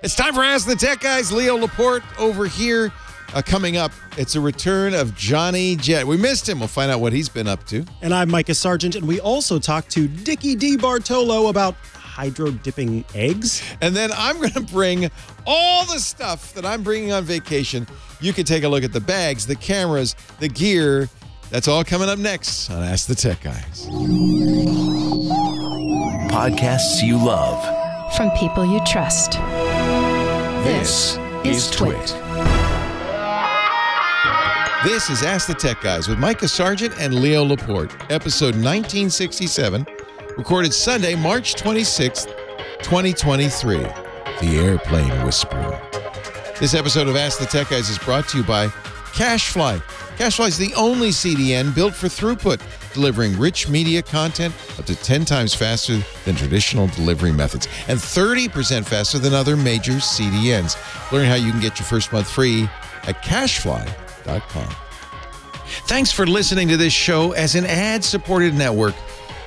It's time for Ask the Tech Guys. Leo Laporte over here. Coming up, it's a return of Johnny Jet. We missed him. We'll find out what he's been up to. And I'm Micah Sargent, and we also talked to Dickie Debartolo about hydro-dipping eggs. And then I'm going to bring all the stuff that I'm bringing on vacation. You can take a look at the bags, the cameras, the gear. That's all coming up next on Ask the Tech Guys. Podcasts you love. From people you trust. This is Twit. This is Ask the Tech Guys with Micah Sargent and Leo Laporte, episode 1967, recorded Sunday, March 26th, 2023. The Airplane Whisperer. This episode of Ask the Tech Guys is brought to you by CacheFly. CacheFly is the only CDN built for throughput, delivering rich media content up to 10 times faster than traditional delivery methods and 30% faster than other major CDNs. Learn how you can get your first month free at CacheFly.com. Thanks for listening to this show. As an ad-supported network,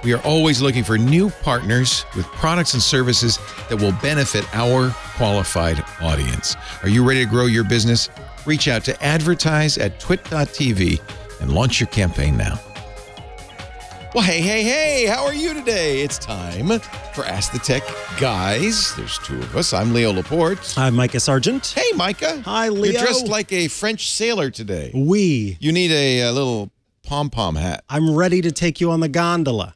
we are always looking for new partners with products and services that will benefit our qualified audience. Are you ready to grow your business? Reach out to advertise@twit.tv and launch your campaign now. Well, hey, how are you today? It's time for Ask the Tech Guys. There's two of us. I'm Leo Laporte. I'm Micah Sargent. Hey, Micah. Hi, Leo. You're dressed like a French sailor today. Oui. You need a little pom-pom hat. I'm ready to take you on the gondola.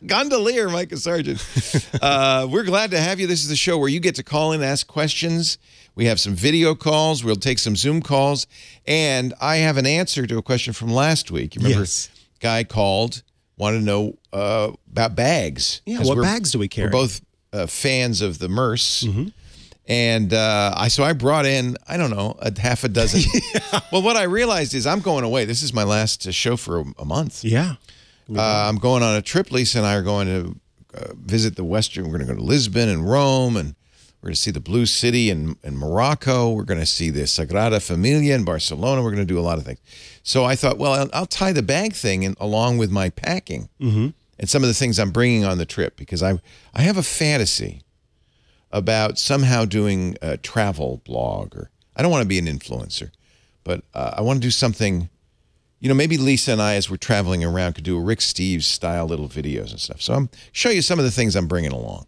Gondolier, Micah Sargent. We're glad to have you. This is the show where you get to call in and ask questions. We have some video calls. We'll take some Zoom calls. And I have an answer to a question from last week. You remember? Yes. Guy called, wanted to know about bags. Yeah, what bags do we carry? We're both fans of the Merce. Mm-hmm. And so I brought in, I don't know, a half a dozen. Yeah. Well, what I realized is I'm going away. This is my last show for a month. Yeah. I'm going on a trip. Lisa and I are going to visit the Western. We're going to go to Lisbon and Rome, and we're going to see the Blue City in Morocco. We're going to see the Sagrada Familia in Barcelona. We're going to do a lot of things. So I thought, well, I'll tie the bag thing in, along with my packing and some of the things I'm bringing on the trip, because I have a fantasy about somehow doing a travel blog. Or I don't want to be an influencer, but I want to do something. You know, maybe Lisa and I, as we're traveling around, could do a Rick Steves style little videos and stuff. So I'm show you some of the things I'm bringing along.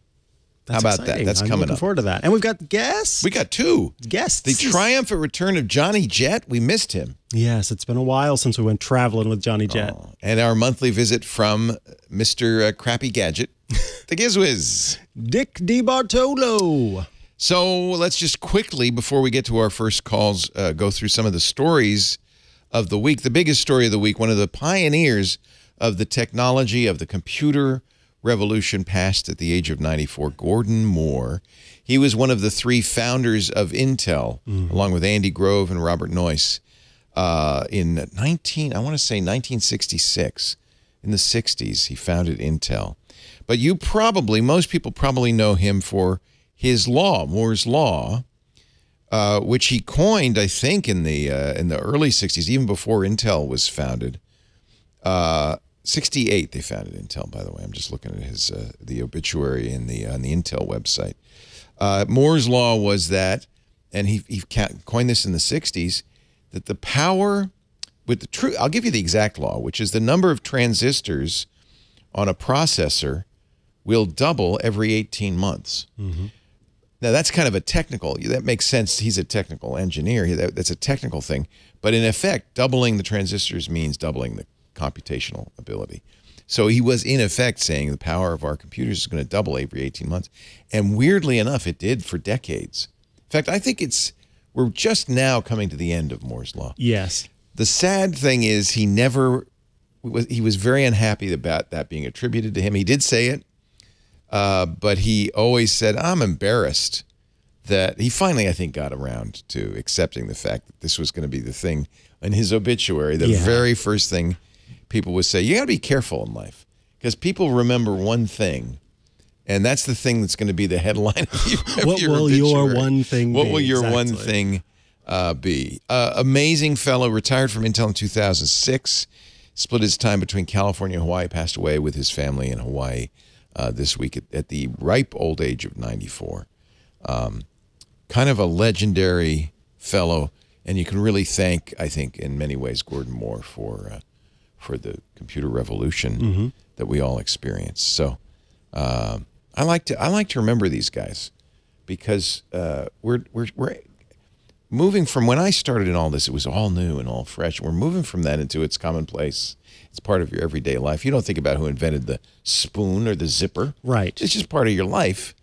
That's How about exciting. that? That's coming up. I'm looking forward to that. And we've got guests. We got two guests. The triumphant return of Johnny Jet. We missed him. Yes, it's been a while since we went traveling with Johnny Jet. Oh, and our monthly visit from Mr. Crappy Gadget, the Gizwiz. Dick Debartolo. So let's just quickly, before we get to our first calls, go through some of the stories of the week. The biggest story of the week, one of the pioneers of the technology of the computer revolution, passed at the age of 94, Gordon Moore. He was one of the three founders of Intel, along with Andy Grove and Robert Noyce, in 1966. In the 60s, he founded Intel. But most people probably know him for his law, Moore's Law, which he coined, I think, in the early 60s, even before Intel was founded. 68 they founded Intel, by the way. I'm just looking at his the obituary on the Intel website. Moore's Law was that, and he coined this in the 60s, that the power with the true, I'll give you the exact law, which is the number of transistors on a processor will double every 18 months. Now, that's kind of a technical, that makes sense. He's a technical engineer. That's a technical thing. But in effect, doubling the transistors means doubling the computational ability. So he was, in effect, saying the power of our computers is going to double every 18 months. And weirdly enough, it did for decades. In fact, I think we're just now coming to the end of Moore's Law. Yes. The sad thing is he was very unhappy about that being attributed to him. He did say it. But he always said, I'm embarrassed that he finally, I think, got around to accepting the fact that this was going to be the thing in his obituary. The very first thing people would say, you got to be careful in life because people remember one thing, and that's the thing that's going to be the headline of your What will obituary. your one thing What be? will your Exactly. one thing be? Amazing fellow, retired from Intel in 2006, split his time between California and Hawaii, passed away with his family in Hawaii this week at the ripe old age of 94. kind of a legendary fellow, and you can really thank, I think, in many ways, Gordon Moore for the computer revolution that we all experienced. So I like to remember these guys because we're moving from when I started in all this, it was all new and all fresh. We're moving from that into it's commonplace. It's part of your everyday life. You don't think about who invented the spoon or the zipper. Right. It's just part of your life.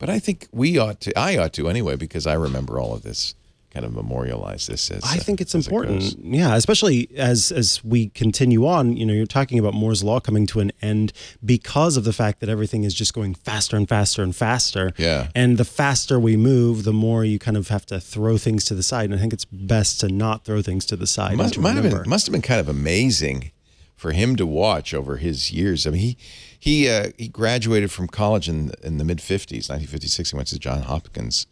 But I think I ought to anyway, because I remember all of this, kind of memorialize this as I think it's as it important. goes. Yeah, especially as we continue on, you're talking about Moore's Law coming to an end because of the fact that everything is just going faster and faster and faster. Yeah. And the faster we move, the more you kind of have to throw things to the side. And I think it's best to not throw things to the side. Must have been kind of amazing for him to watch over his years. I mean, he graduated from college in the mid-50s, 1956. He went to Johns Hopkins.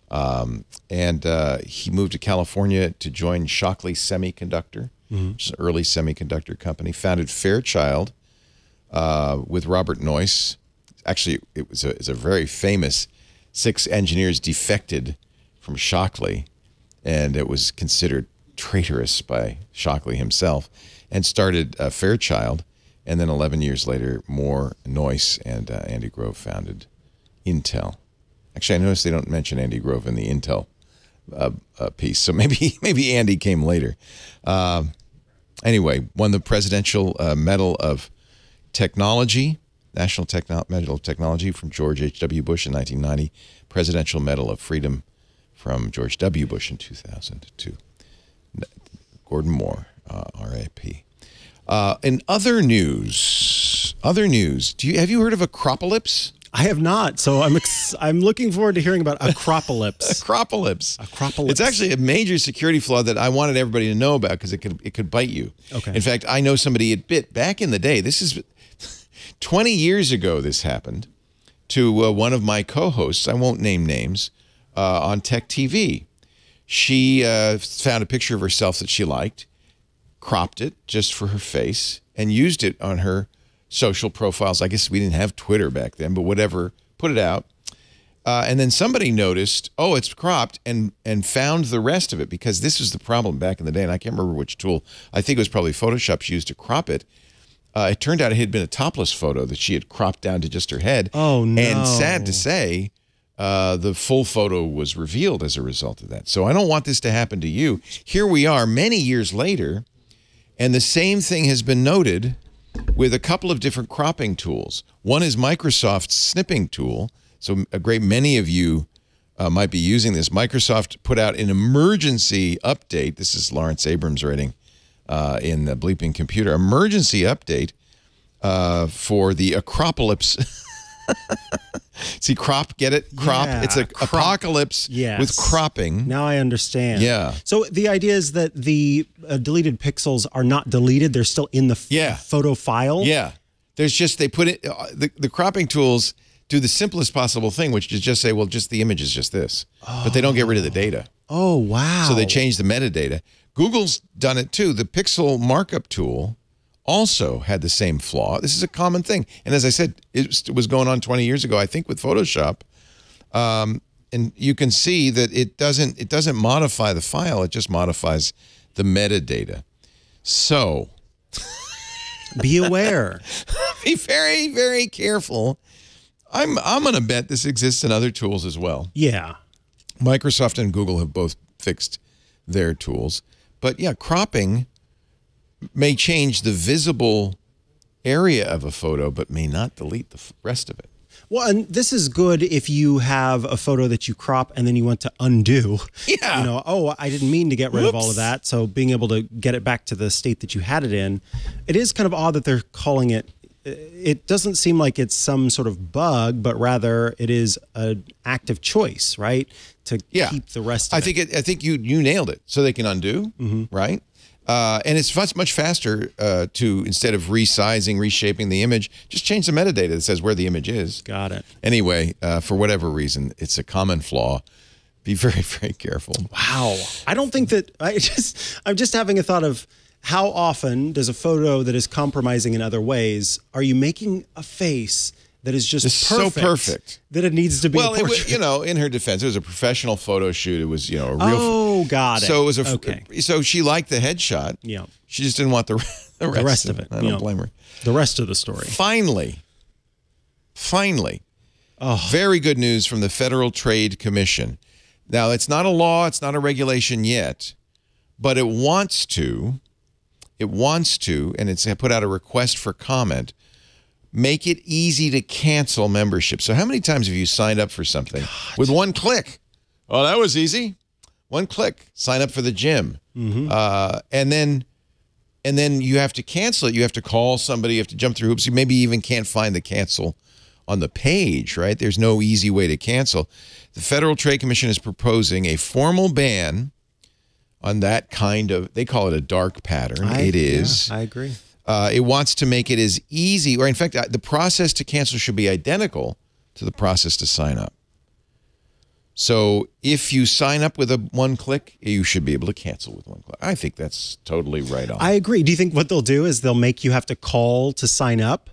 And he moved to California to join Shockley Semiconductor, which is an early semiconductor company. Founded Fairchild with Robert Noyce. Actually, it's a very famous 6 engineers defected from Shockley, and it was considered traitorous by Shockley himself, and started Fairchild. And then 11 years later, Moore, Noyce, and Andy Grove founded Intel. Actually, I noticed they don't mention Andy Grove in the Intel piece, so maybe Andy came later. Anyway, won the Presidential Medal of Technology, National Medal of Technology from George H.W. Bush in 1990, Presidential Medal of Freedom from George W. Bush in 2002. Gordon Moore, R.I.P. In other news, have you heard of Acropolis? I have not, so I'm looking forward to hearing about Acropolis. Acropolis. Acropolis. It's actually a major security flaw that I wanted everybody to know about because it could bite you. Okay. In fact, I know somebody it bit back in the day. This is 20 years ago. This happened to one of my co-hosts. I won't name names on Tech TV. She found a picture of herself that she liked, cropped it just for her face, and used it on her social profiles. I guess we didn't have Twitter back then, but whatever, put it out. And then somebody noticed, oh, it's cropped, and found the rest of it, because this was the problem back in the day, and I can't remember which tool. I think it was probably Photoshop she used to crop it. It turned out it had been a topless photo that she had cropped down to just her head. Oh, no. And sad to say, the full photo was revealed as a result of that. So I don't want this to happen to you. Here we are many years later, and the same thing has been noted with a couple of different cropping tools. One is Microsoft's snipping tool. So a great many of you might be using this. Microsoft put out an emergency update. This is Lawrence Abrams writing in the Bleeping Computer. Emergency update for the Acropolis. See, crop, get it? Crop. Yeah, it's a crop. Apocalypse Yes. with cropping. Now I understand. Yeah. So the idea is that the deleted pixels are not deleted; they're still in the photo file. Yeah. There's just, they put it, the cropping tools do the simplest possible thing, which is just say, well, just the image is just this. Oh. But they don't get rid of the data. Oh, wow. So they change the metadata. Google's done it too. The pixel markup tool also had the same flaw. This is a common thing. And as I said, it was going on 20 years ago, I think, with Photoshop. And you can see that it doesn't modify the file. It just modifies the metadata. So be aware. Be very, very careful. I'm going to bet this exists in other tools as well. Yeah. Microsoft and Google have both fixed their tools. But yeah, cropping may change the visible area of a photo, but may not delete the rest of it. Well, and this is good if you have a photo that you crop and then you want to undo. Yeah. You know, oh, I didn't mean to get rid of all of that. So being able to get it back to the state that you had it in. It is kind of odd that they're calling it. It doesn't seem like it's some sort of bug, but rather it is an active choice, right? To keep the rest of it. I think you nailed it. So they can undo, right? And it's much faster to, instead of resizing, reshaping the image, just change the metadata that says where the image is. Got it. Anyway, for whatever reason, it's a common flaw. Be very, very careful. Wow. I don't think that, I'm just having a thought of how often does a photo that is compromising in other ways, are you making a face that is just It's perfect, so perfect that it needs to be. Well, a portrait. in her defense, it was a professional photo shoot. It was, a real. Oh, got it. So it was okay. So she liked the headshot. Yeah. She just didn't want the rest of it. I don't blame her. The rest of the story. Finally, oh. very good news from the Federal Trade Commission. Now, it's not a law, it's not a regulation yet, but it wants to, and it's put out a request for comment, make it easy to cancel membership. So how many times have you signed up for something with one click? Oh, that was easy. One click, sign up for the gym. And then you have to cancel it. You have to call somebody. You have to jump through hoops. You maybe even can't find the cancel on the page, right? There's no easy way to cancel. The Federal Trade Commission is proposing a formal ban on that kind of, they call it a dark pattern. It is. Yeah, I agree. It wants to make it as easy, or in fact, the process to cancel should be identical to the process to sign up. So if you sign up with a one click, you should be able to cancel with one click. I think that's totally right on. I agree. Do you think what they'll do is they'll make you have to call to sign up?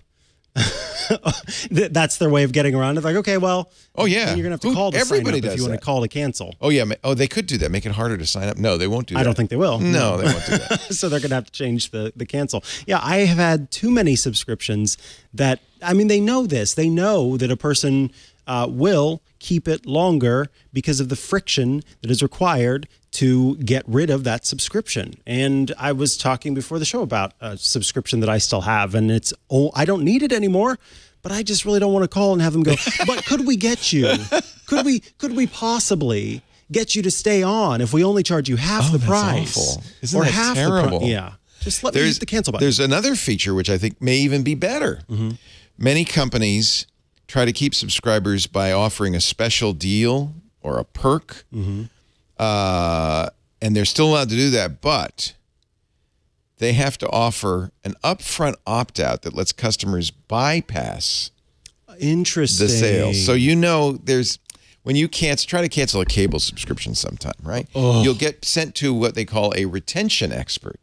That's their way of getting around it. Like, okay, well, oh yeah, you're gonna have to call to sign up if you want to call to cancel. Oh yeah, oh they could do that. Make it harder to sign up. No, they won't do that. I don't think they will. No, they won't do that. So they're gonna have to change the cancel. Yeah, I have had too many subscriptions that, I mean, they know this. They know that a person will keep it longer because of the friction that is required to get rid of that subscription. And I was talking before the show about a subscription that I still have, and it's, I don't need it anymore, but I just really don't want to call and have them go, but could we get you? Could we possibly get you to stay on if we only charge you half the price? Awful. Isn't that half terrible? Yeah. Just let me hit the cancel button. There's another feature which I think may even be better. Many companies try to keep subscribers by offering a special deal or a perk. And they're still allowed to do that, but they have to offer an upfront opt-out that lets customers bypass Interesting. the sale. So there's, when you try to cancel a cable subscription sometime, right? You'll get sent to what they call a retention expert.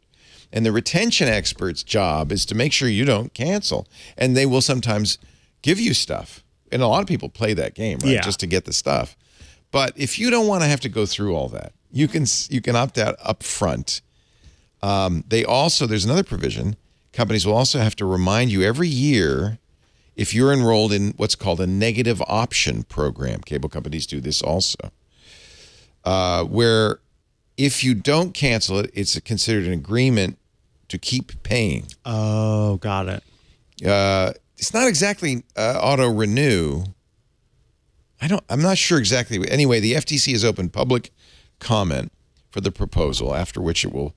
And the retention expert's job is to make sure you don't cancel. And they will sometimes give you stuff. And a lot of people play that game, right? Yeah. Just to get the stuff. But if you don't want to have to go through all that, you can opt out up front. There's another provision. Companies will also have to remind you every year if you're enrolled in what's called a negative option program. Cable companies do this also, where if you don't cancel it, it's considered an agreement to keep paying. Oh, got it. It's not exactly auto renew. I'm not sure exactly. Anyway, the FTC has opened public comment for the proposal, after which it will,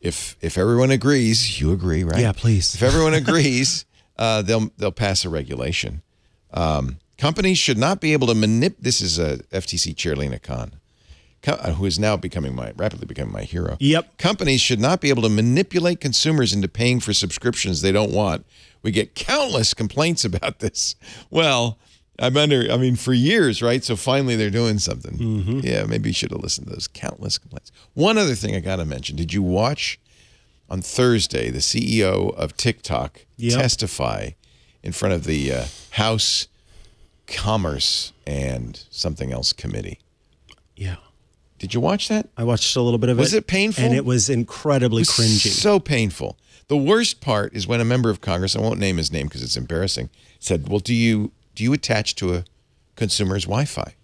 if everyone agrees, you agree, right? Yeah, please. If everyone agrees, they'll pass a regulation. Companies should not be able to manipulate. This is FTC Chair Lena Khan, who is now rapidly becoming my hero. Yep. Companies should not be able to manipulate consumers into paying for subscriptions they don't want. We get countless complaints about this. Well, for years, right? So finally they're doing something. Yeah, maybe you should have listened to those countless complaints. One other thing I got to mention. Did you watch on Thursday the CEO of TikTok testify in front of the House Commerce and something else committee? Yeah. Did you watch that? I watched a little bit of it. Was it painful? And it was incredibly cringy. So painful. The worst part is when a member of Congress, I won't name his name because it's embarrassing, said, well, do you attach to a consumer's Wi-Fi?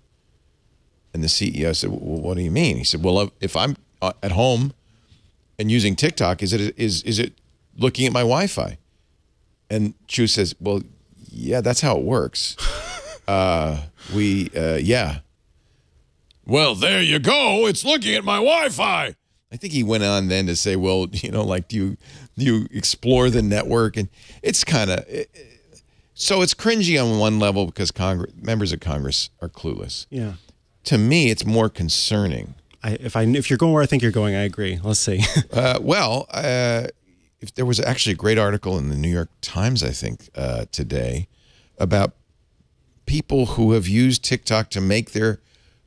And the CEO said, well, what do you mean? He said, well, if I'm at home and using TikTok, is it looking at my Wi-Fi? And Chu says, well, yeah, that's how it works. Yeah. Well, there you go. It's looking at my Wi-Fi. I think he went on then to say, well, do you explore the network? And it's kind of, so it's cringy on one level because members of Congress are clueless. Yeah. To me, it's more concerning. If you're going where I think you're going, I agree. Let's see. If there was actually a great article in the New York Times, I think, today about people who have used TikTok to make their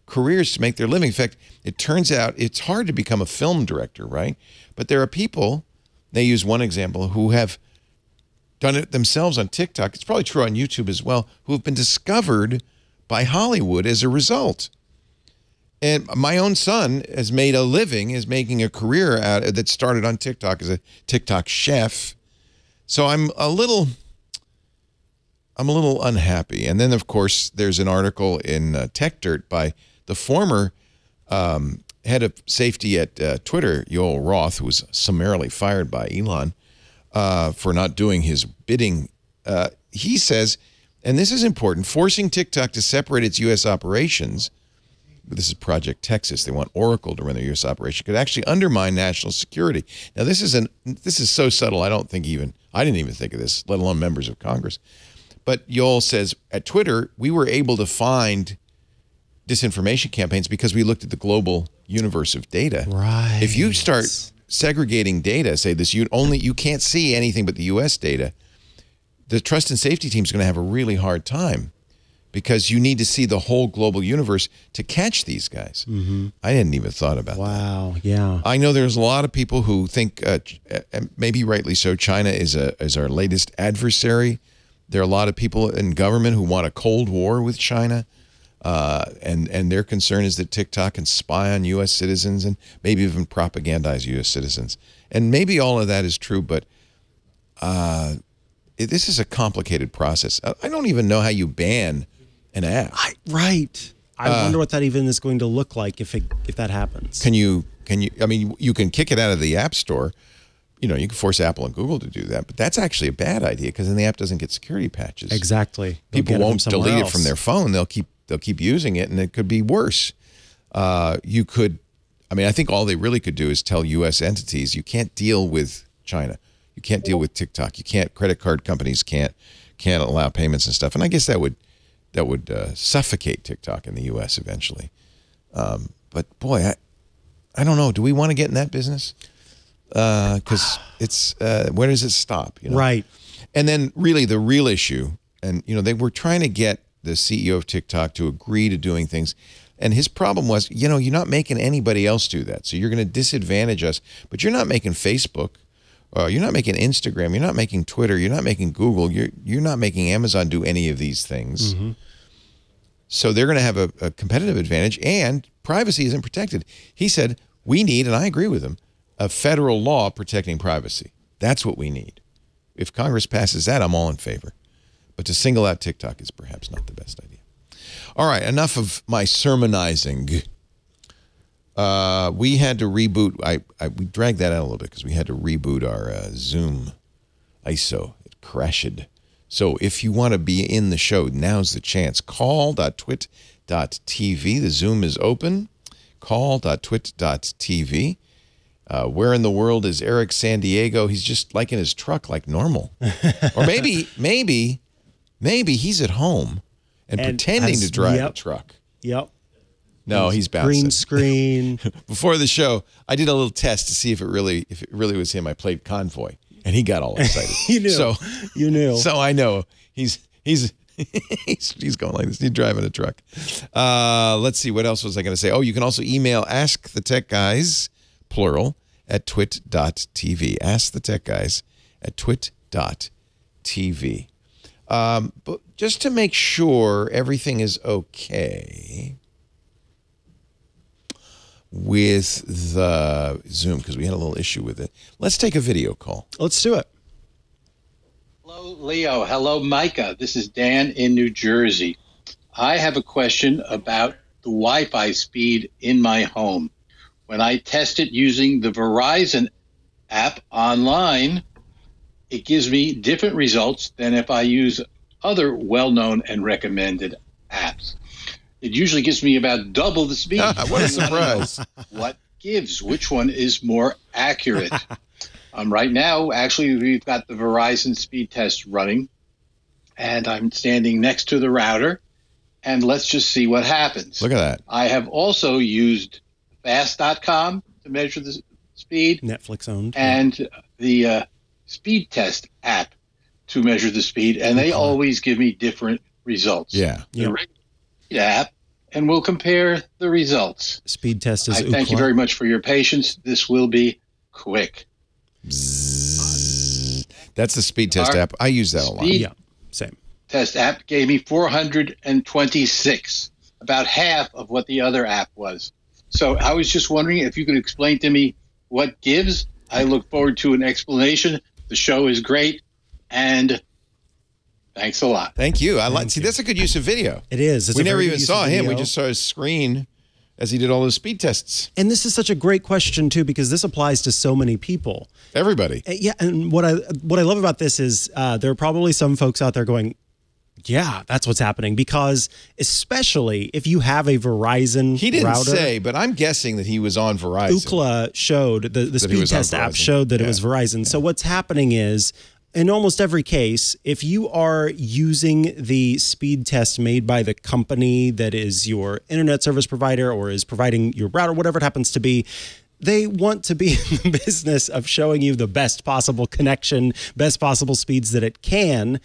careers, to make their living. In fact, it turns out it's hard to become a film director, right? But there are people, they use one example, who have done it themselves on TikTok. It's probably true on YouTube as well, who have been discovered by Hollywood as a result. And my own son has made a living, is making a career out that started on TikTok as a TikTok chef. So I'm a little unhappy. And then, of course, there's an article in Tech Dirt by the former head of safety at Twitter, Yoel Roth, who was summarily fired by Elon for not doing his bidding. He says, and this is important, forcing TikTok to separate its U.S. operations. This is Project Texas. They want Oracle to run their U.S. operation. Could actually undermine national security. Now, this is so subtle. I didn't even think of this, let alone members of Congress. But Yoel says at Twitter, we were able to find disinformation campaigns because we looked at the global universe of data. Right. If you start segregating data, say this, you can't see anything but the U.S. data, the trust and safety team is going to have a really hard time, because you need to see the whole global universe to catch these guys. I hadn't even thought about that. Wow, yeah. I know there's a lot of people who think, maybe rightly so, China is our latest adversary. There are a lot of people in government who want a Cold War with China, and their concern is that TikTok can spy on U.S. citizens and maybe even propagandize U.S. citizens. And maybe all of that is true, but this is a complicated process. I don't even know how you ban an app. Right. I wonder what that even is going to look like if that happens. Can you? I mean, you can kick it out of the App Store. You can force Apple and Google to do that, but that's actually a bad idea, because then the app doesn't get security patches. Exactly. People won't delete it from their phone. They'll keep using it, and it could be worse. You could, I think all they really could do is tell U.S. entities, you can't deal with China. You can't deal with TikTok. You can't. Credit card companies can't allow payments and stuff. And I guess that would suffocate TikTok in the U.S. eventually. But boy, I don't know. Do we want to get in that business? Because it's where does it stop? Right. And then really the real issue, and they were trying to get the CEO of TikTok to agree to doing things, and his problem was, you're not making anybody else do that, so you're going to disadvantage us. But you're not making Facebook. You're not making Instagram. You're not making Twitter. You're not making Google. You're not making Amazon do any of these things. So they're going to have a competitive advantage, and privacy isn't protected. He said, we need, and I agree with him, a federal law protecting privacy. That's what we need. If Congress passes that, I'm all in favor. But to single out TikTok is perhaps not the best idea. All right, enough of my sermonizing. We had to reboot. We dragged that out a little bit because we had to reboot our Zoom ISO. It crashed. So if you want to be in the show, now's the chance. Call.twit.tv. The Zoom is open. Call.twit.tv. Where in the world is Eric San Diego? He's just like in his truck like normal. Or maybe he's at home and pretending to drive a truck. Yep. No, he's bouncing. Green screen. Before the show, I did a little test to see if it really was him. I played Convoy, and he got all excited. You knew. So I know he's going like this. He's driving a truck. Let's see. What else was I going to say? Oh, you can also email Ask the Tech Guys, plural, at twit.tv. Ask the Tech Guys at twit.tv. But just to make sure everything is okay with the Zoom, because we had a little issue with it, let's take a video call. Let's do it. Hello, Leo. Hello, Micah. This is Dan in New Jersey. I have a question about the Wi-Fi speed in my home. When I test it using the Verizon app online, it gives me different results than if I use other well-known and recommended apps. It usually gives me about double the speed. What a surprise. What gives? Which one is more accurate? Right now, actually, we've got the Verizon Speedtest running, and I'm standing next to the router, and let's just see what happens. Look at that. I have also used fast.com to measure the speed. Netflix owned. And the Speedtest app to measure the speed, and they always give me different results. Yeah. The app, and we'll compare the results. Speedtest is Thank you very much for your patience. This will be quick. Bzzz. That's the Speedtest app. I use that a lot. Yeah, same. Test app gave me 426, about half of what the other app was. So I was just wondering if you could explain to me what gives. I look forward to an explanation. The show is great, and thanks a lot. Thank you. See, that's a good use of video. It is. We never even saw him. We just saw his screen as he did all those speed tests. And this is such a great question, too, because this applies to so many people. Everybody. Yeah, and what I love about this is there are probably some folks out there going, yeah, that's what's happening, because especially if you have a Verizon He didn't router, say, but I'm guessing that he was on Verizon. Ookla showed, the Speedtest app showed that it was Verizon. So what's happening is, in almost every case, if you are using the speed test made by the company that is your internet service provider or is providing your router, whatever it happens to be, they want to be in the business of showing you the best possible connection, best possible speeds that it can,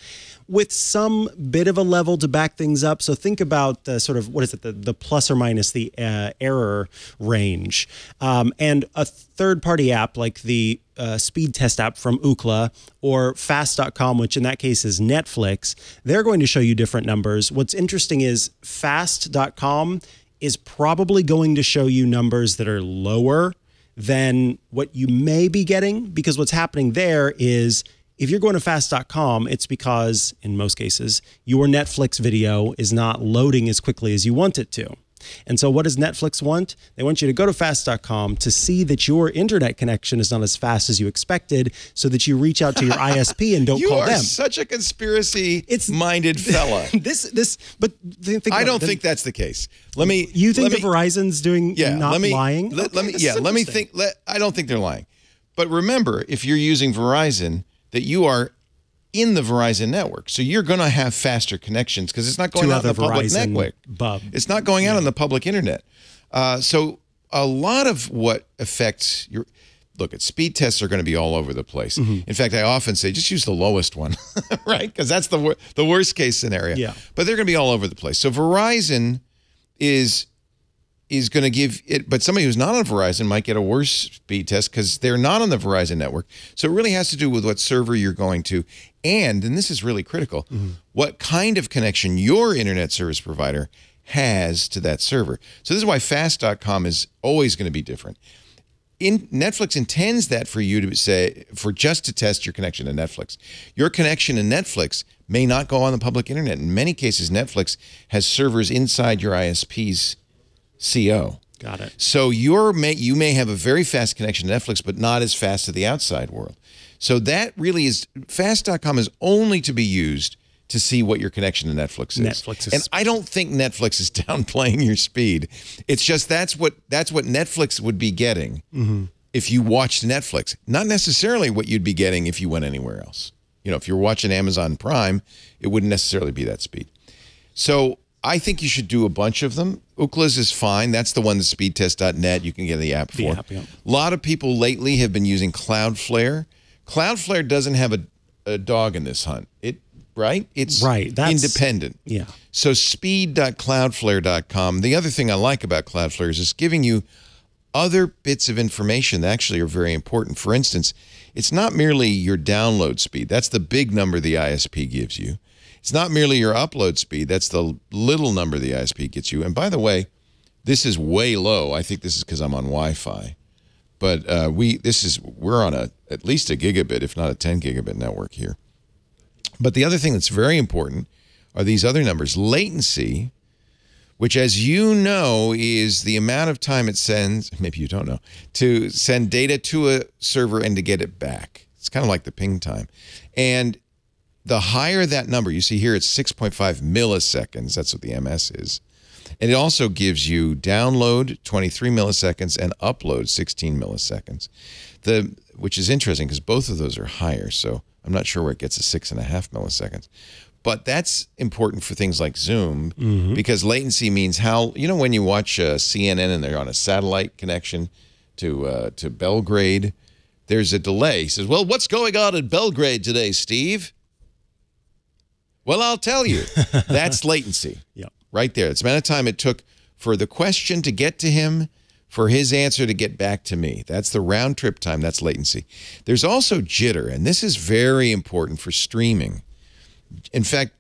with some bit of a level to back things up. So think about the sort of, what is it, the plus or minus the error range. And a third-party app like the speed test app from Ookla or fast.com, which in that case is Netflix, they're going to show you different numbers. What's interesting is fast.com is probably going to show you numbers that are lower than what you may be getting, because what's happening there is if you're going to fast.com, it's because in most cases your Netflix video is not loading as quickly as you want it to. And so what does Netflix want? They want you to go to fast.com to see that your internet connection is not as fast as you expected, so that you reach out to your ISP and don't call them. You are such a conspiracy-minded fella. I don't think that's the case. You think that Verizon's doing not lying? Let me think. I don't think they're lying. But remember, if you're using Verizon, that you are in the Verizon network. So you're going to have faster connections because it's not going out in the public network. It's not going out on the public internet. So a lot of what affects your... Look, speed tests are going to be all over the place. In fact, I often say just use the lowest one, right? Because that's the worst case scenario. Yeah. But they're going to be all over the place. So Verizon is going to give it, but somebody who's not on Verizon might get a worse speed test because they're not on the Verizon network. So it really has to do with what server you're going to, and this is really critical, what kind of connection your internet service provider has to that server. So this is why fast.com is always going to be different. Netflix intends that for you to say, just to test your connection to Netflix. Your connection to Netflix may not go on the public internet. In many cases, Netflix has servers inside your ISP's CO. Got it. So you may have a very fast connection to Netflix, but not as fast to the outside world. So that really is, fast.com is only to be used to see what your connection to Netflix is. And I don't think Netflix is downplaying your speed. It's just that's what Netflix would be getting if you watched Netflix. Not necessarily what you'd be getting if you went anywhere else. You know, if you're watching Amazon Prime, it wouldn't necessarily be that speed. So I think you should do a bunch of them. Ookla's is fine. That's the one that speedtest.net you can get the app for. A lot of people lately have been using Cloudflare. Cloudflare doesn't have a dog in this hunt. It's independent. Yeah. So speed.cloudflare.com. The other thing I like about Cloudflare is it's giving you other bits of information that actually are very important. For instance, it's not merely your download speed. That's the big number the ISP gives you. It's not merely your upload speed. That's the little number the ISP gets you. And by the way, this is way low. I think this is because I'm on Wi-Fi. But we're on at least a gigabit, if not a 10 gigabit network here. But the other thing that's very important are these other numbers. Latency, which, as you know, is the amount of time it sends, maybe you don't know, to send data to a server and to get it back. It's kind of like the ping time. And the higher that number, you see here it's 6.5 milliseconds. That's what the MS is. And it also gives you download 23 milliseconds and upload 16 milliseconds, which is interesting because both of those are higher. So I'm not sure where it gets to 6.5 milliseconds. But that's important for things like Zoom because latency means how, you know, when you watch CNN and they're on a satellite connection to Belgrade, there's a delay. He says, well, what's going on in Belgrade today, Steve? Well, I'll tell you. That's latency. Yep. Right there. It's the amount of time it took for the question to get to him, for his answer to get back to me. That's the round trip time. That's latency. There's also jitter, and this is very important for streaming. In fact,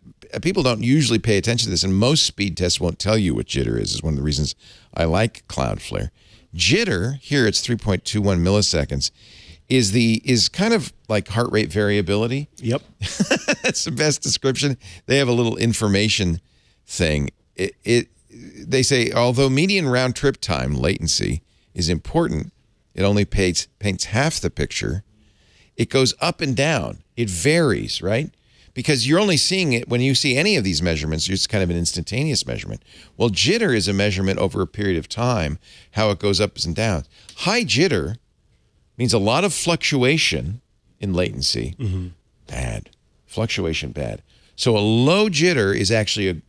people don't usually pay attention to this, and most speed tests won't tell you what jitter is one of the reasons I like Cloudflare. Jitter, here it's 3.21 milliseconds, is kind of like heart rate variability. Yep. That's the best description. They have a little information thing. They say, although median round trip time, latency, is important, it only paints half the picture. It goes up and down. It varies, right? Because you're only seeing it when you see any of these measurements, it's kind of an instantaneous measurement. Well, jitter is a measurement over a period of time, how it goes up and down. High jitter means a lot of fluctuation in latency. Bad. Fluctuation, bad. So a low jitter is actually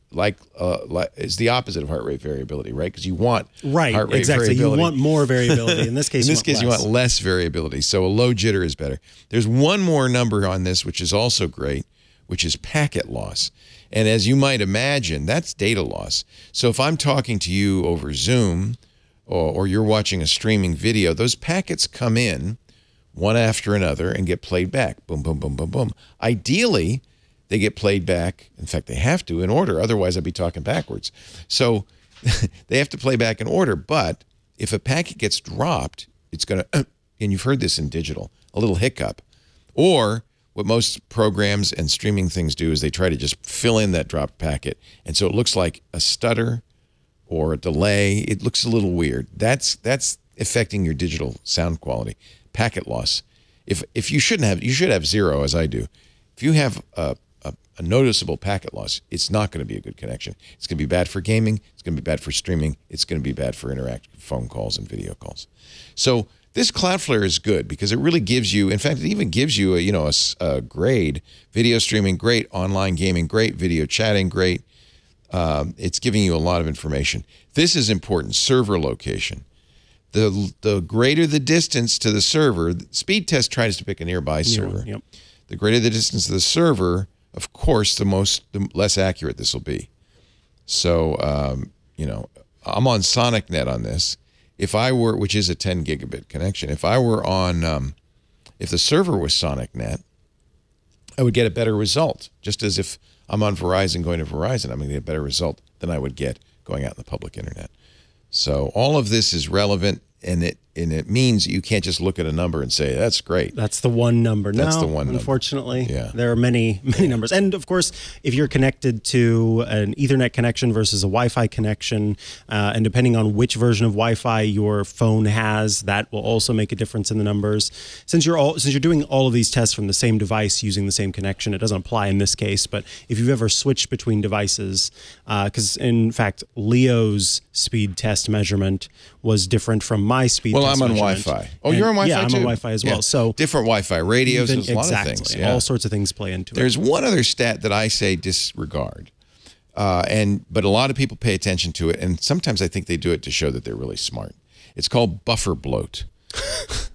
is the opposite of heart rate variability, right? Because you want heart rate variability. You want more variability. In this case, you want less variability. So a low jitter is better. There's one more number on this, which is also great, which is packet loss. And as you might imagine, that's data loss. So if I'm talking to you over Zoom or you're watching a streaming video, those packets come in one after another and get played back. Boom, boom, boom, boom, boom. Ideally, they get played back. In fact, they have to in order. Otherwise, I'd be talking backwards. So they have to play back in order. But if a packet gets dropped, it's going to, and you've heard this in digital, a little hiccup. Or what most programs and streaming things do is they try to just fill in that dropped packet. And so it looks like a stutter or a delay. It looks a little weird. That's affecting your digital sound quality. Packet loss. If you should have zero, as I do. If you have a noticeable packet loss, it's not going to be a good connection. It's going to be bad for gaming. It's going to be bad for streaming. It's going to be bad for interactive phone calls and video calls. So this Cloudflare is good because it really gives you, in fact, it even gives you a grade. Video streaming, great. Online gaming, great. Video chatting, great. It's giving you a lot of information. This is important. Server location. The greater the distance to the server, Speedtest tries to pick a nearby server. Yep. The greater the distance to the server, of course, the less accurate this will be. So, I'm on SonicNet on this. If I were, which is a 10 gigabit connection, if I were on, if the server was SonicNet, I would get a better result. Just as if I'm on Verizon going to Verizon, I'm going to get a better result than I would get going out in the public internet. So all of this is relevant, and it means you can't just look at a number and say, that's great. That's the one number. That's the one number. Unfortunately, Yeah. There are many numbers. And of course, if you're connected to an Ethernet connection versus a Wi-Fi connection, and depending on which version of Wi-Fi your phone has, that will also make a difference in the numbers. Since you're doing all of these tests from the same device using the same connection, it doesn't apply in this case. But if you've ever switched between devices, because in fact, Leo's speed test measurement was different from my speed test I'm on measurement. Wi-Fi. Oh, you're on Wi-Fi yeah, I'm too? on Wi-Fi as well. Yeah. So different Wi-Fi radios, there's a lot of things. Yeah. All sorts of things play into it. There's one other stat that I say disregard, but a lot of people pay attention to it, and sometimes I think they do it to show that they're really smart. It's called buffer bloat.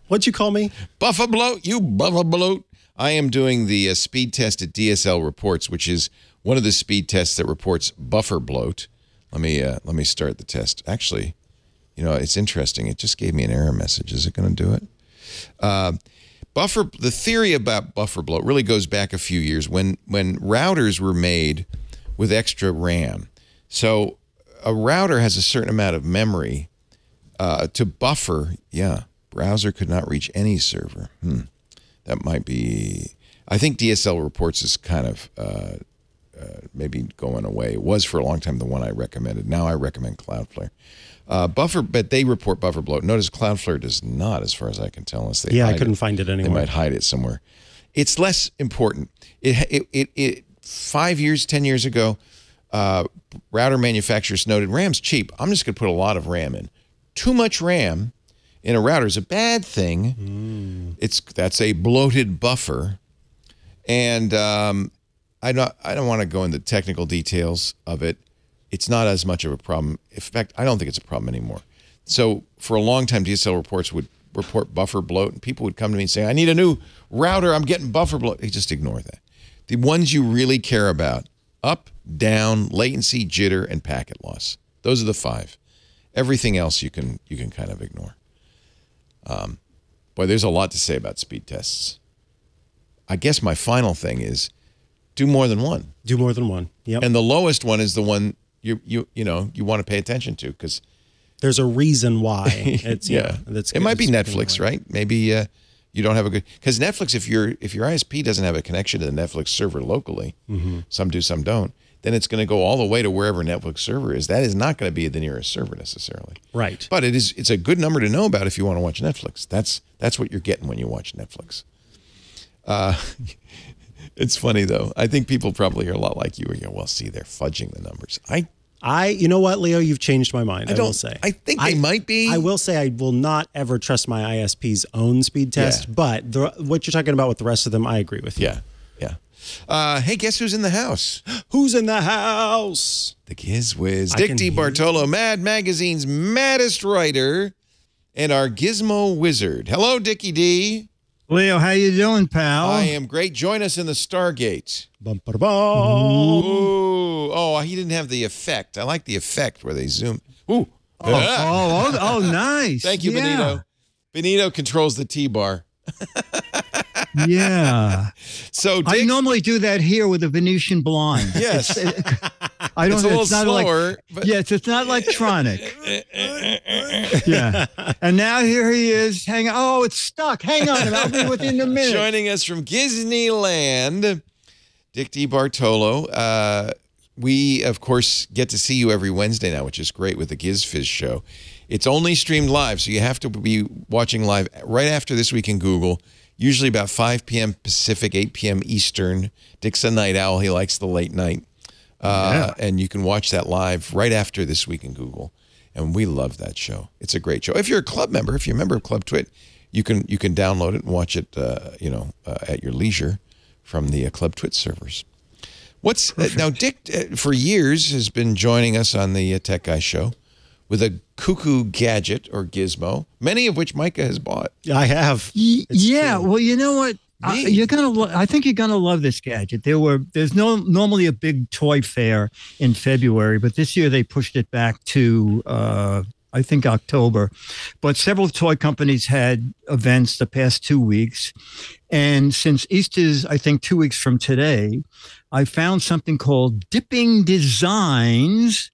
What'd you call me? Buffer bloat, you buffer bloat. I am doing the speed test at DSL Reports, which is one of the speed tests that reports buffer bloat. Let me start the test. Actually, it's interesting. It just gave me an error message. Is it going to do it? The theory about buffer bloat really goes back a few years when routers were made with extra RAM. So a router has a certain amount of memory to buffer. Yeah, browser could not reach any server. That might be. I think DSL Reports is kind of maybe going away. It was for a long time the one I recommended. Now I recommend Cloudflare. But they report buffer bloat. Notice Cloudflare does not, as far as I can tell, unless they I couldn't find it anywhere. They might hide it somewhere. It's less important. 5 years, 10 years ago, router manufacturers noted RAM's cheap. I'm just going to put a lot of RAM in. Too much RAM in a router is a bad thing. That's a bloated buffer, and I don't want to go into technical details of it. It's not as much of a problem. In fact, I don't think it's a problem anymore. So for a long time, DSL Reports would report buffer bloat, and people would come to me and say, I need a new router. I'm getting buffer bloat. They just ignore that. The ones you really care about, up, down, latency, jitter, and packet loss. Those are the 5. Everything else you can kind of ignore. Boy, there's a lot to say about speed tests. I guess my final thing is do more than one. Do more than one. Yep. And the lowest one is the one you want to pay attention to, because there's a reason why. It's it might be Netflix, right? Maybe you don't have a good, because Netflix, if your ISP doesn't have a connection to the Netflix server locally, some do, some don't, then it's going to go all the way to wherever Netflix server is. That is not going to be the nearest server necessarily. Right. But it's a good number to know about if you want to watch Netflix. That's what you're getting when you watch Netflix. It's funny though. I think people probably are a lot like you. Well, see, they're fudging the numbers. You know what, Leo, you've changed my mind. I will say. I think they might be. I will say I will not ever trust my ISP's own speed test, but what you're talking about with the rest of them, I agree with you. Yeah. Hey, guess who's in the house? Who's in the house? The Giz Whiz. Dick Debartolo, Mad Magazine's maddest writer, and our Gizmo wizard. Hello, Dickie D. Leo, how you doing, pal? I am great. Join us in the Stargate. Bum, ba, da, bum. Ooh. Oh, he didn't have the effect. I like the effect where they zoom. Ooh. Oh, nice. Thank you, Benito. Benito controls the T-bar. Yeah. So I normally do that here with a Venetian blonde. Yes. I don't. It's a little not slower. Like, yes, it's not electronic. Yeah. And now here he is. Hang on. Oh, it's stuck. Hang on. I'll be within a minute. Joining us from Disneyland, Dick Debartolo. We, of course, get to see you every Wednesday now, which is great with the Giz Fizz show. It's only streamed live, so you have to be watching live right after This Week in Google, usually about 5 p.m. Pacific, 8 p.m. Eastern. Dick's a night owl. He likes the late night. And you can watch that live right after This Week in Google. And we love that show. It's a great show. If you're a club member, if you're a member of Club Twit, you can download it and watch it, at your leisure from the Club Twit servers. Now, Dick, for years, has been joining us on the Tech Guy show with a cuckoo gadget or gizmo, many of which Micah has bought. I have. True. Well, you know what? I think you're gonna love this gadget. There's normally a big toy fair in February, but this year they pushed it back to I think October. But several toy companies had events the past 2 weeks, and since Easter's I think 2 weeks from today, I found something called Dipping Designs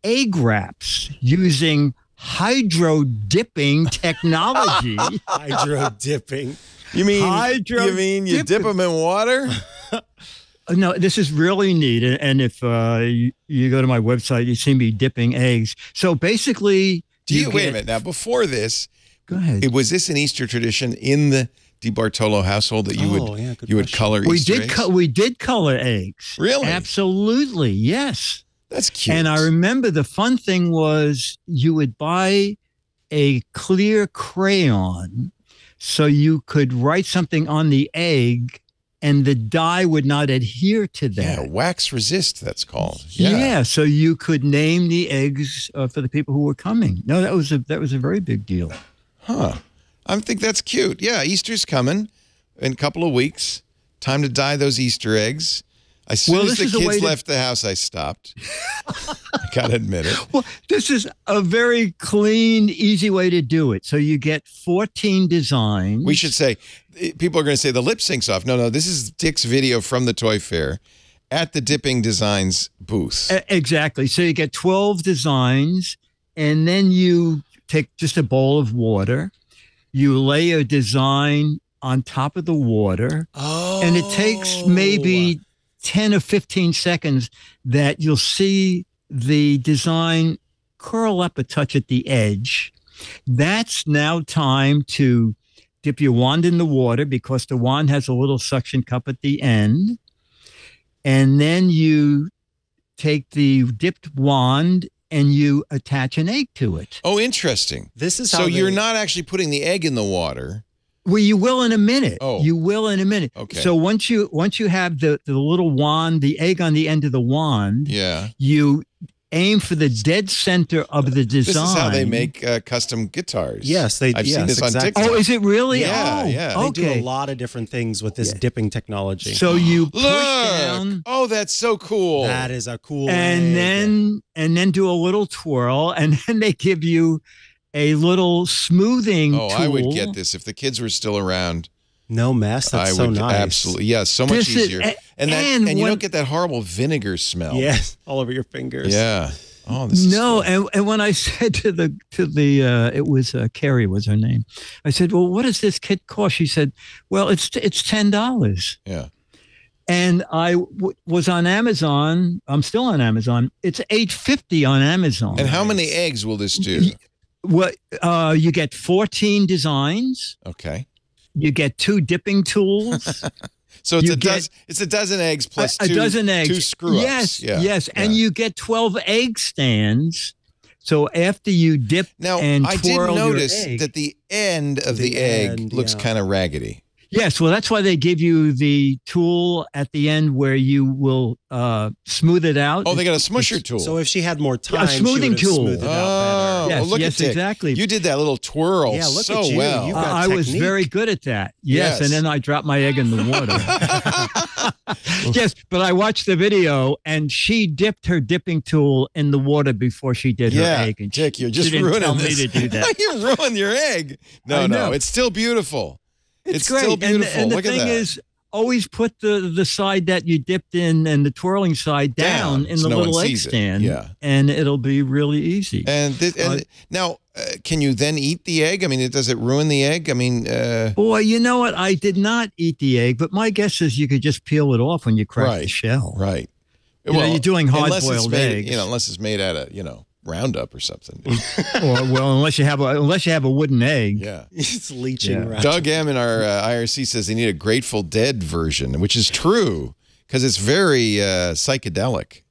egg wraps using hydro dipping technology. Hydro dipping. You mean you dip them in water? No, this is really neat. And if you go to my website, you see me dipping eggs. So basically, wait a minute. Now, before this, go ahead. Was this an Easter tradition in the Debartolo household that you would color Easter eggs? We did color eggs. Really? Absolutely. Yes. That's cute. And I remember the fun thing was you would buy a clear crayon so you could write something on the egg and the dye would not adhere to that. Yeah, wax resist, that's called. Yeah, so you could name the eggs for the people who were coming. No, that was a very big deal. Huh. I think that's cute. Yeah, Easter's coming in a couple of weeks. Time to dye those Easter eggs. As soon as the kids left the house, I stopped. I gotta admit it. Well, this is a very clean, easy way to do it. So you get 14 designs. We should say, people are going to say the lip sync's off. No, this is Dick's video from the toy fair at the Dipping Designs booth. Exactly. So you get 12 designs, and then you take just a bowl of water. You lay a design on top of the water. Oh. And it takes maybe 10 or 15 seconds that you'll see the design curl up a touch at the edge. That's now time to dip your wand in the water because the wand has a little suction cup at the end. And then you take the dipped wand and you attach an egg to it. Oh, interesting. This is so you're not actually putting the egg in the water. Well, you will in a minute. Oh. You will in a minute. Okay. So once you have the little wand, the egg on the end of the wand, yeah, you aim for the dead center of the design. This is how they make custom guitars. Yes, I've seen this on TikTok. Oh, is it really? Yeah, oh, yeah. They Okay. do a lot of different things with this dipping technology. So you push Look! down, Oh, that's so cool. That is a cool and egg. then do a little twirl, and then they give you a little smoothing Oh, tool. I would get this if the kids were still around. No mess. That's I so would nice. absolutely, yeah, so much This is- easier. And you when- don't get that horrible vinegar smell. Yes, all over your fingers. Yeah. Oh, this is No, cool. and when I said to the it was Carrie was her name. I said, "Well, what does this kit cost?" She said, "Well, it's $10." Yeah. And I was on Amazon. I'm still on Amazon. It's $8.50 on Amazon. And how many eggs will this do? What you get 14 designs. Okay. You get 2 dipping tools. So it's You a get- dozen. It's a dozen eggs plus a dozen eggs. 2 screw-ups. Yes, Yeah. yes. And Yeah. you get 12 egg stands. So after you dip Now, and I did twirl your notice egg- that the end of the The egg end, looks yeah. kind of raggedy. Yes, well, that's why they give you the tool at the end where you will smooth it out. Oh, they got a smusher tool. So if she had more time, A smoothing she would have tool. smoothed it out Oh, Yes, well, look yes, at Dick. exactly. You did that little twirl Yeah, look so at you. well. You've got I was technique. very good at that. Yes, Yes. and then I dropped my egg in the water. Yes, but I watched the video, and she dipped her dipping tool in the water before she did her Yeah, egg. And Dick, you're she just didn't ruining tell this. me to do that. You ruined your egg. No, I no, know. it's still beautiful. It's great. still And the- beautiful. And the Look at thing that. is, always put the side that you dipped in and the twirling side down in so the no one little egg sees it. stand. Yeah. And it'll be really easy. And now, can you then eat the egg? I mean, does it ruin the egg? I mean, Boy, you know what? I did not eat the egg, but my guess is you could just peel it off when you crack the Right. shell. right. You know, you're doing unless it's hard-boiled made- eggs. You know, unless it's made out of Roundup or something. Or, well, unless you have a wooden egg. Yeah. It's leaching. Yeah. Right. Doug M in our IRC says they need a Grateful Dead version, which is true because it's very psychedelic.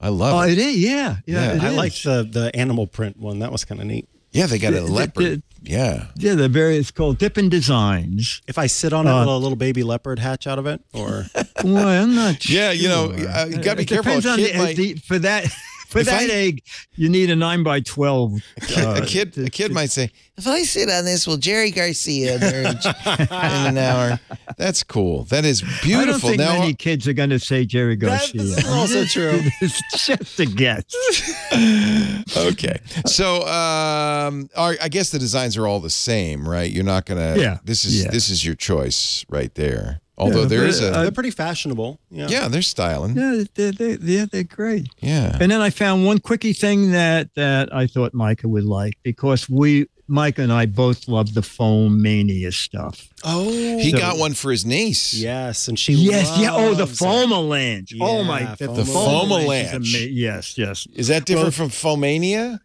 I love Oh, it. it is. Yeah, Yeah. it I is. liked the animal print one. That was kind of neat. Yeah, they got a leopard. Yeah, Yeah. it's called Dippin Designs. If I sit on it, will a little baby leopard hatch out of it? Or Well, I'm not sure. Yeah, you know, you got to be It careful. depends on A kid might- for that. For If that I- egg, you need a 9x12. a kid might say, if I sit on this, will Jerry Garcia emerge in an hour? That's cool. That is beautiful. I don't think now, many kids are going to say Jerry Garcia. That's also true. It's just a guess. okay. So I guess the designs are all the same, right? You're not going to. Yeah. This is Yeah. this is your choice right there. Although Yeah, there but, is a. they're pretty fashionable. Yeah. yeah, they're styling. Yeah, they're great. Yeah. And then I found one quickie thing that I thought Micah would like because Micah and I both love the foam mania stuff. Oh. He got one for his niece. Yes, and she Yes, yeah. Oh, the loves it. Foam-a-lanche. Oh my, Yeah, the Foam-a-lanche. Foam-a-lanche is Yes, yes. Is that different from Foamania?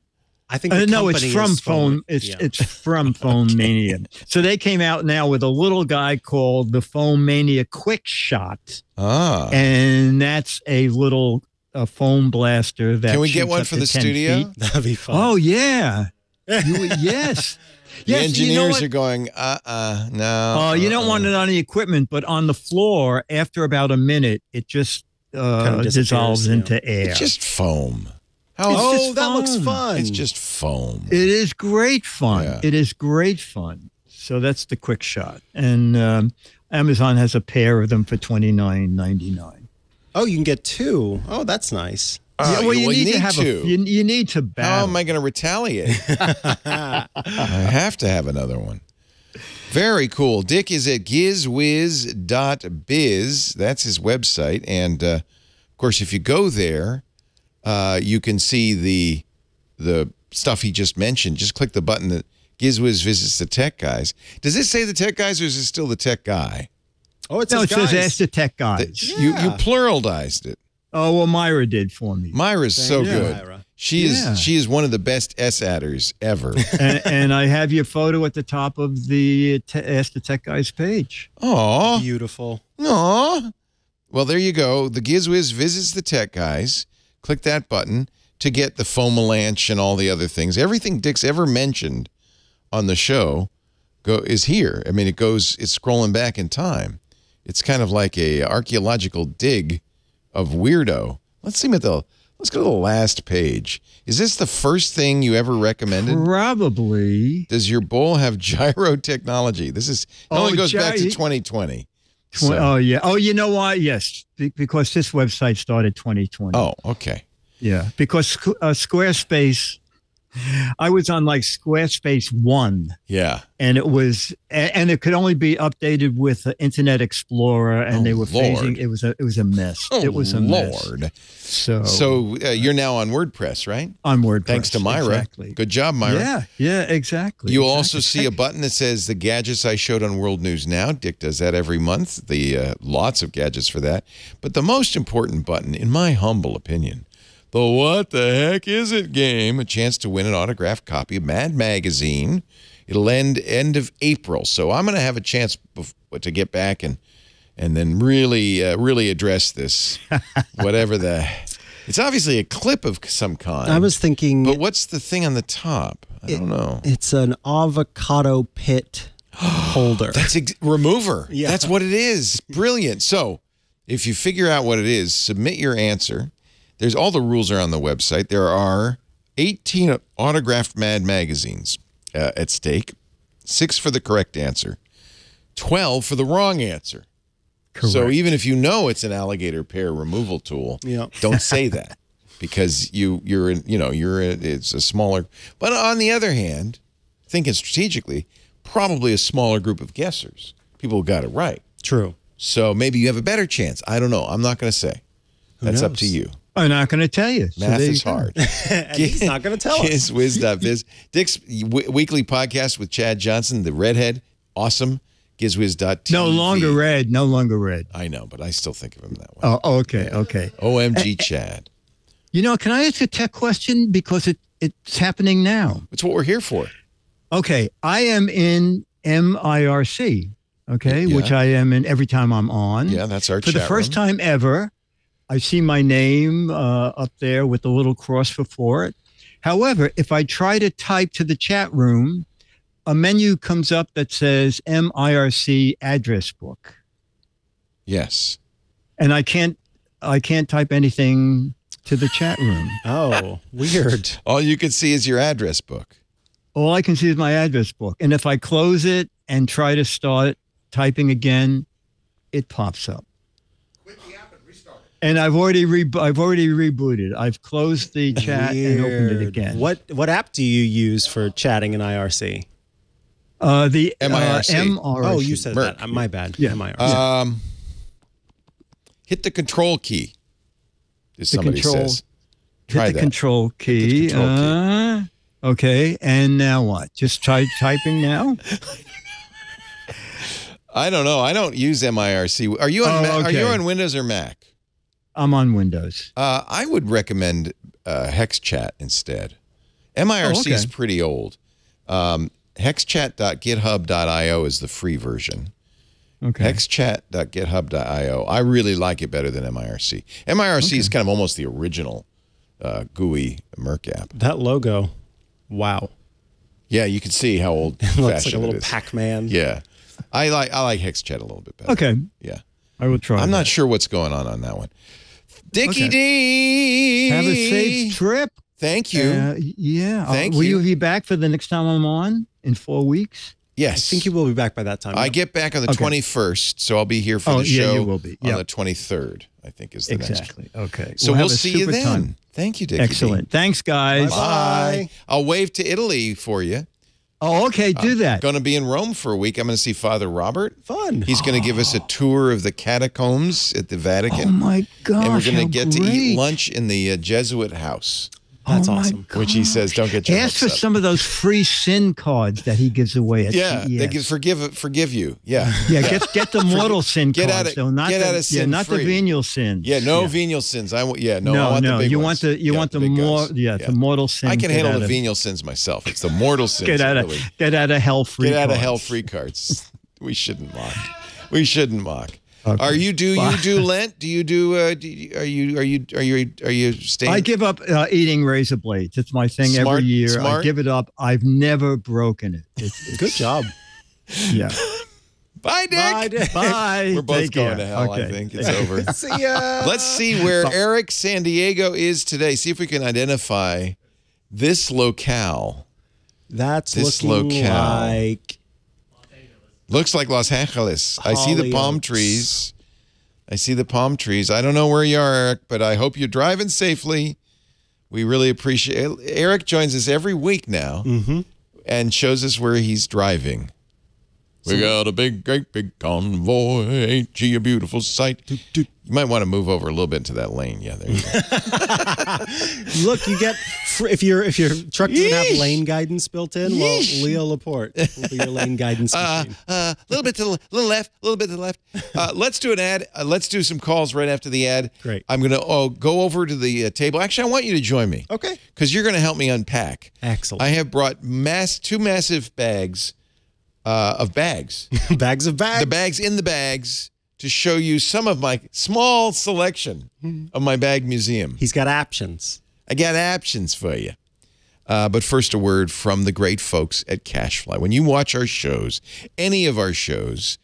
I think the No, it's company from is Foam. It's from Foam Mania. So they came out now with a little guy called the Foam Mania Quickshot, Ah. and that's a little foam blaster that. Can we get shoots one up for to the 10 studio? feet. That'd be fun. Oh yeah, yes. The Yes, engineers you know what? are going, no. Oh, you don't want it on the equipment, but on the floor, after about a minute, it just Kind of disappears, dissolves yeah. into air. It's just foam. How It's Oh, just that looks foam. fun. It's just foam. It is great fun. Yeah. It is great fun. So that's the quick shot. And Amazon has a pair of them for $29.99. Oh, you can get 2. Oh, that's nice. Yeah, well, you need to have to. you need to How battle. am I going to retaliate? I have to have another one. Very cool. Dick is at gizwiz.biz. That's his website. And, of course, if you go there, you can see the stuff he just mentioned. Just click the button that GizWiz visits the tech guys. Does it say the tech guys or is it still the tech guy? Oh, it No, says it says guys. ask the tech guys. You pluralized it. Oh, well, Myra did for me. Myra's so you, good. Myra. She Yeah. is one of the best S-adders ever. and I have your photo at the top of the Ask the Tech Guys page. Aw. Beautiful. Aw. Well, there you go. The GizWiz visits the tech guys. Click that button to get the Foam-a-lanche and all the other things. Everything Dick's ever mentioned on the show is here. I mean, it's scrolling back in time. It's kind of like a archaeological dig of weirdo. Let's see what the Let's go to the last page. Is this the first thing you ever recommended? Probably. Does your bowl have gyro technology? This is it only goes back to 2020. So. Oh, yeah. Oh, you know why? Yes, because this website started 2020. Oh, okay. Yeah, because Squarespace, I was on like Squarespace 1. Yeah. And it could only be updated with the Internet Explorer, and they were phasing. It was a mess. Oh, it was a Lord. mess. So you're now on WordPress, right? On WordPress. Thanks to Myra. Exactly. Good job, Myra. Yeah, exactly. You'll also see a button that says the gadgets I showed on World News Now. Dick does that every month. Lots of gadgets for that. But the most important button, in my humble opinion, the What the Heck Is It game, a chance to win an autographed copy of Mad Magazine. It'll end of April. So I'm going to have a chance to get back and then really address this, whatever it's obviously a clip of some kind. I was thinking. But what's the thing on the top? I don't know. It's an avocado pit holder. That's remover. Yeah. That's what it is. Brilliant. So if you figure out what it is, submit your answer. There's all the rules are on the website. There are 18 autographed Mad magazines at stake, 6 for the correct answer, 12 for the wrong answer. Correct. So even if you know it's an alligator pear removal tool, don't say that because it's a smaller. But on the other hand, thinking strategically, probably a smaller group of guessers. People who got it right. True. So maybe you have a better chance. I don't know. I'm not going to say. That's up to you. I'm not going to tell you. Math is hard. And he's not going to tell us. GizWiz.biz. Dick's weekly podcast with Chad Johnson, the redhead, awesome. GizWiz.tv. No longer red. No longer red. I know, but I still think of him that way. Oh, okay, okay. OMG Chad. You know, can I ask a tech question? Because it's happening now. It's what we're here for. Okay, I am in MIRC, okay, which I am in every time I'm on. Yeah, that's our For the first time ever, I see my name up there with the little cross before it. However, if I try to type to the chat room, a menu comes up that says MIRC address book. Yes. And I can't type anything to the chat room. Oh, weird. All you can see is your address book. All I can see is my address book. And if I close it and try to start typing again, it pops up. And I've already rebooted. I've closed the chat and opened it again. What app do you use for chatting in IRC? The MIRC. Oh, you said Merc. that. My bad. Yeah. MIRC. Hit the control key. As somebody says. Try hit the that. control key. Hit the control key. Okay. And now what? Just try typing now? I don't know. I don't use MIRC. Are you on Are you on Windows or Mac? I'm on Windows. I would recommend HexChat instead. MIRC is pretty old. Hexchat.github.io is the free version. Okay. Hexchat.github.io. I really like it better than MIRC. MIRC is kind of almost the original GUI Merc app. That logo. Wow. Yeah, you can see how old It looks like a it little is. Pac-Man. Yeah. I like HexChat a little bit better. Okay. Yeah. I will try. I'm not sure what's going on that one. Dickie D. Have a safe trip. Thank you. Yeah. Thank will you. you be back for the next time I'm on in 4 weeks? Yes. I think you will be back by that time. I get back on the 21st, so I'll be here for the show you will be. on the 23rd, I think is the Exactly. next. Okay. So we'll have a see you super then. time. Thank you, Dickie. Excellent. Thanks, guys. Bye. I'll wave to Italy for you. Oh, okay. Do that. Going to be in Rome for a week. I'm going to see Father Robert. Fun. He's going to give us a tour of the catacombs at the Vatican. Oh, my gosh. And we're going to how get to great. eat lunch in the Jesuit house. That's Oh, my awesome. Which he says, don't get your Ask hopes for up. some of those free sin cards that he gives away at Yeah, CES. they can forgive you. Yeah. Yeah, get the mortal sin Get cards, out of- though. Not get the, out of sin not the free. venial sins. Yeah, no venial sins. I want the big you ones. want the big more guys. the mortal sins. I can handle Get the out of- venial sins myself. It's the mortal sins. Get out really. of hell free. Get out of cards. hell free cards. We shouldn't mock. We shouldn't mock. Okay. Are you do Lent? Do you do? Are you staying? I give up eating razor blades. It's my thing Smart, every year. smart. I give it up. I've never broken it. It's Good job. Yeah. Bye, Dick. Bye, Dick. Bye. We're both Take going care. to hell, I Okay. think. It's over. See ya. Let's see where Eric San Diego is today. See if we can identify this locale. That's This looking locale. like Looks like Los Angeles. I see the palm Hollyoaks. trees. I see the palm trees. I don't know where you are, Eric, but I hope you're driving safely. We really appreciate it. Eric joins us every week now and shows us where he's driving. We got a great big convoy. Ain't she a beautiful sight? You might want to move over a little bit into that lane. Yeah, there you go. look. You get if your truck doesn't have Yeesh. lane guidance built in. Well, Yeesh. Leo Laporte will be your lane guidance machine. A little bit to the left, a little bit to the left. Let's do an ad. Let's do some calls right after the ad. Great. I'm going to go over to the table. Actually, I want you to join me. Okay. Because you're going to help me unpack. Excellent. I have brought two massive bags of bags. Bags of bags. The bags in the bags to show you some of my small selection of my bag museum. He's got options. I got options for you. But first, a word from the great folks at CashFly. When you watch our shows, any of our shows,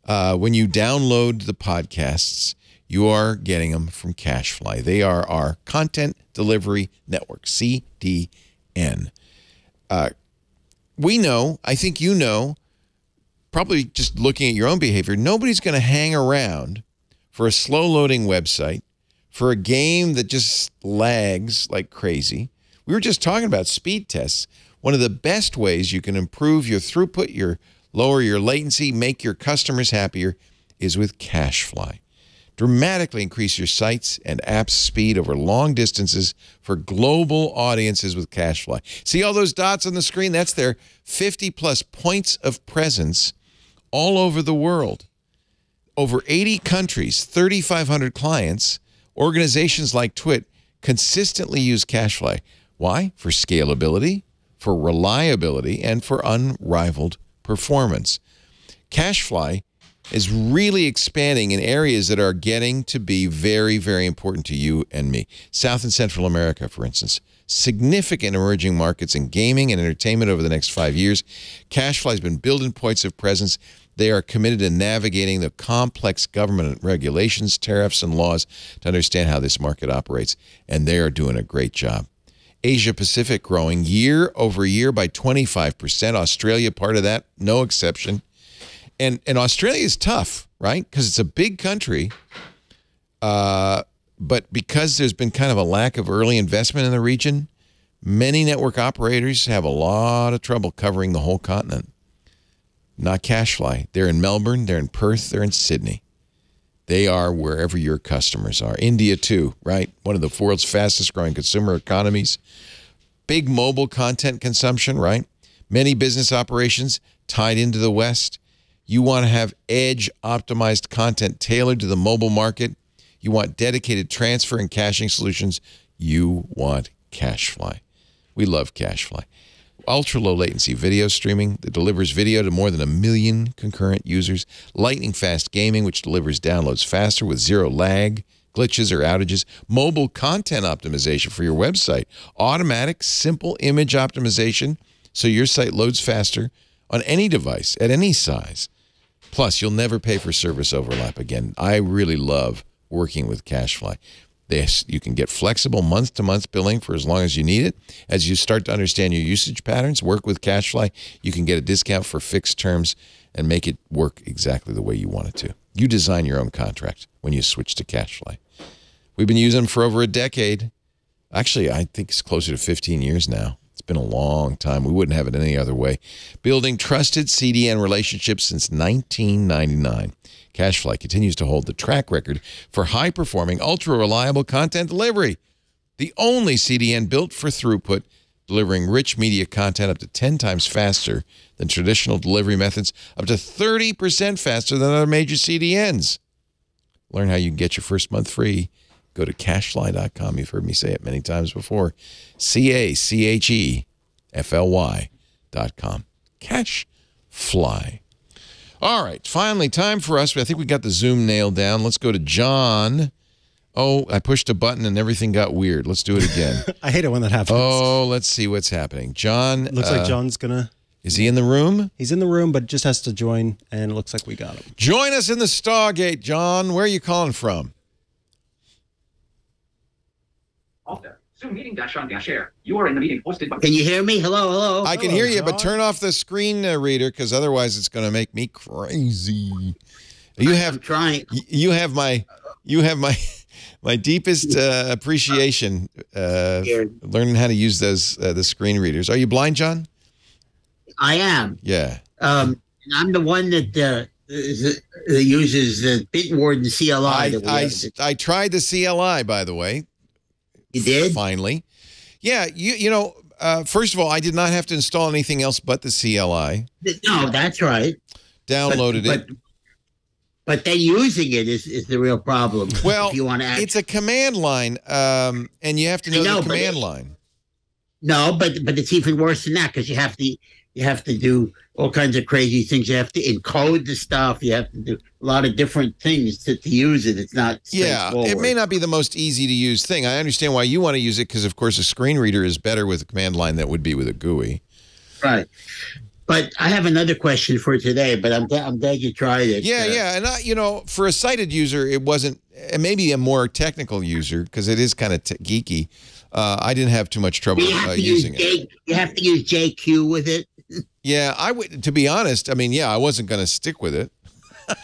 when you download the podcasts, you are getting them from CashFly. They are our content delivery network, CDN. We know, I think you know, probably just looking at your own behavior, nobody's going to hang around for a slow-loading website, for a game that just lags like crazy. We were just talking about speed tests. One of the best ways you can improve your throughput, lower your latency, make your customers happier is with CashFly. Dramatically increase your sites and apps speed over long distances for global audiences with CashFly. See all those dots on the screen? That's their 50-plus points of presence all over the world. Over 80 countries, 3,500 clients, organizations like Twit consistently use CashFly. Why? For scalability, for reliability, and for unrivaled performance. CashFly is really expanding in areas that are getting to be very, very important to you and me. South and Central America, for instance. Significant emerging markets in gaming and entertainment over the next 5 years. CashFly has been building points of presence. They are committed to navigating the complex government regulations, tariffs, and laws to understand how this market operates, and they are doing a great job. Asia Pacific growing year over year by 25%. Australia, part of that, no exception. And Australia is tough, right? Because it's a big country, but because there's been kind of a lack of early investment in the region, many network operators have a lot of trouble covering the whole continent. Not CashFly. They're in Melbourne, they're in Perth, they're in Sydney. They are wherever your customers are. India too, right? One of the world's fastest growing consumer economies. Big mobile content consumption, right? Many business operations tied into the West. You want to have edge optimized content tailored to the mobile market. You want dedicated transfer and caching solutions. You want CashFly. We love CashFly. Ultra-low latency video streaming that delivers video to more than 1 million concurrent users. Lightning-fast gaming, which delivers downloads faster with zero lag, glitches, or outages. Mobile content optimization for your website. Automatic, simple image optimization so your site loads faster on any device at any size. Plus, you'll never pay for service overlap again. I really love working with CashFly. You can get flexible month-to-month billing for as long as you need it. As you start to understand your usage patterns, work with CashFly, you can get a discount for fixed terms and make it work exactly the way you want it to. You design your own contract when you switch to CashFly. We've been using them for over a decade. Actually, I think it's closer to 15 years now. It's been a long time. We wouldn't have it any other way. Building trusted CDN relationships since 1999. CashFly continues to hold the track record for high-performing, ultra-reliable content delivery. The only CDN built for throughput, delivering rich media content up to 10 times faster than traditional delivery methods, up to 30% faster than other major CDNs. Learn how you can get your first month free. Go to cashfly.com. You've heard me say it many times before. CACHEFLY.com. CashFly. All right, finally, time for us. I think we got the Zoom nailed down. Let's go to John. Oh, I pushed a button and everything got weird. Let's do it again. I hate it when that happens. Oh, let's see what's happening. John. Looks like John's going to... Is he in the room? He's in the room, but just has to join, and it looks like we got him. Join us in the Stargate, John. Where are you calling from? Zoom meeting-on-share. You are in the meeting hosted by... Can you hear me? Hello. I can hear you, but turn off the screen reader because otherwise it's going to make me crazy. I'm trying. You have my deepest appreciation learning how to use those the screen readers. Are you blind, John? I am. Yeah. I'm the one that uses the Bitwarden CLI. I tried the CLI, by the way. You did? Finally. Yeah, you know, first of all, I did not have to install anything else but the CLI. No, that's right. Downloaded it. But then using it is the real problem. Well, if you want to it's a command line, and you have to know the command line. No, but it's even worse than that because you have to do all kinds of crazy things. You have to encode the stuff. You have to do a lot of different things to use it. It's not straightforward. It may not be the most easy to use thing. I understand why you want to use it because, of course, a screen reader is better with a command line than it would be with a GUI. Right. But I have another question for today, but I'm glad you tried it. Yeah. And, for a sighted user, it wasn't, and maybe a more technical user, because it is kind of geeky, I didn't have too much trouble using it. You have to use JQ with it? Yeah, I would. To be honest, I mean, I wasn't going to stick with it.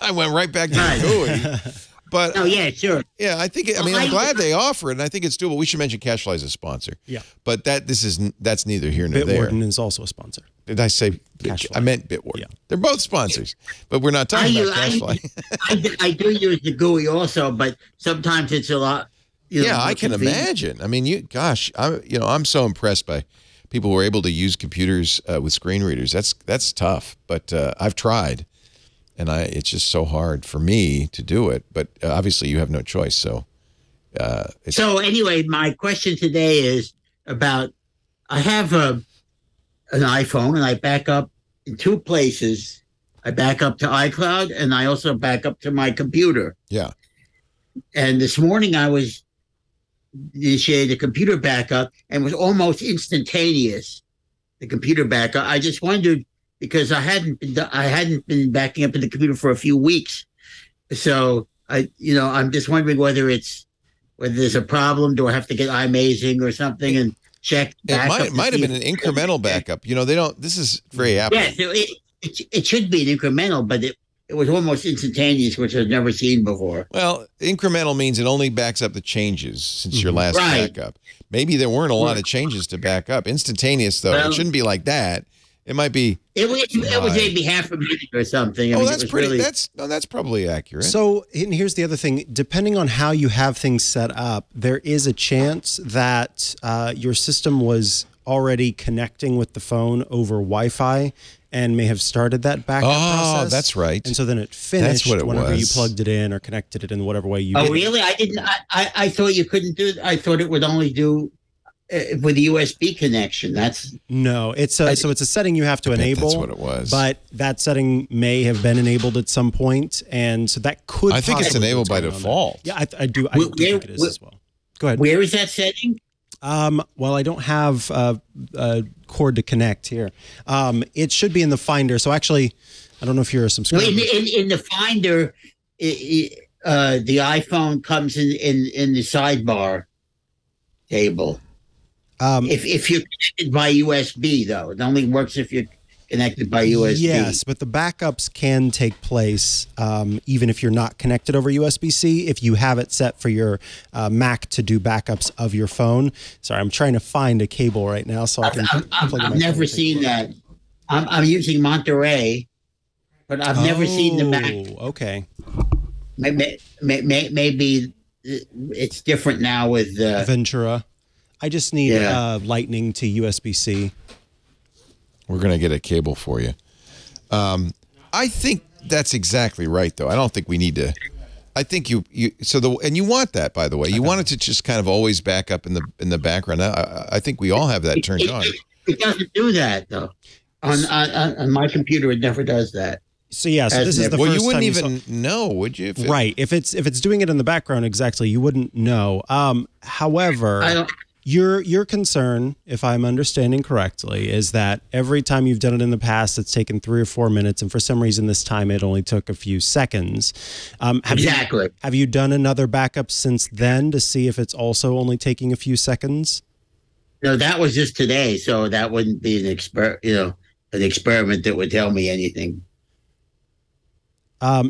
I went right back to the GUI. But yeah, sure. Yeah, I think. I'm glad they offer it, and I think it's doable. We should mention CacheFly as a sponsor. Yeah, but that's neither here nor there. Bitwarden is also a sponsor. Did I say CacheFly? I meant Bitwarden. Yeah. They're both sponsors, but we're not talking about CacheFly. I do use the GUI also, but sometimes it's a lot. I can imagine. I mean, I'm so impressed by people who are able to use computers with screen readers. That's tough, but I've tried. And it's just so hard for me to do it. But obviously, you have no choice. So, so anyway, my question today is about: I have an iPhone, and I back up in two places. I back up to iCloud, and I also back up to my computer. Yeah. And this morning, I was initiated a computer backup, and it was almost instantaneous. The computer backup. I just wondered. Because I hadn't been backing up in the computer for a few weeks, so I'm just wondering whether there's a problem. Do I have to get iMazing or something and check? It might have been an incremental backup. They don't. This is very Apple. Yeah, so it should be an incremental, but it was almost instantaneous, which I've never seen before. Well, incremental means it only backs up the changes since your last backup. Maybe there weren't a lot of changes to back up. Instantaneous though, it shouldn't be like that. It might be. It was maybe half a minute or something. That's pretty. That's probably accurate. So, and here's the other thing: depending on how you have things set up, there is a chance that your system was already connecting with the phone over Wi-Fi and may have started that backup process. Oh, that's right. And so then it finished whenever you plugged it in or connected it in whatever way you. Oh, really? I didn't. I thought you couldn't do it. I thought it would only do. With a USB connection, no. It's a setting you have to enable. That's what it was. But that setting may have been enabled at some point, and so that could. I think it's enabled by default. Yeah, I do. I do think it is as well. Go ahead. Where is that setting? Well, I don't have a cord to connect here. It should be in the Finder. So actually, I don't know if you're a subscriber. In the Finder, the iPhone comes in the sidebar table. If you're connected by USB, though, it only works if you're connected by USB. Yes, but the backups can take place even if you're not connected over USB-C, if you have it set for your Mac to do backups of your phone. Sorry, I'm trying to find a cable right now so I can plug I've never seen that. I'm using Monterey, but I've never seen the Mac. Okay. Maybe it's different now with Ventura. I just need Lightning to USB-C. We're going to get a cable for you. I think that's exactly right, though. I don't think we need to. I think and you want that, by the way. You want it to just kind of always back up in the background. I think we all have that turned on. It doesn't do that, though. On my computer, it never does that. So so this is the first time you wouldn't even know, would you? Right. If it's doing it in the background, exactly, you wouldn't know. However, Your concern, if I'm understanding correctly, is that every time you've done it in the past, it's taken 3 or 4 minutes, and for some reason this time it only took a few seconds. Exactly. Have you done another backup since then to see if it's also only taking a few seconds? No, that was just today, so that wouldn't be an experiment that would tell me anything.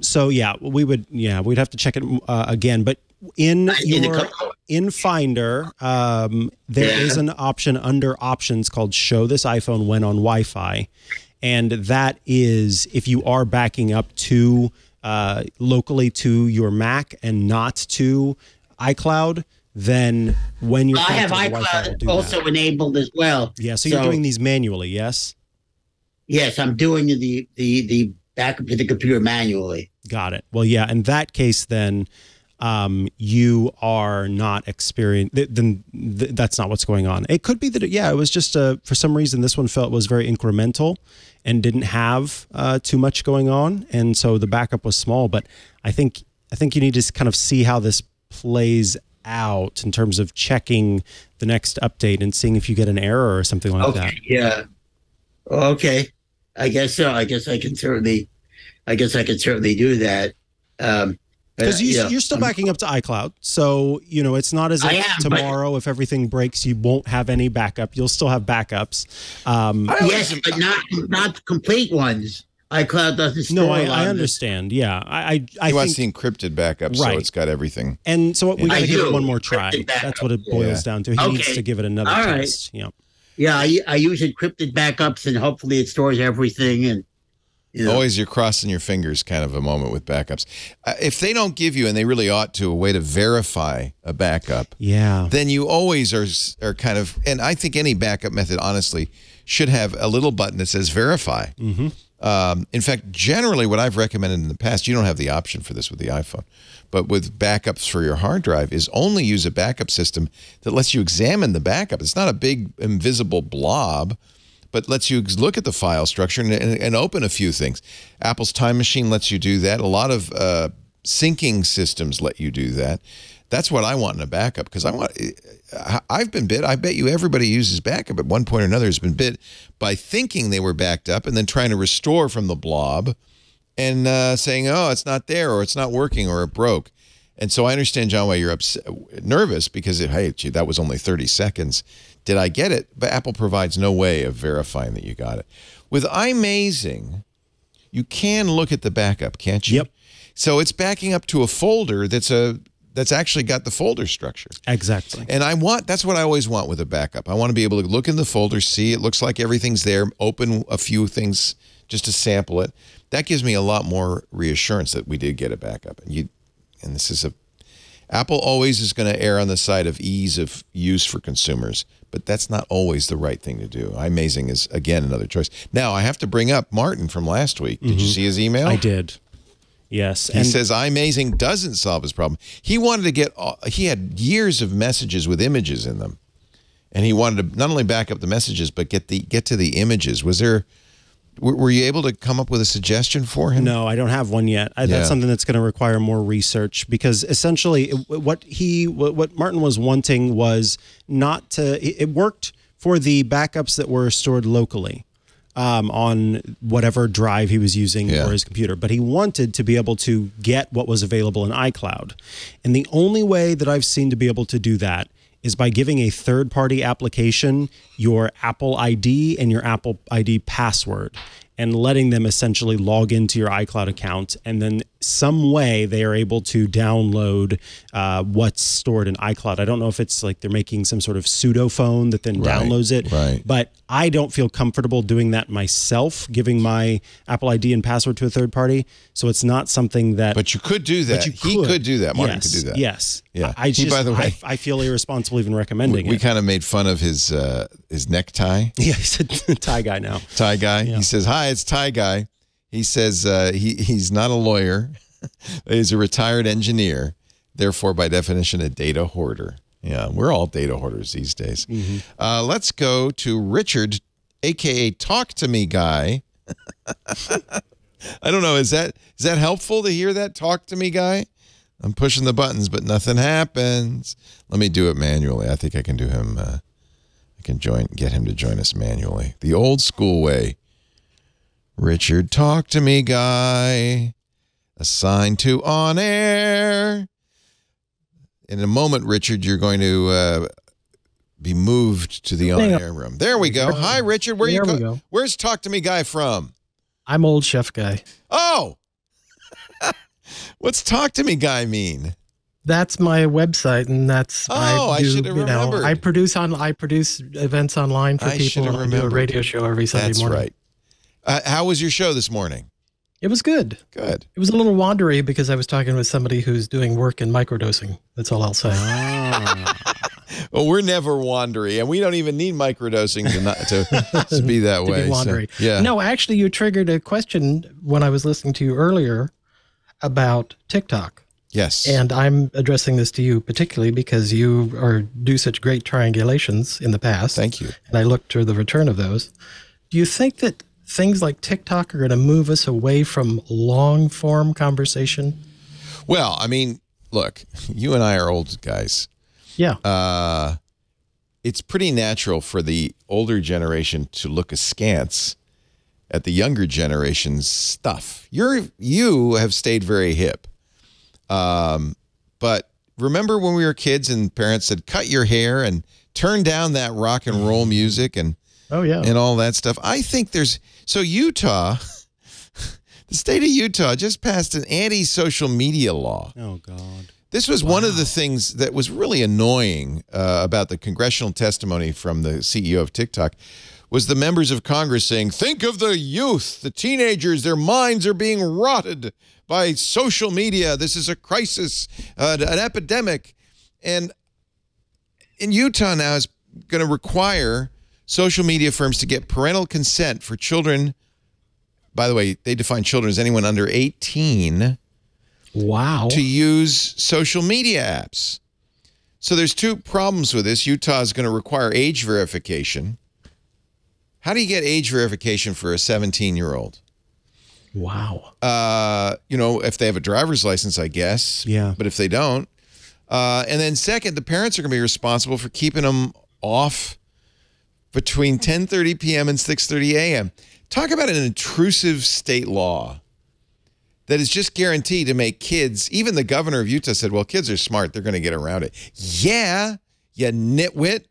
So yeah, we'd have to check it again, but in Finder, there is an option under options called Show this iPhone when on Wi-Fi. And that is if you are backing up to locally to your Mac and not to iCloud, then when you're I have iCloud also enabled as well. Yeah, so you're doing these manually, yes? Yes, I'm doing the backup to the computer manually. Got it. Well, yeah, in that case then you are not experiencing, that's not what's going on. It could be that, it was just, for some reason, this one was very incremental and didn't have too much going on. And so the backup was small, but I think you need to kind of see how this plays out in terms of checking the next update and seeing if you get an error or something like that. Yeah. Okay. I guess so. I guess I can certainly do that. Because you're still backing up to iCloud. So, it's not as if tomorrow, if everything breaks, you won't have any backup. You'll still have backups. Yes, but not complete ones. iCloud doesn't store. No, I understand. Yeah. I wants the encrypted backup, so it's got everything. And so we got to give it one more try. That's what it boils down to. He needs to give it another test. Yeah. Yeah, I use encrypted backups, and hopefully it stores everything. And always you're crossing your fingers kind of a moment with backups. If they don't give you, and they really ought to, a way to verify a backup, then you always are kind of, and I think any backup method, honestly, should have a little button that says verify. In fact, generally what I've recommended in the past, you don't have the option for this with the iPhone, but with backups for your hard drive, is only use a backup system that lets you examine the backup. It's not a big invisible blob, but lets you look at the file structure and open a few things. Apple's Time Machine lets you do that. A lot of syncing systems let you do that. That's what I want in a backup, because I've been bit. I bet you everybody uses backup at one point or another has been bit by thinking they were backed up and then trying to restore from the blob and saying, oh, it's not there, or it's not working, or it broke. And so I understand, John, why you're nervous, because, hey, gee, that was only 30 seconds. Did I get it? But Apple provides no way of verifying that you got it. With iMazing, you can look at the backup, can't you? Yep. So it's backing up to a folder that's actually got the folder structure. Exactly. And that's what I always want with a backup. I want to be able to look in the folder, see it looks like everything's there, open a few things just to sample it. That gives me a lot more reassurance that we did get a backup. And this is Apple always is going to err on the side of ease of use for consumers, but that's not always the right thing to do. iMazing is, again, another choice. Now, I have to bring up Martin from last week. Did you see his email? I did. Yes. He says iMazing doesn't solve his problem. He wanted to he had years of messages with images in them, and he wanted to not only back up the messages, but get to the images. Were you able to come up with a suggestion for him? No, I don't have one yet. That's something that's going to require more research, because essentially what Martin was wanting was not to, it worked for the backups that were stored locally on whatever drive he was using for his computer, but he wanted to be able to get what was available in iCloud. And the only way that I've seen to be able to do that is by giving a third-party application your Apple ID and your Apple ID password, and letting them essentially log into your iCloud account, and then some way they are able to download what's stored in iCloud. I don't know if it's like they're making some sort of pseudo phone that then downloads it, but I don't feel comfortable doing that myself, giving my Apple ID and password to a third party. So it's not something that... But you could do that. He could do that. Martin could do that. Yes. Yeah. By the way, I feel irresponsible even recommending it. We kind of made fun of his necktie. Yeah, he's a tie guy now. Tie guy. Yeah. He says, hi, it's tie guy. He says he's not a lawyer. He's a retired engineer. Therefore, by definition, a data hoarder. Yeah, we're all data hoarders these days. Let's go to Richard, a.k.a. Talk to Me Guy. I don't know. Is that helpful to hear that? Talk to Me Guy? I'm pushing the buttons, but nothing happens. Let me do it manually. I think I can do him. I can get him to join us manually. The old school way. Richard, talk to me, guy. Assign to on air. In a moment, Richard, you're going to be moved to the on-air room. There we go. Hi, Richard. Where's Talk to Me Guy from? I'm Old Chef Guy. Oh! What's Talk to Me Guy mean? That's my website, and that's I should have remembered. I produce events online for people. I do a radio show every Sunday morning. That's right. How was your show this morning? It was good. Good. It was a little wandery because I was talking with somebody who's doing work in microdosing. That's all I'll say. Well, we're never wandery, and we don't even need microdosing to be that way. Be wandery. So, yeah. No, actually, you triggered a question when I was listening to you earlier about TikTok. Yes. And I'm addressing this to you particularly because you do such great triangulations in the past. Thank you. And I look to the return of those. Do you think that things like TikTok are going to move us away from long-form conversation? Well, I mean, look, you and I are old guys. Yeah. It's pretty natural for the older generation to look askance at the younger generation's stuff. You have stayed very hip. But remember when we were kids and parents said, cut your hair and turn down that rock and roll music and all that stuff. I think so Utah, the state of Utah just passed an anti-social media law. Oh, God. This was one of the things that was really annoying about the congressional testimony from the CEO of TikTok was the members of Congress saying, think of the youth, the teenagers, their minds are being rotted by social media. This is a crisis, an epidemic. And in Utah now is going to require social media firms to get parental consent for children. By the way, they define children as anyone under 18. Wow. To use social media apps. So there's two problems with this. Utah is going to require age verification. How do you get age verification for a 17-year-old? Wow. If they have a driver's license, I guess. Yeah. But if they don't. And then second, the parents are going to be responsible for keeping them off between 10:30 p.m. and 6:30 a.m. Talk about an intrusive state law that is just guaranteed to make kids, even the governor of Utah said, well, kids are smart. They're going to get around it. Yeah, you nitwit.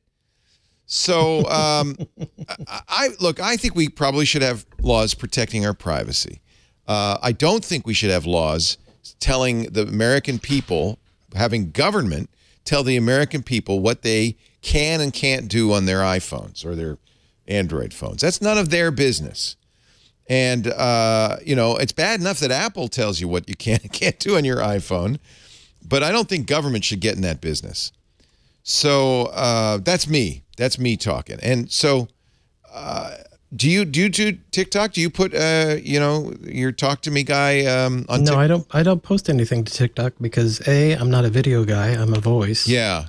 So, I think we probably should have laws protecting our privacy. I don't think we should have laws telling the American people, having government tell the American people what they can and can't do on their iPhones or their Android phones. That's none of their business. And, it's bad enough that Apple tells you what you can and can't do on your iPhone, but I don't think government should get in that business. So that's me. That's me talking. And so do you do TikTok? Do you put, your Talk to Me Guy on TikTok? No, I don't post anything to TikTok because A, I'm not a video guy. I'm a voice. Yeah.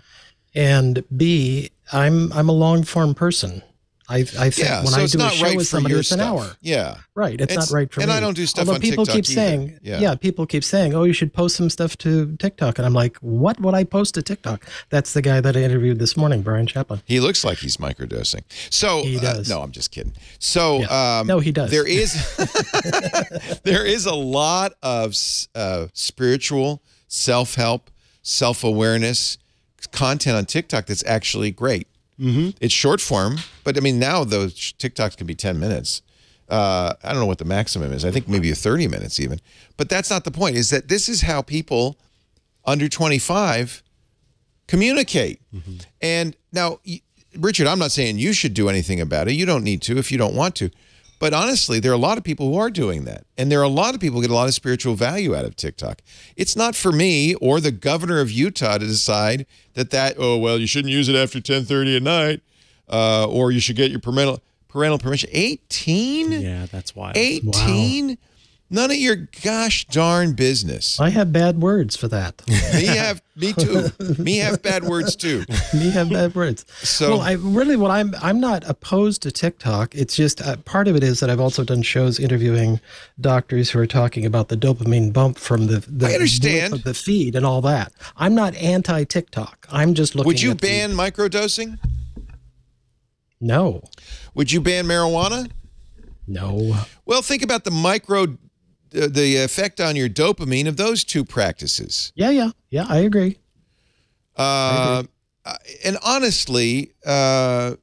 And B, I'm a long-form person. I think when I do a show with somebody, it's an hour. Yeah. Right. It's not right for me. And I don't do stuff Although on people TikTok keep saying, either. people keep saying, oh, you should post some stuff to TikTok. And I'm like, what would I post to TikTok? That's the guy that I interviewed this morning, Brian Chaplin. He looks like he's microdosing. So he does. No, I'm just kidding. So no, he does. There is a lot of spiritual self-help, self-awareness content on TikTok that's actually great. Mm-hmm. It's short form, but I mean, now those TikToks can be 10 minutes. I don't know what the maximum is. I think maybe 30 minutes even. But that's not the point, is that this is how people under 25 communicate. Mm-hmm. And now, Richard, I'm not saying you should do anything about it. You don't need to if you don't want to. But honestly, there are a lot of people who are doing that. And there are a lot of people who get a lot of spiritual value out of TikTok. It's not for me or the governor of Utah to decide you shouldn't use it after 10:30 at night, or you should get your parental permission. 18? Yeah, that's wild. 18? Wow. None of your gosh darn business. I have bad words for that. Me too. Me have bad words too. Me have bad words. So, well, I'm not opposed to TikTok. It's just part of it is that I've also done shows interviewing doctors who are talking about the dopamine bump from the I understand of the feed and all that. I'm not anti TikTok. I'm just looking. Would you ban microdosing? No. Would you ban marijuana? No. Well, think about the effect on your dopamine of those two practices. Yeah, I agree. And honestly, I'm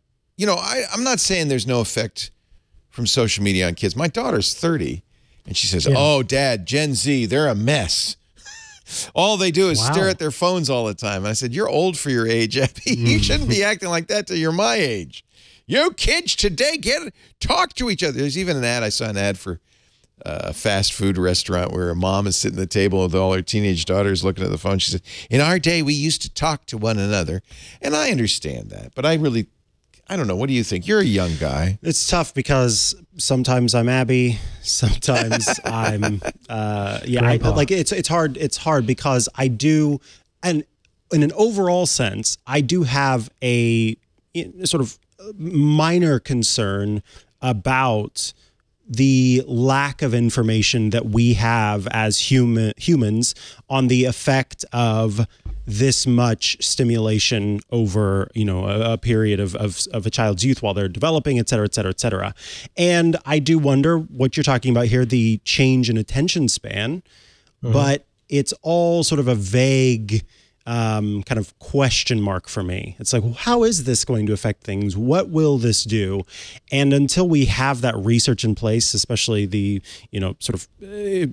not saying there's no effect from social media on kids. My daughter's 30, and she says, "Oh, Dad, Gen Z, they're a mess. All they do is stare at their phones all the time." And I said, "You're old for your age, Abby. You shouldn't be acting like that till you're my age. You kids today, talk to each other." There's even an ad. I saw an ad for a fast food restaurant where a mom is sitting at the table with all her teenage daughters looking at the phone. She said, "In our day, we used to talk to one another." And I understand that, but I don't know. What do you think? You're a young guy. It's tough because sometimes I'm Abby, sometimes I'm it's hard. It's hard because I do, and in an overall sense, I do have a sort of minor concern about the lack of information that we have as humans on the effect of this much stimulation over, a period of a child's youth while they're developing, et cetera, et cetera, et cetera. And I do wonder what you're talking about here, the change in attention span, but it's all sort of a vague kind of question mark for me. It's like, well, how is this going to affect things? What will this do? And until we have that research in place, especially the, sort of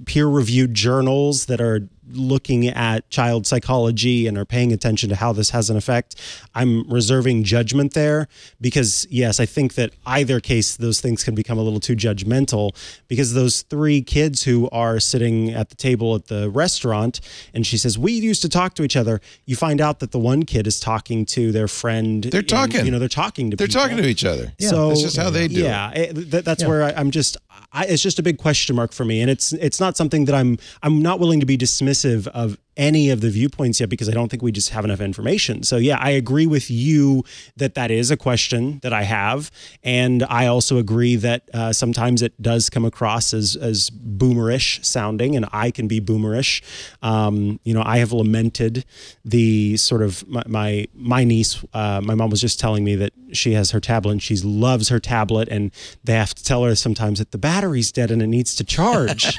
peer-reviewed journals that are looking at child psychology and are paying attention to how this has an effect, I'm reserving judgment there because, yes, I think that either case, those things can become a little too judgmental because those three kids who are sitting at the table at the restaurant and she says, "We used to talk to each other." You find out that the one kid is talking to their friend. They're talking. They're talking to They're people. talking to each other. Yeah. So that's just how they do it. Yeah, that's where I'm just, it's just a big question mark for me. And it's not something that I'm not willing to be dismissive of any of the viewpoints yet because I don't think we just have enough information. So yeah, I agree with you that is a question that I have. And I also agree that sometimes it does come across as boomerish sounding, and I can be boomerish. I have lamented the sort of my niece, my mom was just telling me that she has her tablet and she loves her tablet and they have to tell her sometimes that the battery's dead and it needs to charge.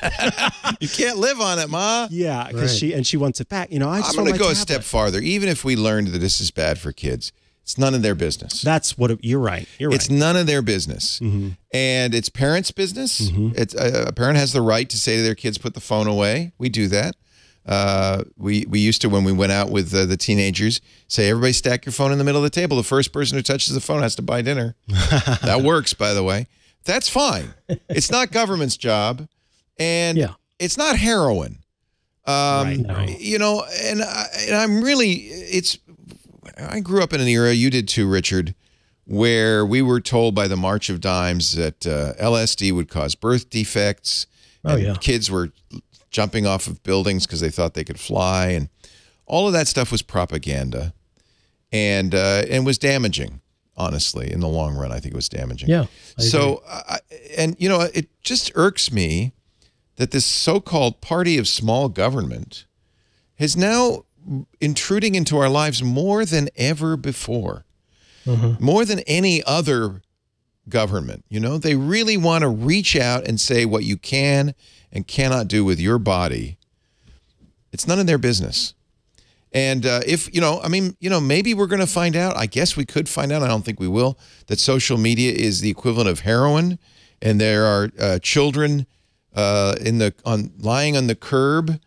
You can't live on it, Ma. Yeah, because she wants it back. I'm going to go a step farther. Even if we learned that this is bad for kids, it's none of their business. That's what you're right. It's none of their business, and it's parents' business. It's a parent has the right to say to their kids, "Put the phone away." We do that. We used to, when we went out with the teenagers, say, "Everybody stack your phone in the middle of the table. The first person who touches the phone has to buy dinner." That works, by the way. That's fine. It's not government's job, and it's not heroin. Right. And I'm really, I grew up in an era, you did too, Richard, where we were told by the March of Dimes that LSD would cause birth defects. And kids were jumping off of buildings because they thought they could fly. And all of that stuff was propaganda and was damaging, honestly, in the long run. I think it was damaging. Yeah. It just irks me that this so-called party of small government is now intruding into our lives more than ever before, more than any other government. They really want to reach out and say what you can and cannot do with your body. It's none of their business. And maybe we're going to find out. I guess we could find out. I don't think we will. That social media is the equivalent of heroin, and there are children lying on the curb,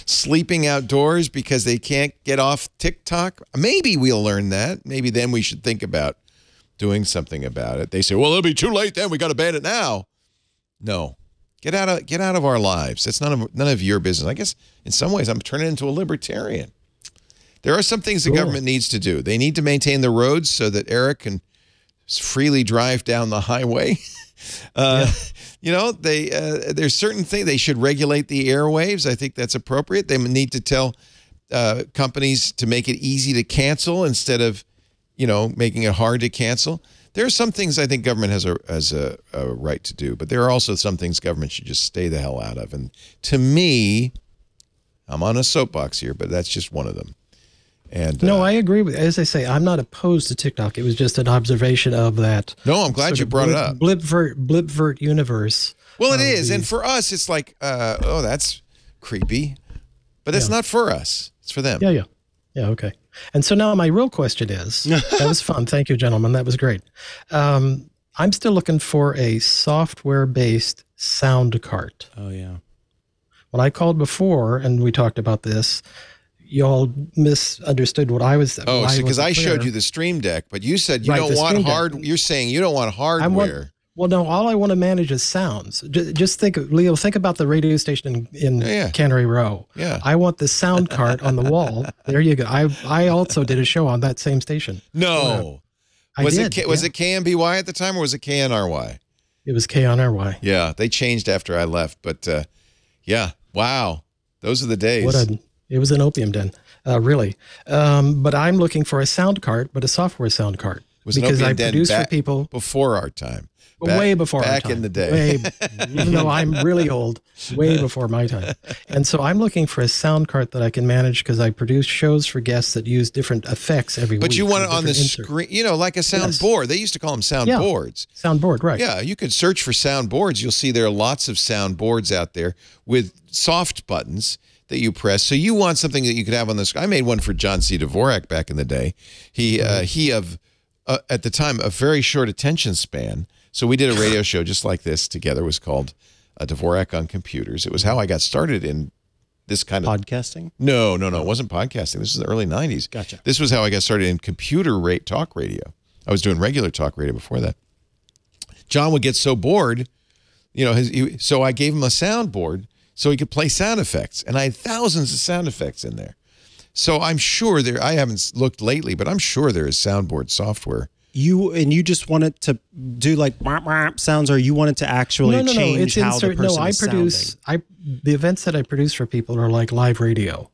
sleeping outdoors because they can't get off TikTok. Maybe we'll learn that. Maybe then we should think about doing something about it. They say, "Well, it'll be too late then. We got to ban it now." No, get out of our lives. That's none of your business. I guess in some ways I'm turning into a libertarian. There are some things the government needs to do. They need to maintain the roads so that Eric can freely drive down the highway. You know, there's certain things they should regulate the airwaves. I think that's appropriate. They need to tell companies to make it easy to cancel instead of, you know, making it hard to cancel. There are some things I think government has a right to do, but there are also some things government should just stay the hell out of. And to me, I'm on a soapbox here, but that's just one of them. And no, I agree with. As I say, I'm not opposed to TikTok. It was just an observation of that. No, I'm glad you brought it up. Blipvert universe. Well, it is, and for us, it's like, oh, that's creepy, but it's not for us. It's for them. Yeah. Okay. And so now my real question is, that was fun. Thank you, gentlemen. That was great. I'm still looking for a software-based sound cart. Oh yeah. When I called before and we talked about this, y'all misunderstood what I was. Oh, because I showed you the Stream Deck, but you said you don't want You're saying you don't want hardware. Well, no, all I want to manage is sounds. Just think, Leo, think about the radio station in Cannery Row. Yeah. I want the sound cart on the wall. There you go. I also did a show on that same station. No. Was it KMBY at the time or was it KNRY? It was KNRY. Yeah, they changed after I left, but yeah, wow. Those are the days. It was an opium den, really. But I'm looking for a sound cart, but a software sound cart. Because I produce for people before our time. Way before our time. Back in the day. Even though I'm really old, way before my time. And so I'm looking for a sound cart that I can manage because I produce shows for guests that use different effects every week. But you want it on the screen, you know, like a soundboard. They used to call them soundboards. Soundboard, right. Yeah, you could search for soundboards. You'll see there are lots of soundboards out there with soft buttons that you press. So you want something that you could have on the screen. I made one for John C. Dvorak back in the day. He at the time, a very short attention span. So we did a radio show just like this together. It was called Dvorak on Computers. It was how I got started in this kind of... Podcasting? No. It wasn't podcasting. This is the early 90s. Gotcha. This was how I got started in talk radio. I was doing regular talk radio before that. John would get so bored, you know, so I gave him a soundboard so he could play sound effects. And I had thousands of sound effects in there. So I'm sure I haven't looked lately, but I'm sure there is soundboard software. You just want it to do like sounds, or you want it to actually change how the person is sounding? The events that I produce for people are like live radio.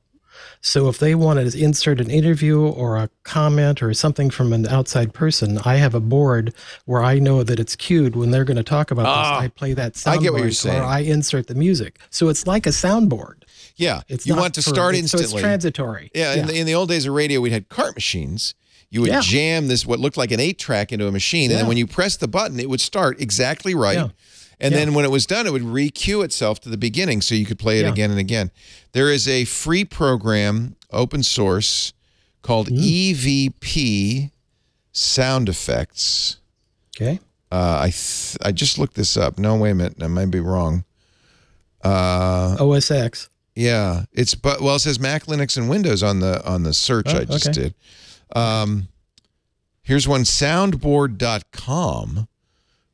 So if they want to insert an interview or a comment or something from an outside person, I have a board where I know that it's cued when they're going to talk about this. I play that soundboard. I get what you're saying. Or I insert the music. So it's like a soundboard. Yeah, you want to start instantly. So it's transitory. Yeah, in the old days of radio, we'd had cart machines. You would jam what looked like an 8-track into a machine, and then when you press the button, it would start exactly right. Yeah. And then when it was done, it would re-cue itself to the beginning so you could play it again and again. There is a free program, open source, called EVP Sound Effects. Okay. I just looked this up. No, wait a minute. I might be wrong. OS X. Yeah, it says Mac, Linux, and Windows on the search I just did. Here's one, soundboard.com,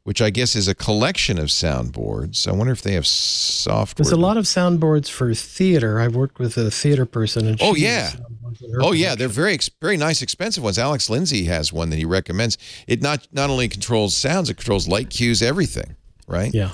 which I guess is a collection of soundboards. I wonder if they have software. There's a lot of soundboards for theater. I've worked with a theater person. And they're very nice, expensive ones. Alex Lindsay has one that he recommends. It not only controls sounds, it controls light cues, everything, right? Yeah,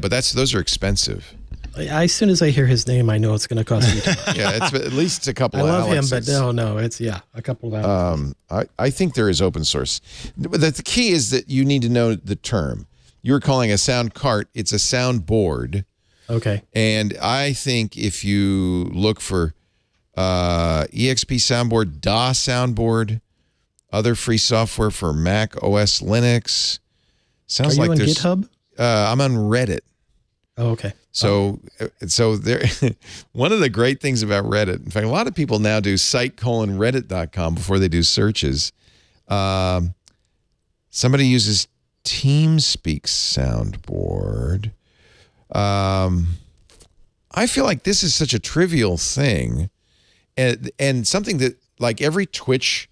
but those are expensive. As soon as I hear his name, I know it's going to cost me too much. Yeah, it's at least a couple of hours. I love him, but no, it's, a couple of hours. I think there is open source. But the key is that you need to know the term. You're calling a sound cart. It's a soundboard. Okay. And I think if you look for EXP soundboard, DAW soundboard, other free software for Mac, OS, Linux. Sounds like there's... Are you on GitHub? I'm on Reddit. Oh, okay. So there, one of the great things about Reddit, in fact, a lot of people now do site:/reddit.com before they do searches. Somebody uses TeamSpeak soundboard. I feel like this is such a trivial thing, and something that like every Twitch,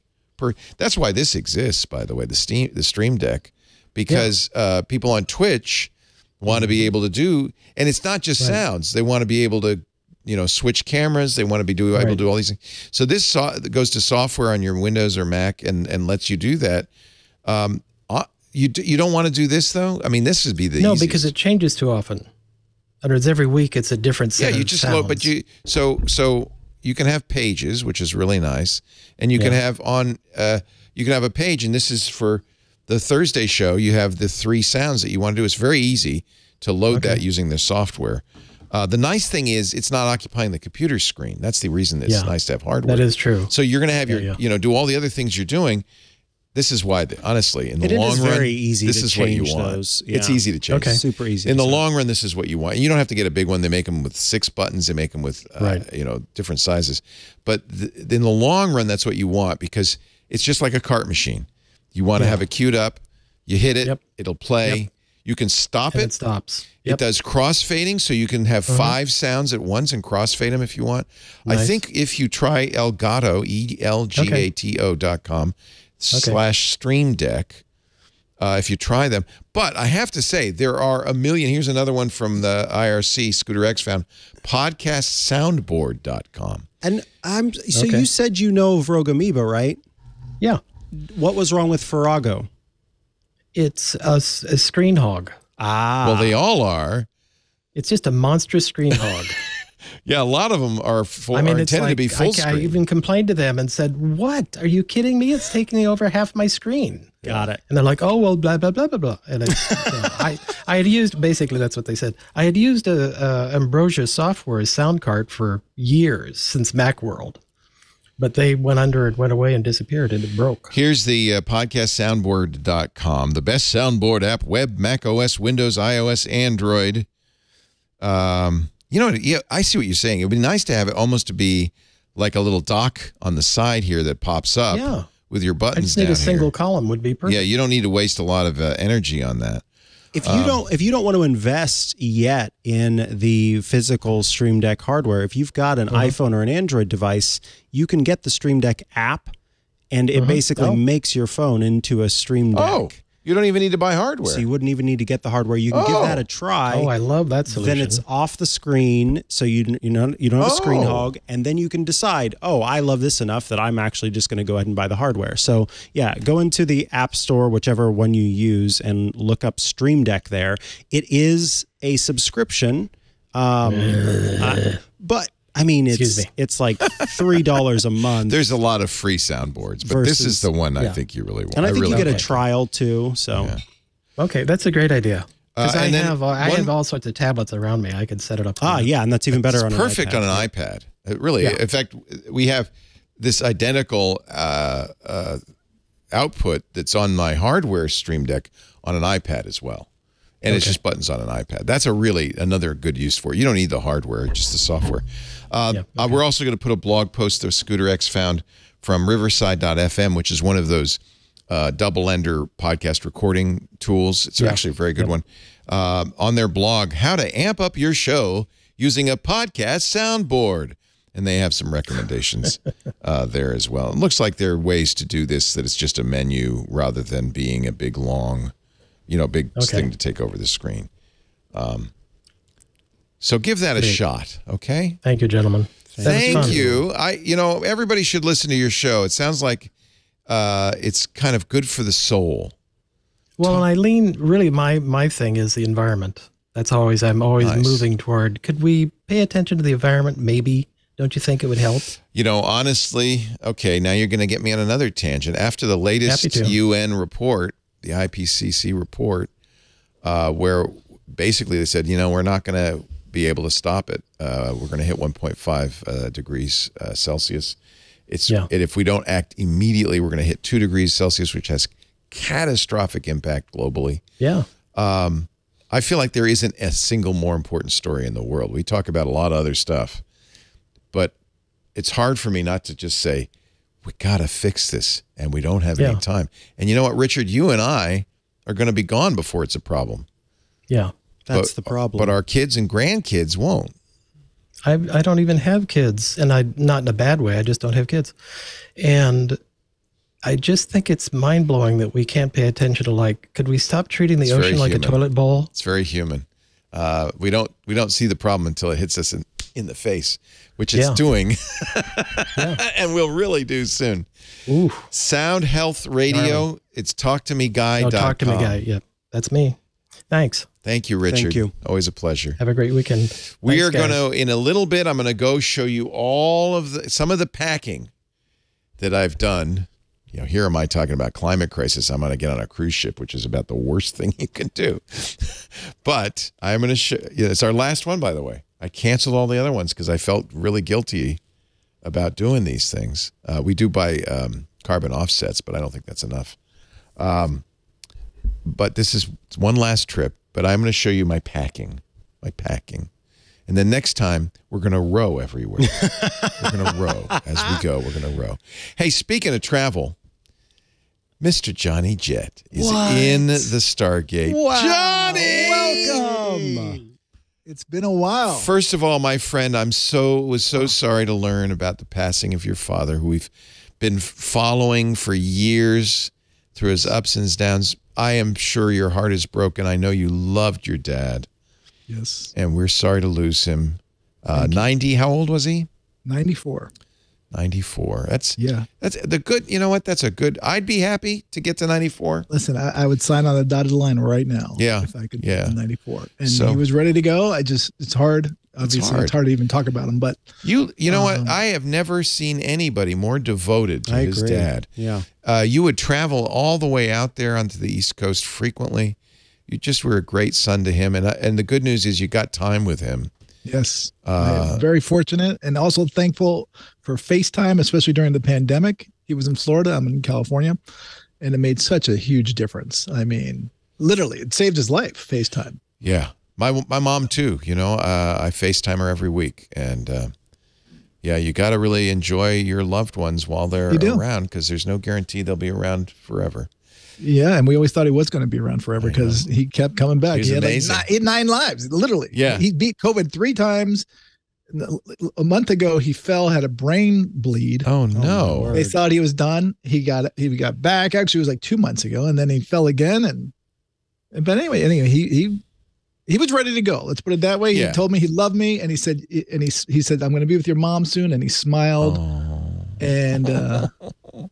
that's why this exists, by the way, the Stream Deck, because people on Twitch want to be able to do, and it's not just sounds. They want to be able to, switch cameras. They want to be able to do all these things. So this goes to software on your Windows or Mac and lets you do that. you don't want to do this though? I mean, this would be the no, easiest. because it changes too often. In other words, every week it's a different set you of just sounds. load, but so you can have pages, which is really nice, and you can have you can have a page, and this is for the Thursday show. You have the 3 sounds that you want to do. It's very easy to load that using the software. The nice thing is it's not occupying the computer screen. That's the reason it's nice to have hardware. That is true. So you're going to have your, do all the other things you're doing. This is why, honestly, in the long run, very easy this to is what you change want. those. It's easy to change. Okay. Super easy. In the long run, this is what you want. And you don't have to get a big one. They make them with 6 buttons. They make them with, different sizes. But in the long run, that's what you want because it's just like a cart machine. You want to have it queued up. You hit it. It'll play. You can stop it. It stops. It does crossfading, so you can have 5 sounds at once and crossfade them if you want. Nice. I think if you try Elgato, ELGATO.com /Stream Deck, if you try them. But I have to say, there are a million. Here's another one from the IRC, Scooter X found, podcastsoundboard.com. And you said you know of Rogue Amoeba, right? Yeah. What was wrong with Farrago? It's a screen hog. Well, they all are. It's just a monstrous screen hog. Yeah, a lot of them are intended to be full screen. I even complained to them and said, "What? Are you kidding me? It's taking over half my screen." Got it. And they're like, "Oh, well, blah blah blah blah blah." And I had used, basically that's what they said. I had used Ambrosia software as soundcard for years, since Macworld. But they went under, it went away and disappeared, and it broke. Here's the podcastsoundboard.com, the best soundboard app, web, Mac OS, Windows, iOS, Android. I see what you're saying. It would be nice to have it almost to be like a little dock on the side here that pops up with your buttons I just need down a single here. column would be perfect. Yeah, you don't need to waste a lot of energy on that. If you don't want to invest yet in the physical Stream Deck hardware, if you've got an iPhone or an Android device, you can get the Stream Deck app, and it basically makes your phone into a Stream Deck. Oh, you don't even need to buy hardware. So you wouldn't even need to get the hardware. You can give that a try. Oh, I love that solution. Then it's off the screen, so you don't have a screen hog, and then you can decide, oh, I love this enough that I'm actually just going to go ahead and buy the hardware. So yeah, go into the App Store, whichever one you use, and look up Stream Deck there. It is a subscription, but I mean, it's like $3 a month. There's a lot of free soundboards, but this is the one I think you really want. And I think you get a like trial too. So, okay, that's a great idea. Because I have all sorts of tablets around me. I could set it up. Yeah, and that's even better on an iPad. Perfect on an iPad. Really, in fact, we have this identical output that's on my hardware Stream Deck on an iPad as well. And it's just buttons on an iPad. That's another good use for it. You don't need the hardware, just the software. We're also going to put a blog post that Scooter X found from riverside.fm, which is one of those double-ender podcast recording tools. It's actually a very good one. On their blog, how to amp up your show using a podcast soundboard. And they have some recommendations there as well. It looks like there are ways to do this that it's just a menu rather than being a big, long, big thing to take over the screen. So give that a shot, okay? Thank you, gentlemen. Thank you. Everybody should listen to your show. It sounds like it's kind of good for the soul. Well, and I lean, really, my thing is the environment. I'm always moving toward, could we pay attention to the environment? Maybe. Don't you think it would help? Honestly, okay, now you're going to get me on another tangent. After the latest UN report, the IPCC report, where basically they said, we're not going to be able to stop it. We're going to hit 1.5 degrees Celsius. And if we don't act immediately, we're going to hit 2 degrees Celsius, which has catastrophic impact globally. Yeah. I feel like there isn't a single more important story in the world. We talk about a lot of other stuff, but it's hard for me not to just say, we got to fix this, and we don't have any time. And you know what, Richard? You and I are going to be gone before it's a problem. Yeah. That's the problem. But our kids and grandkids won't. I don't even have kids, and not in a bad way. I just don't have kids. And I just think it's mind-blowing that we can't pay attention to, could we stop treating the ocean like a toilet bowl? It's very human. We don't see the problem until it hits us in the face, which it's doing, and will really do soon. Ooh. Sound Health Radio. It's talktomeguy.com. Oh, Talk to Me Guy. Yep, that's me. Thanks. Thank you, Richard. Thank you. Always a pleasure. Have a great weekend. We Thanks, are going guys. to, in a little bit, I'm going to go show you all of some of the packing that I've done. You know, here am I talking about climate crisis. I'm going to get on a cruise ship, which is about the worst thing you can do. But I'm going to show you. It's our last one, by the way. I canceled all the other ones because I felt really guilty about doing these things. We do buy carbon offsets, but I don't think that's enough. But this is one last trip. But I'm going to show you my packing. And then next time, we're going to row everywhere. We're going to row. As we go, we're going to row. Hey, speaking of travel, Mr. Johnny Jett is in the Stargate. Wow. Johnny! Welcome. It's been a while. First of all, my friend, was so sorry to learn about the passing of your father, who we've been following for years through his ups and downs. I am sure your heart is broken. I know you loved your dad. Yes. And we're sorry to lose him. 90, how old was he? 94. 94. That's the good, you know what? That's a good, I'd be happy to get to 94. Listen, I would sign on the dotted line right now. Yeah. If I could get to 94. And So- he was ready to go. It's hard. Obviously, it's hard to even talk about him, but You know what? I have never seen anybody more devoted to his agree. dad. Yeah. You would travel all the way out there onto the East Coast frequently. You just were a great son to him. And the good news is you got time with him. yes, I am very fortunate and also thankful for FaceTime, especially during the pandemic. He was in Florida. I'm in California, and it made such a huge difference. I mean, literally, it saved his life, FaceTime. Yeah. My mom too, you know, I FaceTime her every week. And yeah, you got to really enjoy your loved ones while they're around, because there's no guarantee they'll be around forever. Yeah, and we always thought he was going to be around forever because he kept coming back. He's He had amazing. like nine lives, literally. Yeah. He beat COVID 3 times. A month ago, he had a brain bleed. Oh, no. They thought he was done. He got back. Actually, it was like 2 months ago, and then he fell again. But anyway, he was ready to go. Let's put it that way. Yeah. He told me he loved me, and he said, I'm going to be with your mom soon. And he smiled. And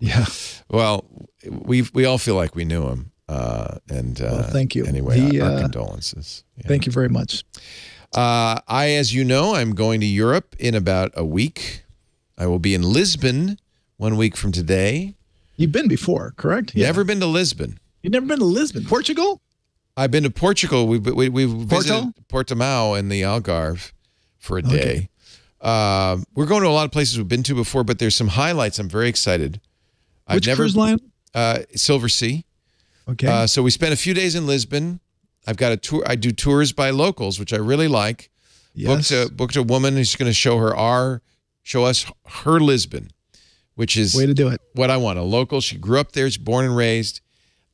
yeah. Well, we all feel like we knew him. thank you. Anyway, our condolences. Yeah. Thank you very much. As you know, I'm going to Europe in about a week. I will be in Lisbon 1 week from today. You've been before, correct? Never been to Lisbon. You've never been to Lisbon, Portugal? I've been to Portugal. We've visited Portimao in the Algarve for a day. We're going to a lot of places we've been to before, but there's some highlights. I'm very excited. Which cruise line? Silver Sea. Okay. So we spent a few days in Lisbon. I've got a tour. I do tours by locals, which I really like. Yes. Booked a woman who's going to show us her Lisbon, which is way to do it. What I want. A local. She grew up there. She's born and raised.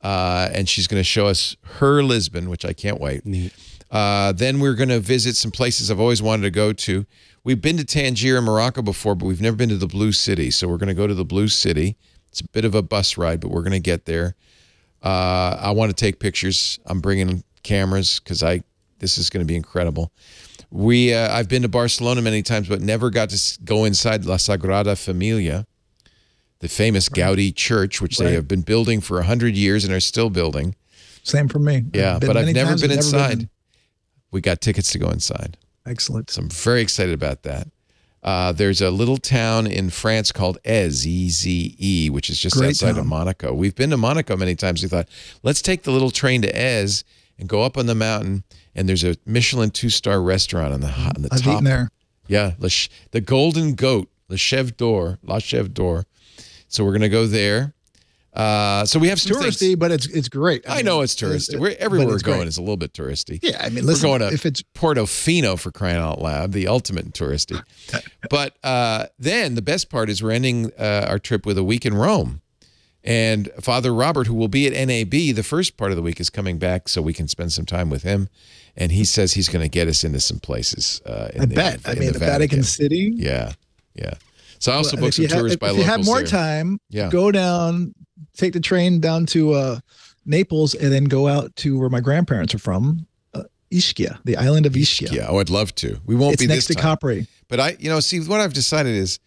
And she's going to show us her Lisbon, which I can't wait. Neat. Then we're going to visit some places I've always wanted to go to. We've been to Tangier in Morocco before, but we've never been to the Blue City. So we're going to go to the Blue City. It's a bit of a bus ride, but we're going to get there. I want to take pictures. I'm bringing cameras because this is going to be incredible. I've been to Barcelona many times, but never got to go inside La Sagrada Familia, the famous Gaudi church, which they have been building for 100 years and are still building. Same for me. Yeah, but I've never been inside. We got tickets to go inside. Excellent. So I'm very excited about that. There's a little town in France called Eze, E-Z-E, which is just outside of Monaco. We've been to Monaco many times. We thought, let's take the little train to Eze and go up on the mountain, and there's a Michelin 2-star restaurant on the top. I've eaten there. Yeah, the Golden Goat, La Chèvre d'Or. So we're going to go there. So we have some touristy, things. but it's great. I know it's touristy. Everywhere we're going is a little bit touristy. Yeah, I mean, listen, we're going to if it's Portofino, for crying out loud, the ultimate touristy. But then the best part is we're ending our trip with a week in Rome. And Father Robert, who will be at NAB, the first part of the week is coming back so we can spend some time with him. And he says he's going to get us into some places. I bet. I mean, the Vatican City. Yeah, yeah. So I also booked some tours by locals. If you have more there. time, go down, take the train down to Naples, and then go out to where my grandparents are from, Ischia, the island of Ischia. Yeah, I'd love to. We won't be next this to time. Capri. But see, what I've decided is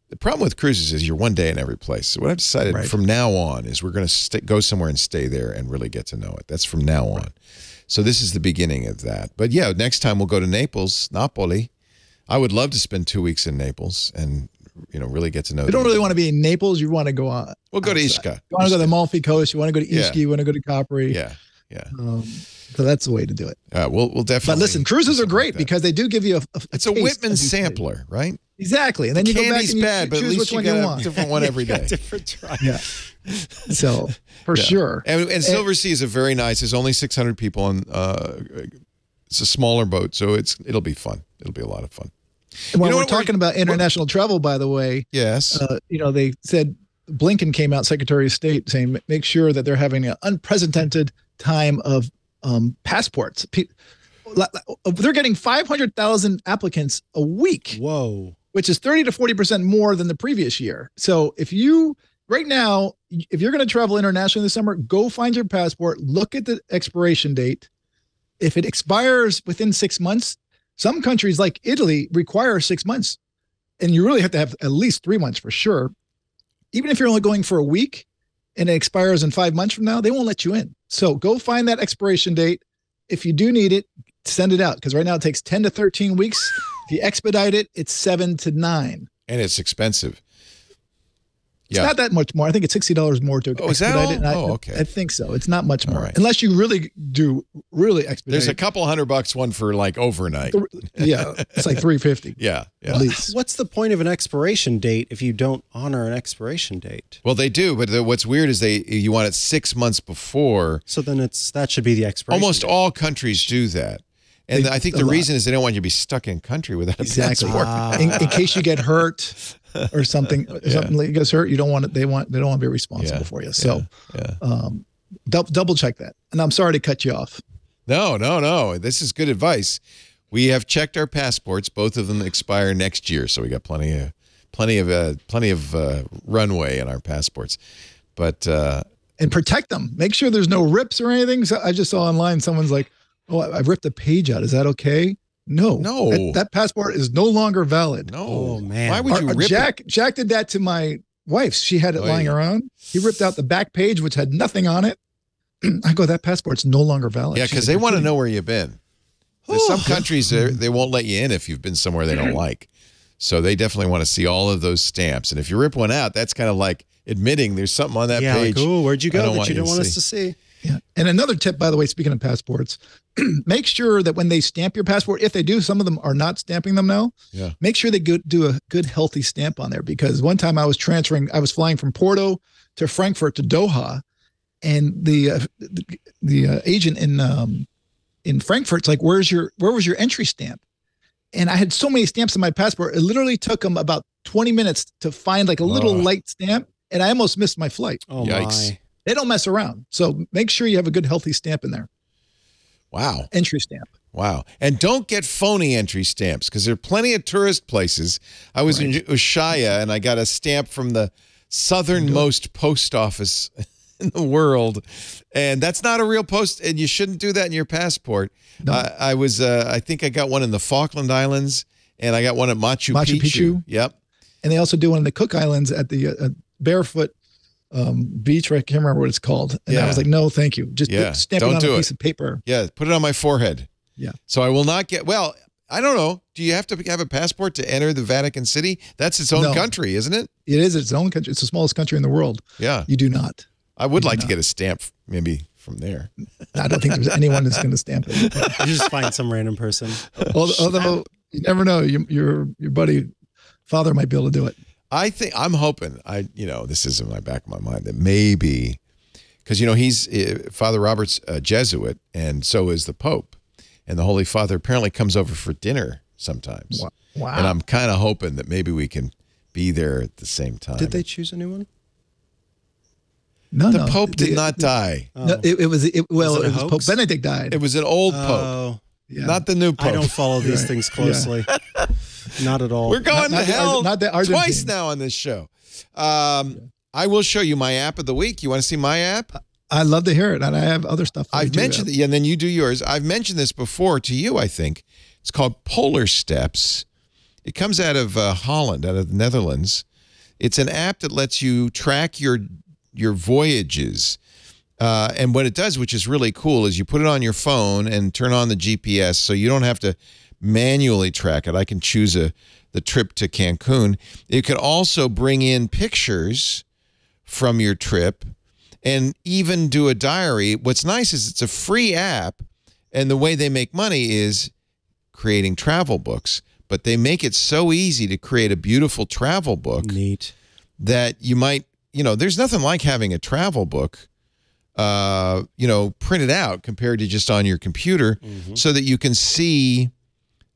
the problem with cruises is you're one day in every place. So what I've decided from now on is we're going to go somewhere and stay there and really get to know it. That's from now on. So this is the beginning of that. But yeah, next time we'll go to Naples, Napoli. I would love to spend 2 weeks in Naples and really get to know. You don't really want to be in Naples. You want to go on. We'll go to Ischia. You want to go to the Amalfi Coast. You want to go to Ischia. You want to go to Capri. Yeah. So that's the way to do it. We'll definitely. But listen, cruises are great because they do give you it's a Whitman sampler, right? Exactly, and then you go back and you but choose at least which one you you got want. a different one every day. Different try. Yeah. So for sure. And Silver Sea is a very nice. There's only 600 people on. It's a smaller boat, so it'll be fun. It'll be a lot of fun. And while we're talking about international travel, by the way, yes, they said Blinken came out, Secretary of State, saying make sure that they're having an unprecedented time of passports. They're getting 500,000 applicants a week. Whoa. Which is 30 to 40% more than the previous year. So if you're going to travel internationally this summer, go find your passport, look at the expiration date. If it expires within 6 months, some countries like Italy require 6 months, and you really have to have at least 3 months for sure. Even if you're only going for a week and it expires in 5 months from now, they won't let you in. So go find that expiration date. If you do need it, send it out, because right now it takes 10 to 13 weeks. If you expedite it, it's 7 to 9. And it's expensive. It's not that much more. I think it's $60 more to expedite it. Okay. I think so. It's not much more. Right. Unless you really expedite. There's a couple $100 one for like overnight. Yeah. It's like $350. Yeah. At least. What's the point of an expiration date if you don't honor an expiration date? Well, they do, but what's weird is you want it 6 months before. So then that should be the expiration Almost date. all countries do that. And I think the reason is they don't want you to be stuck in country without a passport. In case you get hurt or something like gets hurt, you don't want it. They don't want to be responsible for you. So, double check that. And I'm sorry to cut you off. No. This is good advice. We have checked our passports. Both of them expire next year, so we got plenty of runway in our passports. But and protect them. Make sure there's no rips or anything. So I just saw online someone's like, "Oh, I ripped a page out. Is that okay?" No. That passport is no longer valid. No. Oh, man. Why would you rip it? Jack did that to my wife. She had it lying around. He ripped out the back page, which had nothing on it. I go, that passport's no longer valid. Yeah, because they want to know where you've been. There's some countries, they won't let you in if you've been somewhere they don't like. So they definitely want to see all of those stamps. And if you rip one out, that's kind of like admitting there's something on that page. Like, where'd you go that you don't want us to see? Yeah. And another tip, by the way, speaking of passports, make sure that when they stamp your passport, if they do, some of them are not stamping them now. Yeah. Make sure they do a good, healthy stamp on there. Because one time I was flying from Porto to Frankfurt to Doha, and the agent in Frankfurt's like, where was your entry stamp? And I had so many stamps on my passport, it literally took them about 20 minutes to find like a little light stamp, and I almost missed my flight. Oh, yikes. My. They don't mess around. So make sure you have a good, healthy stamp in there. Wow. Entry stamp. Wow. And don't get phony entry stamps, because there are plenty of tourist places. I was in Ushuaia, and I got a stamp from the southernmost post office in the world. And that's not a real post, and you shouldn't do that in your passport. No. I think I got one in the Falkland Islands, and I got one at Machu Picchu. Yep. And they also do one in the Cook Islands at the Barefoot beach. I can't remember what it's called. And I was like, no, thank you. Just stamp it on a piece of paper. Yeah, put it on my forehead. Yeah. So I will not get, well, I don't know. Do you have to have a passport to enter the Vatican City? That's its own country, isn't it? It is its own country. It's the smallest country in the world. Yeah. You do not. I would like to get a stamp maybe from there. I don't think there's anyone that's going to stamp it. You just find some random person. Although you never know, your buddy father might be able to do it. I'm hoping, this is in my back of my mind, that maybe, because, he's, Father Robert's a Jesuit, and so is the Pope. And the Holy Father apparently comes over for dinner sometimes. Wow. And I'm kind of hoping that maybe we can be there at the same time. Did they choose a new one? No, the Pope did not die. No, it was Pope Benedict died. It was an old Pope, not the new Pope. I don't follow these things closely. Yeah. Not at all. We're going to hell twice now on this show. I will show you my app of the week. You want to see my app? I'd love to hear it, and I have other stuff. I've mentioned it, and then you do yours. I've mentioned this before to you, I think. It's called Polar Steps, It comes out of Holland, out of the Netherlands. It's an app that lets you track your voyages. And what it does, which is really cool, is you put it on your phone and turn on the GPS so you don't have to manually track it. I can choose the trip to Cancun. It could also bring in pictures from your trip and even do a diary. What's nice is it's a free app, and the way they make money is creating travel books. But they make it so easy to create a beautiful travel book. Neat. That you might, there's nothing like having a travel book, printed out compared to just on your computer, so that you can see,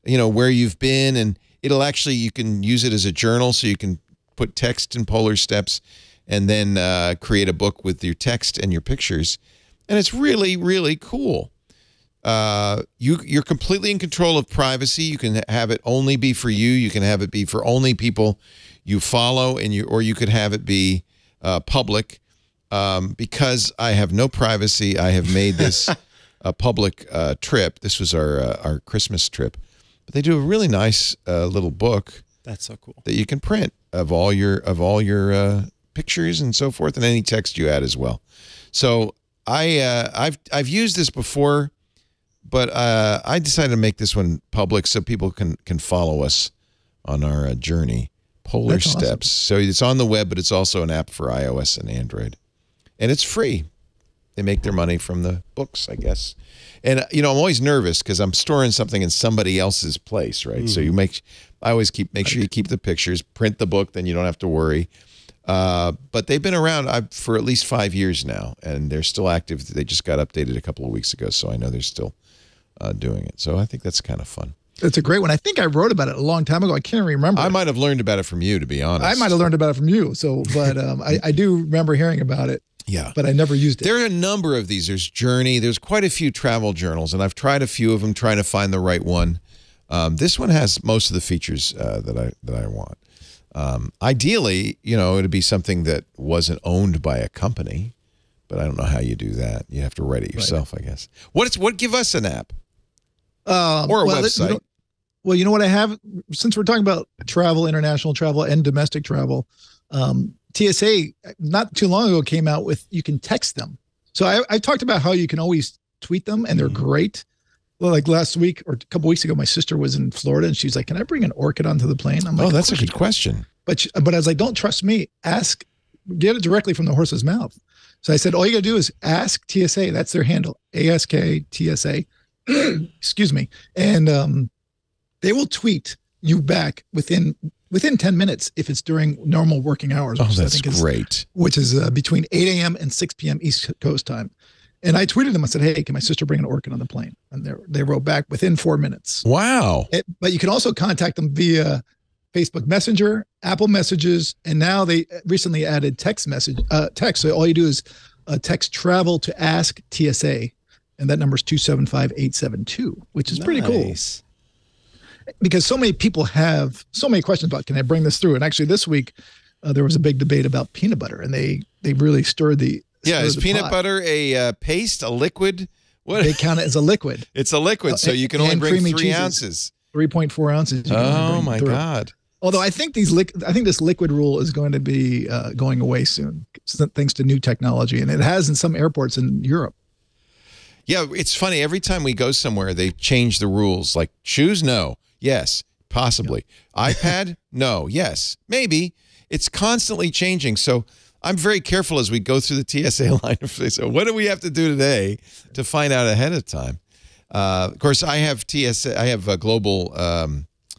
where you've been, and it'll actually, you can use it as a journal, so you can put text in polar steps and then create a book with your text and your pictures. And it's really, really cool. You're completely in control of privacy. You can have it only be for you. You can have it be for only people you follow, or you could have it be public. Because I have no privacy, I have made this a public trip. This was our Christmas trip. But they do a really nice little book. That's so cool. That you can print of all your pictures and so forth, and any text you add as well. So I've used this before, but I decided to make this one public so people can follow us on our journey. Polar That's Steps. awesome. So it's on the web, but it's also an app for iOS and Android. And it's free. They make their money from the books, I guess. And, I'm always nervous because I'm storing something in somebody else's place, right? So I always make sure you keep the pictures, print the book, then you don't have to worry. But they've been around for at least 5 years now, and they're still active. They just got updated a couple of weeks ago, so I know they're still doing it. So I think that's kind of fun. It's a great one. I think I wrote about it a long time ago. I can't remember. I might have learned about it from you, to be honest. I might have learned about it from you. So, but I do remember hearing about it. Yeah. But I never used it. There are a number of these. There's Journey. There's quite a few travel journals, and I've tried a few of them, trying to find the right one. This one has most of the features that I want. Ideally, it'd be something that wasn't owned by a company, but I don't know how you do that. You have to write it yourself, I guess. Give us an app or a website. Well, you know what I have? Since we're talking about travel, international travel, and domestic travel, TSA not too long ago came out with, you can text them. So I talked about how you can always tweet them, and they're great. Well, like last week or a couple weeks ago, my sister was in Florida, and she's like, "Can I bring an orchid onto the plane?" I'm like, "Oh, that's a good question." But I was like, "Don't trust me. Get it directly from the horse's mouth." So I said, "All you got to do is ask TSA. That's their handle, ASK TSA." Excuse me, and they will tweet you back within 10 minutes if it's during normal working hours. Oh, that's great. Which is between 8 a.m. and 6 p.m. East Coast time. And I tweeted them. I said, "Hey, can my sister bring an orchid on the plane?" And they wrote back within 4 minutes. Wow. But you can also contact them via Facebook Messenger, Apple Messages, and now they recently added text. So all you do is text travel to ask TSA, and that number is 275-872, which is pretty cool. Because so many people have so many questions about, can I bring this through? And actually this week, there was a big debate about peanut butter, and they really stirred the is peanut pot. butter a paste, a liquid? What? They count it as a liquid. It's a liquid, so you can only bring 3 ounces. 3.4 ounces. Oh, my God. Although I think this liquid rule is going to be going away soon, thanks to new technology, and it has in some airports in Europe. Yeah, it's funny. Every time we go somewhere, they change the rules. Like shoes, no. Yes, possibly. Yeah. iPad? No. Yes, maybe. It's constantly changing. So I'm very careful as we go through the TSA line. So what do we have to do today to find out ahead of time? Of course, I have TSA. I have a global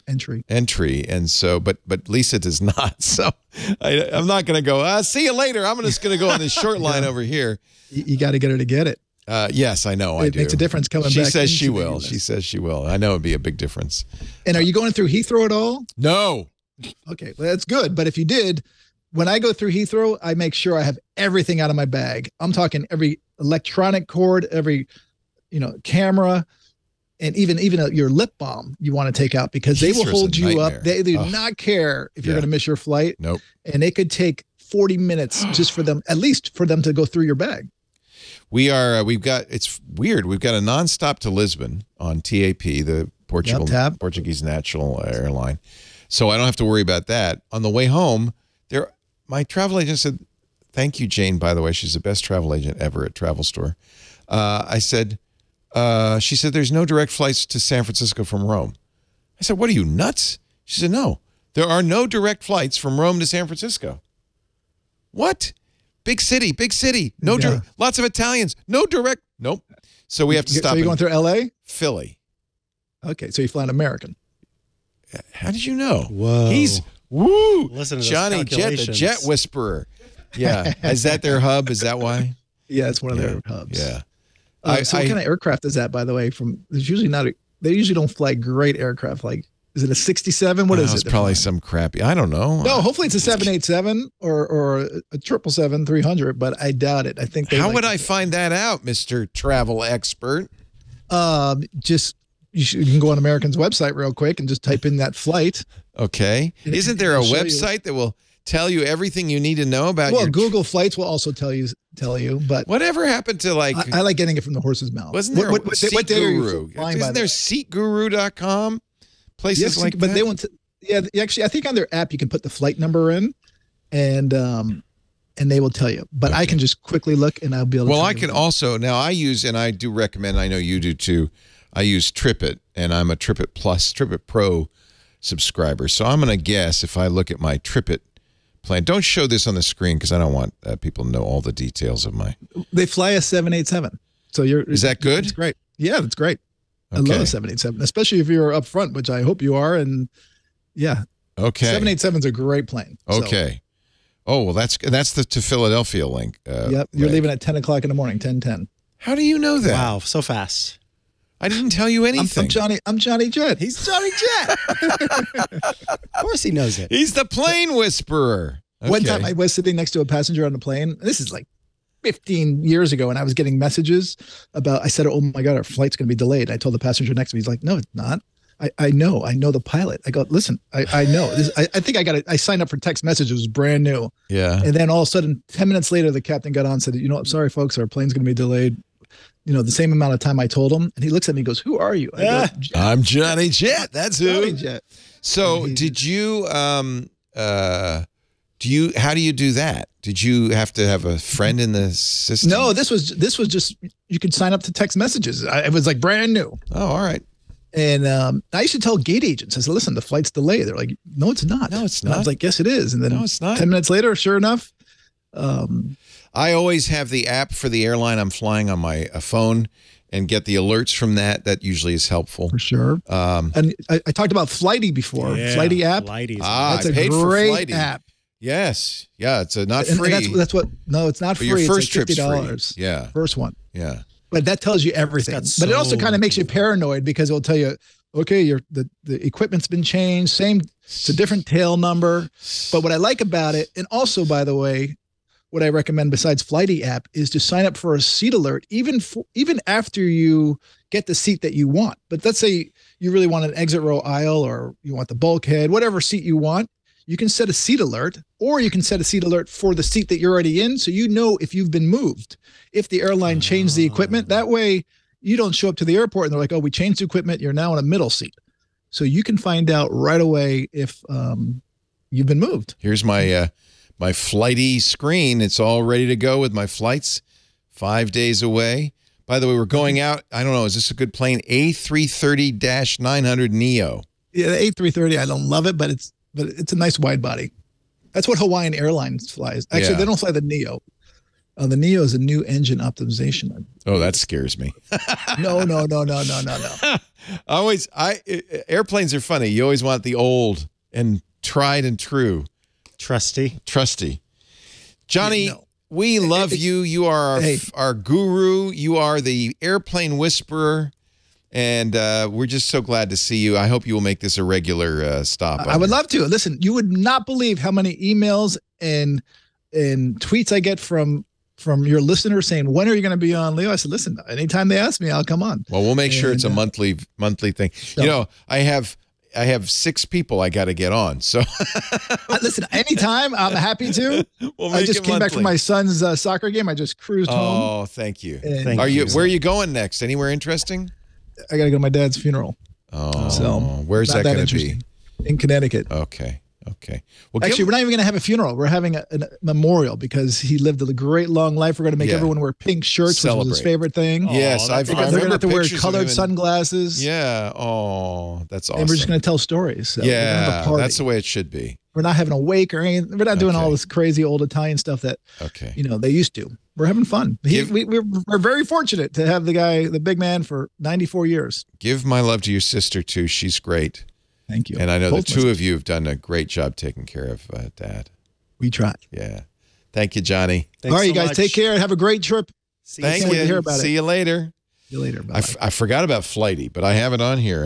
entry, and so, but Lisa does not. So I'm not going to go. See you later. I'm just going to go on this short line over here. You got to get her to get it. Yes, I know. It makes a difference coming back. She says she will. She says she will. I know it'd be a big difference. And are you going through Heathrow at all? No. Okay, well, that's good. But if you did, when I go through Heathrow, I make sure I have everything out of my bag. I'm talking every electronic cord, every camera, and even your lip balm you want to take out, because they will hold you up. They do not care if you're going to miss your flight. Nope. And it could take 40 minutes just for them, at least for them to go through your bag. It's weird. We've got a nonstop to Lisbon on TAP, the Portuguese national airline. So I don't have to worry about that. On the way home, my travel agent said, thank you, Jane, by the way. She's the best travel agent ever at Travel Store. She said, there's no direct flights to San Francisco from Rome. I said, what are you, nuts? She said, no, there are no direct flights from Rome to San Francisco. What? Big city. No, lots of Italians. No direct. Nope. So we have to stop. So you're going through L.A.? Philly. Okay, so you fly an American. How did you know? Whoa. He's, woo, Listen to those Johnny Jet, the jet whisperer. Yeah. Is that their hub? Is that why? Yeah, it's one of their hubs. Yeah. So what kind of aircraft is that, by the way? There's usually they usually don't fly great aircraft. Like, is it a 67? What is it? It's probably some crappy. I don't know. No, hopefully it's a 787 or a 777-300, but I doubt it. I think. How would I find that out, Mr. Travel Expert? You can go on American's website real quick and just type in that flight. Okay. Isn't there a website that will tell you everything you need to know about? Well, Google Flights will also tell you. But whatever happened to like? I like getting it from the horse's mouth. Wasn't there what day are you flying? Isn't there SeatGuru.com? Places like that. But they want to. Yeah, actually, I think on their app you can put the flight number in, and they will tell you. But I can just quickly look, and I'll be able to. Well, I can also now. I use, and I do recommend. I know you do too. I use TripIt, and I'm a TripIt Pro subscriber. So I'm going to guess if I look at my TripIt plan. Don't show this on the screen because I don't want people to know all the details of my. They fly a 787. So Is that good? It's great. Yeah, that's great. Okay. I love a 787, especially if you're up front, which I hope you are. And yeah. Okay. 787 is a great plane. Okay. Oh, well, that's the to Philadelphia link. Yep. You're leaving at 10 o'clock in the morning, 10:10. How do you know that? Wow, so fast. I didn't tell you anything. I'm Johnny Jet. He's Johnny Jet. Of course he knows it. He's the plane whisperer. Okay. One time I was sitting next to a passenger on the plane. This is like 15 years ago, and I was getting messages about, I said, oh my God, our flight's going to be delayed. I told the passenger next to me, he's like, no, it's not. I know the pilot. I go, listen, I know this. I think I signed up for text messages. It was brand new. Yeah. And then all of a sudden, 10 minutes later, the captain got on and said, I'm sorry, folks, our plane's going to be delayed. The same amount of time I told him. And he looks at me and goes, who are you? I go, I'm Johnny Jet. That's who. Johnny Jet. So did you, how do you do that? Did you have to have a friend in the system? No, this was just, you could sign up to text messages. It was like brand new. Oh, all right. And I used to tell gate agents, I said, listen, the flight's delayed. They're like, no, it's not. No, it's not. And I was like, yes, it is. And then no, it's not. 10 minutes later, sure enough. I always have the app for the airline I'm flying on my phone and get the alerts from that. That usually is helpful. For sure. And I talked about Flighty before. Yeah, Flighty app. That's a great app. Yes. Yeah, it's not free. And that's what, no, it's not free. Your first it's like trip's free. Yeah. First one. Yeah. But that tells you everything. But it also kind of makes you paranoid because it'll tell you, okay, the equipment's been changed. It's a different tail number. But what I like about it, and also, by the way, what I recommend besides Flighty app is to sign up for a seat alert, even after you get the seat that you want. But let's say you really want an exit row aisle, or you want the bulkhead, whatever seat you want, you can set a seat alert, or you can set a seat alert for the seat that you're already in. So you know if you've been moved, if the airline changed the equipment. That way you don't show up to the airport and they're like, oh, we changed the equipment. You're now in a middle seat. So you can find out right away if you've been moved. Here's my my Flighty screen. It's all ready to go with my flights 5 days away. By the way, we're going out. I don't know. Is this a good plane? A330-900 Neo. Yeah, the A330. I don't love it, but it's a nice wide body. That's what Hawaiian Airlines flies. Actually, They don't fly the Neo. The Neo is a new engine optimization. Oh, that scares me. No. Airplanes are funny. You always want the old and tried and true. Trusty. Johnny, we love you. You are our guru. You are the airplane whisperer. And we're just so glad to see you. I hope you will make this a regular stop. I would love to. Listen, you would not believe how many emails and tweets I get from your listeners saying, when are you going to be on, Leo? I said, listen, anytime they ask me, I'll come on. Well, we'll make sure it's a monthly thing. So, I have 6 people I got to get on. So listen, anytime, I'm happy to. I just came back from my son's soccer game. I just cruised home. Oh, thank you. Where are you going next? Anywhere interesting? I got to go to my dad's funeral. Oh, so where's that going to be? in Connecticut. Okay. Well, actually, we're not even going to have a funeral. We're having a memorial because he lived a great long life. We're going to make everyone wear pink shirts, which was his favorite thing. Yes, they're going to have to wear colored sunglasses. Yeah. Oh, that's awesome. And we're just going to tell stories. So yeah, that's the way it should be. We're not having a wake or anything. We're not doing all this crazy old Italian stuff that they used to. We're having fun. We're very fortunate to have the big man for 94 years. Give my love to your sister too. She's great. Thank you. And I know the two of you have done a great job taking care of Dad. We tried. Yeah. Thank you, Johnny. All right, you guys take care. Have a great trip. Thank you. See you later. See you later. I forgot about Flighty, but I have it on here,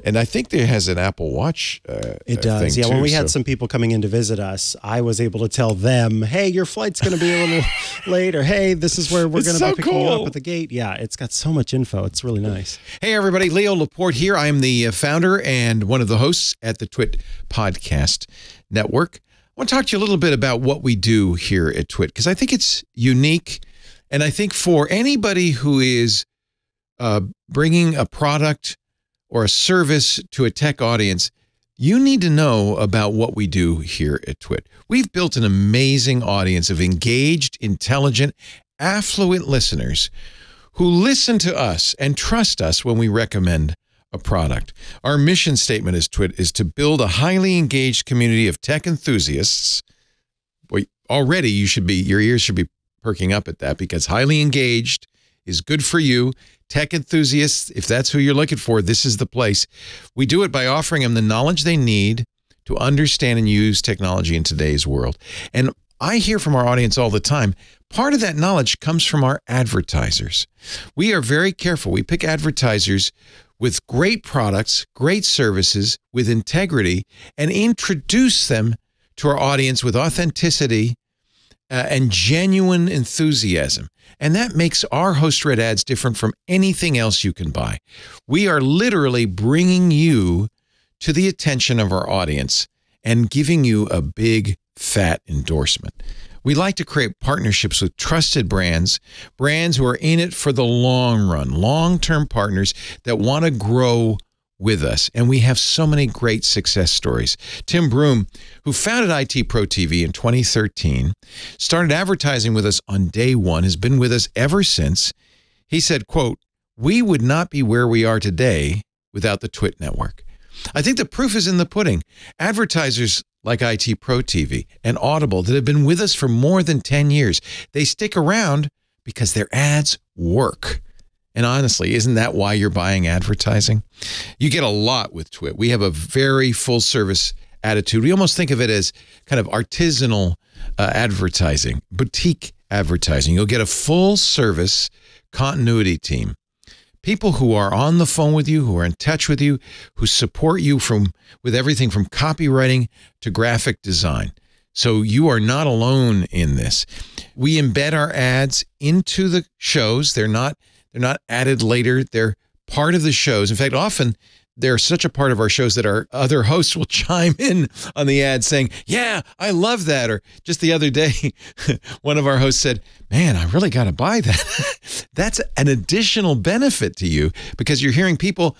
and I think there has an Apple Watch. It does. Yeah. When we had some people coming in to visit us, I was able to tell them, "Hey, your flight's going to be a little late," or "Hey, this is where we're going to be picking you up at the gate." Yeah, it's got so much info. It's really nice. Hey, everybody. Leo Laporte here. I am the founder and one of the hosts at the Twit Podcast Network. I want to talk to you a little bit about what we do here at Twit, because I think it's unique, and I think for anybody who is bringing a product or a service to a tech audience, you need to know about what we do here at Twit. We've built an amazing audience of engaged, intelligent, affluent listeners who listen to us and trust us when we recommend a product. Our mission statement as Twit is to build a highly engaged community of tech enthusiasts. Boy, already your ears should be perking up at that, because highly engaged is good for you. Tech enthusiasts, if that's who you're looking for, this is the place. We do it by offering them the knowledge they need to understand and use technology in today's world. And I hear from our audience all the time, part of that knowledge comes from our advertisers. We are very careful. We pick advertisers with great products, great services, with integrity, and introduce them to our audience with authenticity and genuine enthusiasm. And that makes our host-read ads different from anything else you can buy. We are literally bringing you to the attention of our audience and giving you a big, fat endorsement. We like to create partnerships with trusted brands who are in it for the long run, long-term partners that want to grow with us. And we have so many great success stories. Tim Broom, who founded IT Pro TV in 2013, started advertising with us on day one, has been with us ever since. He said, quote, "We would not be where we are today without the Twit network." I think the proof is in the pudding. Advertisers like IT Pro TV and Audible that have been with us for more than 10 years, they stick around because their ads work. And honestly, isn't that why you're buying advertising? You get a lot with Twit. We have a very full service attitude. We almost think of it as kind of artisanal advertising, boutique advertising. You'll get a full service continuity team. People who are on the phone with you, who are in touch with you, who support you with everything from copywriting to graphic design. So you are not alone in this. We embed our ads into the shows. They're not added later. They're part of the shows. In fact, often they're such a part of our shows that our other hosts will chime in on the ad saying, "Yeah, I love that." Or just the other day, one of our hosts said, "Man, I really got to buy that." That's an additional benefit to you because you're hearing people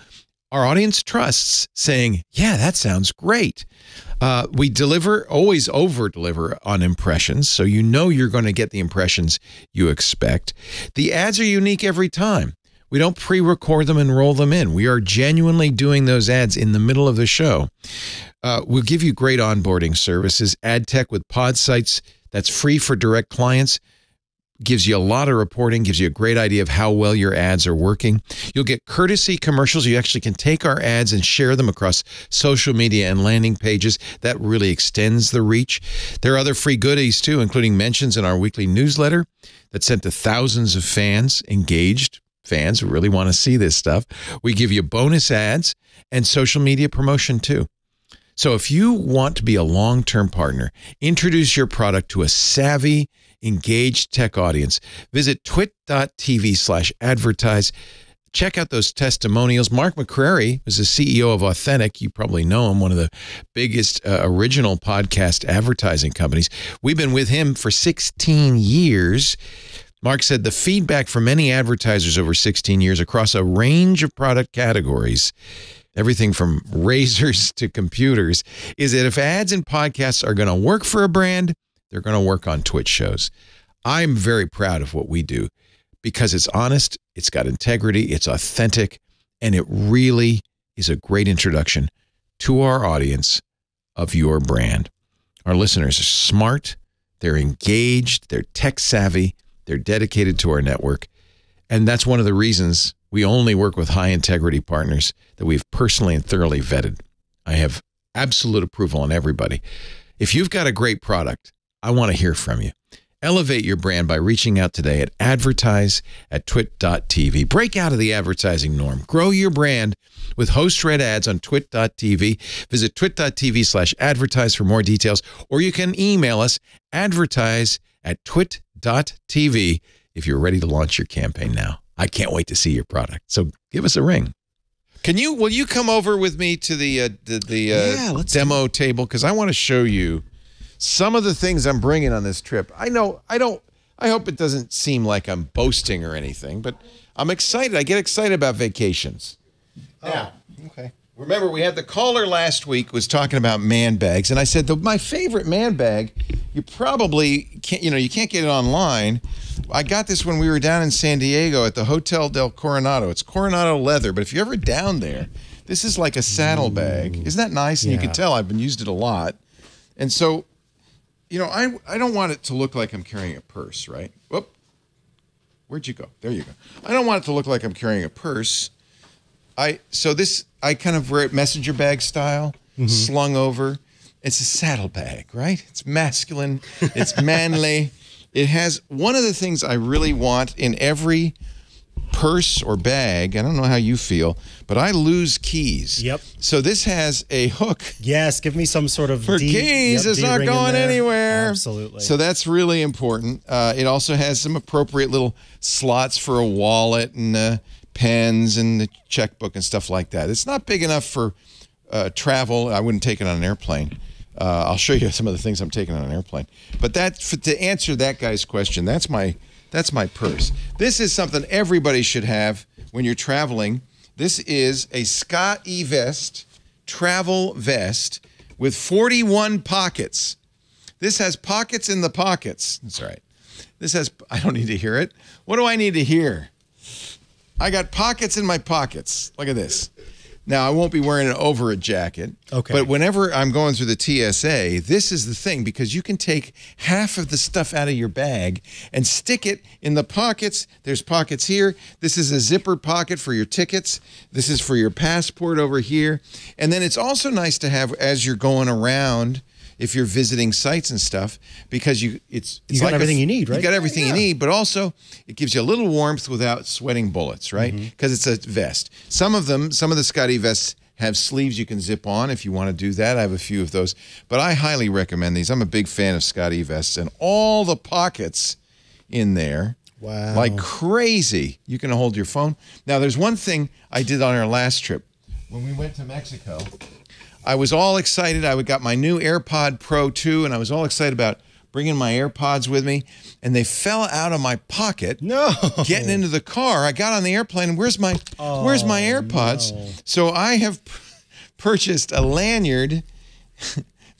our audience trusts saying, "Yeah, that sounds great." We always over-deliver on impressions, so you know you're going to get the impressions you expect. The ads are unique every time. We don't pre-record them and roll them in. We are genuinely doing those ads in the middle of the show. We'll give you great onboarding services. Ad tech with pod sites that's free for direct clients. Gives you a lot of reporting, gives you a great idea of how well your ads are working. You'll get courtesy commercials. You actually can take our ads and share them across social media and landing pages. That really extends the reach. There are other free goodies too, including mentions in our weekly newsletter that's sent to thousands of fans, engaged fans who really want to see this stuff. We give you bonus ads and social media promotion too. So if you want to be a long-term partner, introduce your product to a savvy, engaged tech audience, visit twit.tv/advertise. Check out those testimonials. Mark McCrary was the CEO of Authentic. You probably know him, one of the biggest original podcast advertising companies. We've been with him for 16 years. Mark said the feedback from many advertisers over 16 years across a range of product categories everything from razors to computers, is that if ads and podcasts are going to work for a brand, they're going to work on Twitch shows. I'm very proud of what we do because it's honest, it's got integrity, it's authentic, and it really is a great introduction to our audience of your brand. Our listeners are smart, they're engaged, they're tech savvy, they're dedicated to our network, and that's one of the reasons we only work with high integrity partners that we've personally and thoroughly vetted. I have absolute approval on everybody. If you've got a great product, I want to hear from you. Elevate your brand by reaching out today at advertise@twit.tv. Break out of the advertising norm. Grow your brand with host-read ads on twit.tv. Visit twit.tv/advertise for more details, or you can email us advertise@twit.tv if you're ready to launch your campaign now. I can't wait to see your product. So give us a ring. Will you come over with me to the demo table? Because I want to show you some of the things I'm bringing on this trip. I hope it doesn't seem like I'm boasting or anything, but I'm excited. I get excited about vacations. Now, okay. Remember, we had the caller last week was talking about man bags, and I said, my favorite man bag, you probably can't, you can't get it online. I got this when we were down in San Diego at the Hotel del Coronado. It's Coronado leather, but if you're ever down there, this is like a saddle bag. Isn't that nice? And you can tell I've been used it a lot. And so, I don't want it to look like I'm carrying a purse, right? Whoop. Where'd you go? There you go. I don't want it to look like I'm carrying a purse. So this, I kind of wear it messenger bag style, slung over. It's a saddle bag, right? It's masculine. It's manly. It has one of the things I really want in every purse or bag. I don't know how you feel, but I lose keys. Yep. So this has a hook. Yes, give me some sort of for keys. It's not going anywhere. Absolutely. So that's really important. It also has some appropriate little slots for a wallet and pens and the checkbook and stuff like that. It's not big enough for travel. I wouldn't take it on an airplane. I'll show you some of the things I'm taking on an airplane. But to answer that guy's question, that's my purse. This is something everybody should have when you're traveling. This is a Scott E-Vest travel vest with 41 pockets. This has pockets in the pockets. That's right. I don't need to hear it. What do I need to hear? I got pockets in my pockets. Look at this. Now, I won't be wearing it over a jacket. Okay. But whenever I'm going through the TSA, this is the thing, because you can take half of the stuff out of your bag and stick it in the pockets. There's pockets here. This is a zipper pocket for your tickets. This is for your passport over here. And then it's also nice to have as you're going around, if you're visiting sites and stuff, because you got like everything you need, right? You got everything you need, but also it gives you a little warmth without sweating bullets, right? Because it's a vest. Some of the Scotty vests have sleeves you can zip on if you want to do that. I have a few of those, but I highly recommend these. I'm a big fan of Scotty vests and all the pockets in there. Wow. Like crazy. You can hold your phone. Now, there's one thing I did on our last trip. When we went to Mexico, I was all excited. I got my new AirPod Pro 2, and I was all excited about bringing my AirPods with me, and they fell out of my pocket. No. Getting into the car, I got on the airplane, and where's my AirPods? No. So I have purchased a lanyard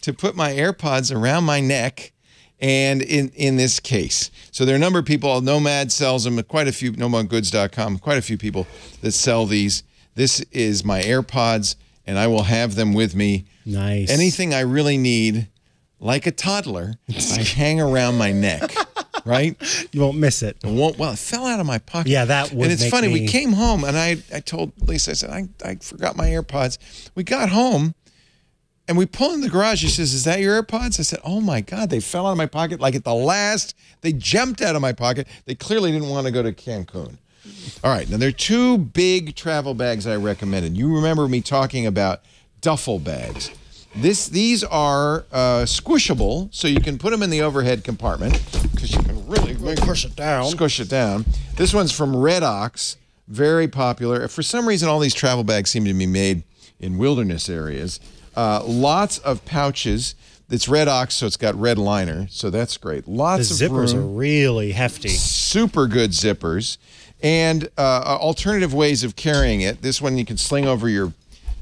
to put my AirPods around my neck and in this case. So there are a number of people, Nomad sells them, quite a few, nomadgoods.com, quite a few people that sell these. This is my AirPods, and I will have them with me. Nice. Anything I really need, like a toddler, I hang around my neck, right? You won't miss it. Well, it fell out of my pocket. Yeah, that would. And it's funny, we came home, and I told Lisa, I said, I forgot my AirPods. We got home, and we pull in the garage. She says, is that your AirPods? I said, oh, my God, they fell out of my pocket. Like at the last, they jumped out of my pocket. They clearly didn't want to go to Cancun. All right, now there are two big travel bags I recommended. You remember me talking about duffel bags. These are squishable, so you can put them in the overhead compartment because you can really push it down. Squish it down. This one's from Red Ox, very popular. For some reason, all these travel bags seem to be made in wilderness areas. Lots of pouches. It's Red Ox, so it's got red liner, so that's great. Lots of room. The zippers are really hefty. Super good zippers. And alternative ways of carrying it. This one you can sling over your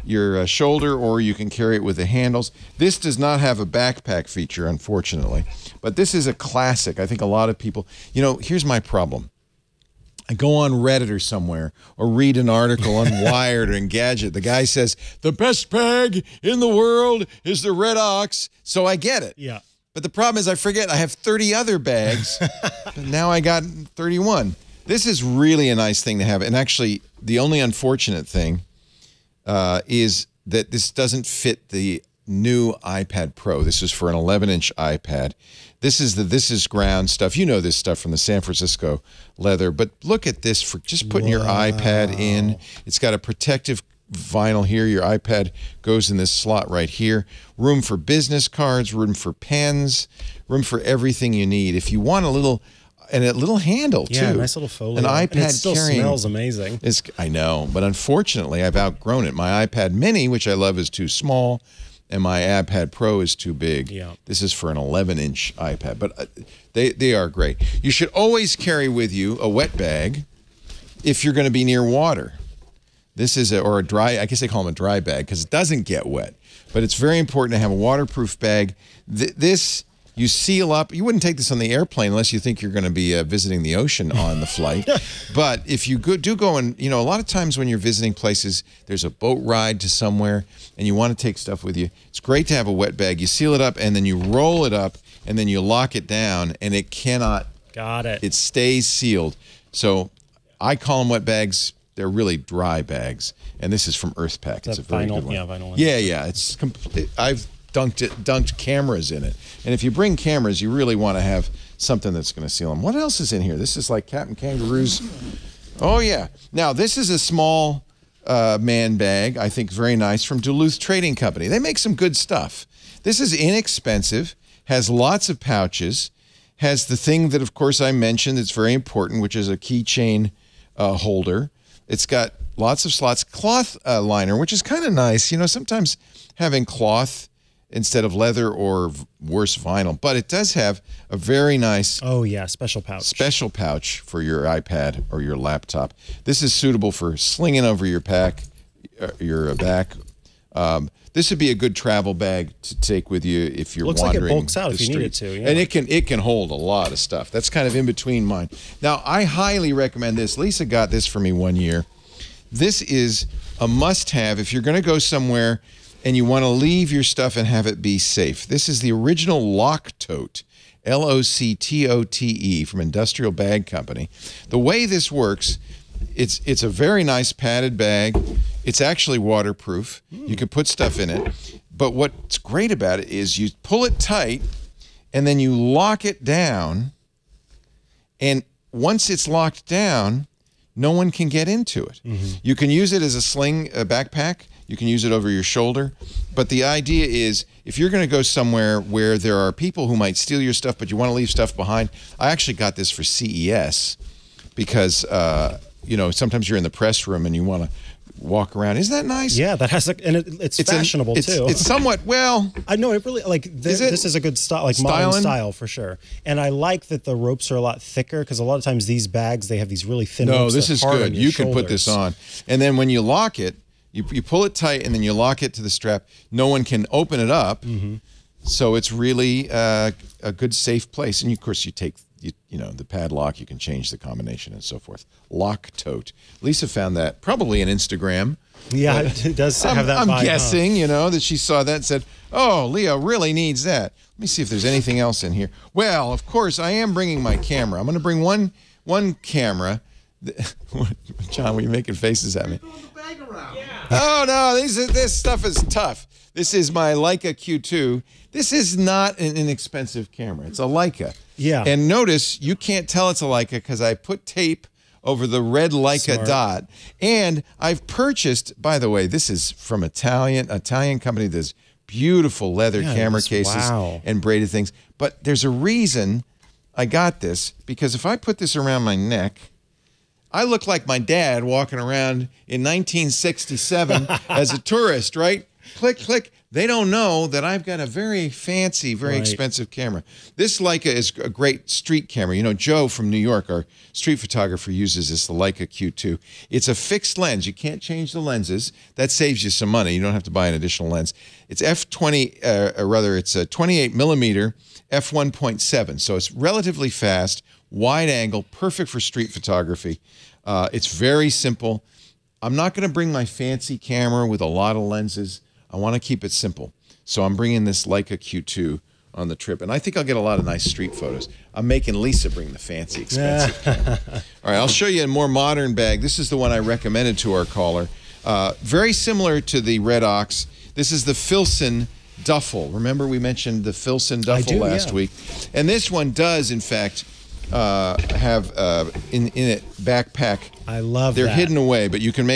your shoulder, or you can carry it with the handles. This does not have a backpack feature, unfortunately, but this is a classic. I think a lot of people, you know, here's my problem. I go on Reddit or somewhere or read an article on Wired or Engadget. The guy says, the best bag in the world is the Red Ox. So I get it. Yeah. But the problem is I forget I have 30 other bags. Now I got 31. This is really a nice thing to have. And actually, the only unfortunate thing is that this doesn't fit the new iPad Pro. This is for an 11-inch iPad. This is ground stuff. You know this stuff from the San Francisco leather. But look at this for just putting your iPad in. It's got a protective vinyl here. Your iPad goes in this slot right here. Room for business cards, room for pens, room for everything you need. If you want a little handle too. Yeah, nice little folio. An iPad and it still carrying smells amazing. I know, but unfortunately, I've outgrown it. My iPad Mini, which I love, is too small, and my iPad Pro is too big. Yeah. This is for an 11-inch iPad, but they are great. You should always carry with you a wet bag if you're going to be near water. This is a dry, I guess they call them a dry bag because it doesn't get wet, but it's very important to have a waterproof bag. This you seal up. You wouldn't take this on the airplane unless you think you're going to be visiting the ocean on the flight. But if you do go and, you know, a lot of times when you're visiting places, there's a boat ride to somewhere and you want to take stuff with you. It's great to have a wet bag. You seal it up and then you roll it up and then you lock it down and it cannot. Got it. It stays sealed. So I call them wet bags. They're really dry bags. And this is from EarthPack. It's a very good one. Yeah, vinyl. Yeah. It's complete. I've dunked cameras in it. And if you bring cameras, you really want to have something that's going to seal them. What else is in here? This is like Captain Kangaroo's. Oh, yeah. Now, this is a small man bag, I think very nice, from Duluth Trading Company. They make some good stuff. This is inexpensive, has lots of pouches, has the thing that, of course, I mentioned that's very important, which is a keychain holder. It's got lots of slots, cloth liner, which is kind of nice. You know, sometimes having cloth instead of leather or worse, vinyl. But it does have a very nice... Oh, yeah, special pouch for your iPad or your laptop. This is suitable for slinging over your back. This would be a good travel bag to take with you if you're wandering. Looks like it bulks out if you need it to. Yeah. And it can hold a lot of stuff. That's kind of in between mine. Now, I highly recommend this. Lisa got this for me one year. This is a must-have if you're going to go somewhere and you want to leave your stuff and have it be safe. This is the original Lock Tote, L-O-C-T-O-T-E, from Industrial Bag Company. The way this works, it's a very nice padded bag. It's actually waterproof. You can put stuff in it. But what's great about it is you pull it tight and then you lock it down. And once it's locked down, no one can get into it. You can use it as a sling, a backpack. You can use it over your shoulder. But the idea is, if you're going to go somewhere where there are people who might steal your stuff, but you want to leave stuff behind, I actually got this for CES because, you know, sometimes you're in the press room and you want to walk around. Isn't that nice? Yeah, that has it's fashionable too. It's somewhat, well, I know it really, like this is a good style, like modern style for sure. And I like that the ropes are a lot thicker because a lot of times these bags, they have these really thin ropes. No, this is good. You can put this on. And then when you lock it, you pull it tight and then you lock it to the strap. No one can open it up. So it's really a good, safe place. And of course, you take you know, the padlock, you can change the combination and so forth. Lock Tote. Lisa found that probably on Instagram. Yeah, it does have that vibe. I'm guessing, you know, that she saw that and said, oh, Leo really needs that. Let me see if there's anything else in here. Well, of course, I am bringing my camera. I'm going to bring one camera. John, were you making faces at me? Oh, no, this stuff is tough. This is my Leica Q2. This is not an inexpensive camera. It's a Leica. Yeah. And notice, you can't tell it's a Leica because I put tape over the red Leica dot. And I've purchased, by the way, this is from Italian company. There's beautiful leather camera cases and braided things. But there's a reason I got this, because if I put this around my neck, I look like my dad walking around in 1967 as a tourist, right? click, click. They don't know that I've got a very fancy, very expensive camera. This Leica is a great street camera. You know, Joe from New York, our street photographer, uses this, the Leica Q2. It's a fixed lens. You can't change the lenses. That saves you some money. You don't have to buy an additional lens. It's f20, or rather, it's a 28 millimeter f1.7. So it's relatively fast, wide angle, perfect for street photography. It's very simple. I'm not going to bring my fancy camera with a lot of lenses. I want to keep it simple. So I'm bringing this Leica Q2 on the trip, and I think I'll get a lot of nice street photos. I'm making Lisa bring the fancy, expensive camera. All right, I'll show you a more modern bag. This is the one I recommended to our caller. Very similar to the Red Ox. This is the Filson Duffel. Remember we mentioned the Filson Duffel last week? And this one does, in fact, have in it backpack. I love They're that. hidden away, but you can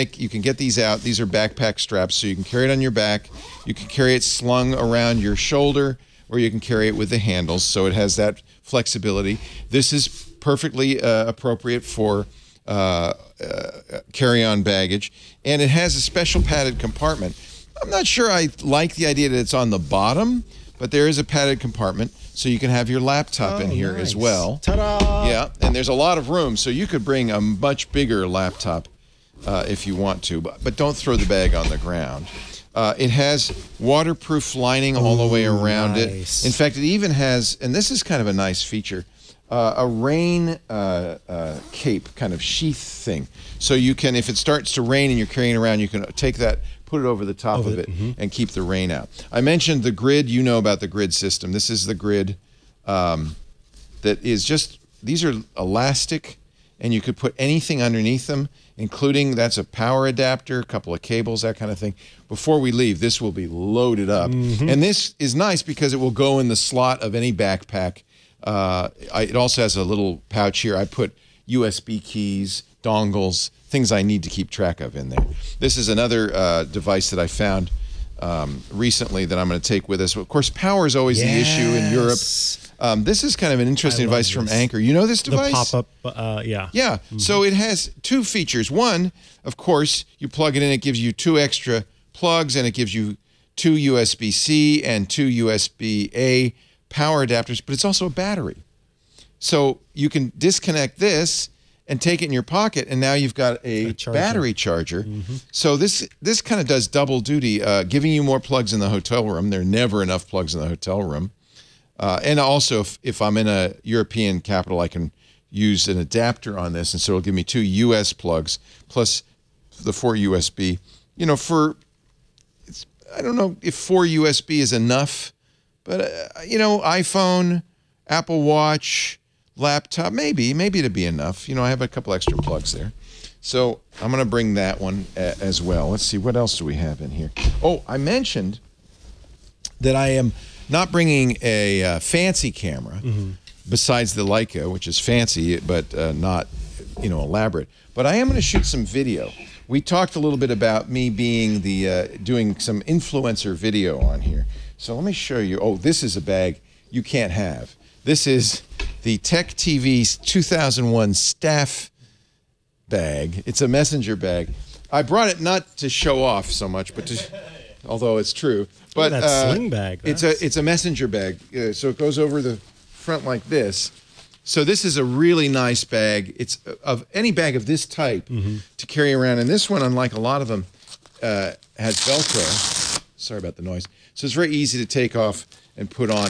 get these out. These are backpack straps, so you can carry it on your back. You can carry it slung around your shoulder, or you can carry it with the handles, so it has that flexibility. This is perfectly appropriate for carry-on baggage, and it has a special padded compartment. I'm not sure I like the idea that it's on the bottom, but there is a padded compartment, so you can have your laptop in here as well. Ta-da! Yeah, and there's a lot of room, so you could bring a much bigger laptop if you want to, but don't throw the bag on the ground. It has waterproof lining all the way around it. In fact, it even has, and this is kind of a nice feature, a rain cape kind of sheath thing. So you can, if it starts to rain and you're carrying around, you can take that, put it over the top of it, and keep the rain out. I mentioned the grid. You know about the grid system. This is the grid that is just, these are elastic, and you could put anything underneath them, including, that's a power adapter, a couple of cables, that kind of thing. Before we leave, this will be loaded up. And this is nice because it will go in the slot of any backpack. It also has a little pouch here. I put USB keys, dongles, things I need to keep track of in there. This is another device that I found recently that I'm going to take with us. Of course, power is always the issue in Europe. This is kind of an interesting device from Anker. You know this device? The pop-up, yeah. Yeah, so it has two features. One, of course, you plug it in, it gives you 2 extra plugs, and it gives you 2 USB-C and 2 USB-A power adapters, but it's also a battery. So you can disconnect this and take it in your pocket, and now you've got a battery charger. So this kind of does double duty, giving you more plugs in the hotel room. There are never enough plugs in the hotel room. And also, if I'm in a European capital, I can use an adapter on this, and so it'll give me 2 US plugs plus the 4 USB. You know, I don't know if 4 USB is enough, but you know, iPhone, Apple Watch, laptop, maybe it'd be enough. You know, I have a couple extra plugs there. So I'm going to bring that one as well. Let's see, what else do we have in here? Oh, I mentioned that I am not bringing a fancy camera besides the Leica, which is fancy, but not, you know, elaborate. But I am going to shoot some video. We talked a little bit about me being doing some influencer video on here. So let me show you. Oh, this is a bag you can't have. This is the Tech TV's 2001 staff bag. It's a messenger bag. I brought it not to show off so much, but although it's true. But that sling bag. It's a messenger bag. So it goes over the front like this. So this is a really nice bag. It's of any bag of this type to carry around. And this one, unlike a lot of them, has Velcro. Sorry about the noise. So it's very easy to take off and put on.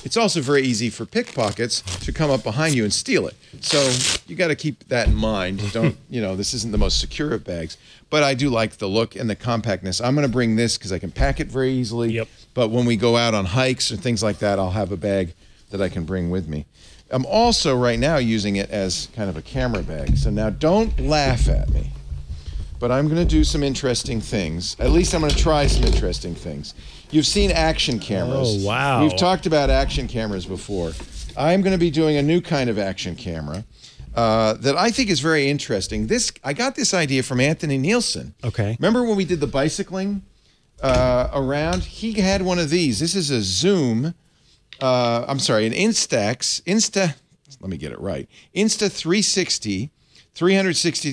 It's also very easy for pickpockets to come up behind you and steal it. So you got to keep that in mind. Don't, you know, this isn't the most secure of bags, but I do like the look and the compactness. I'm going to bring this because I can pack it very easily. Yep. But when we go out on hikes or things like that, I'll have a bag that I can bring with me. I'm also right now using it as kind of a camera bag. So now don't laugh at me, but I'm going to do some interesting things. At least I'm going to try some interesting things. You've seen action cameras. Oh, wow. We've talked about action cameras before. I'm going to be doing a new kind of action camera that I think is very interesting. I got this idea from Anthony Nielsen. Okay. Remember when we did the bicycling around? He had one of these. This is a Zoom, I'm sorry, an let me get it right. Insta 360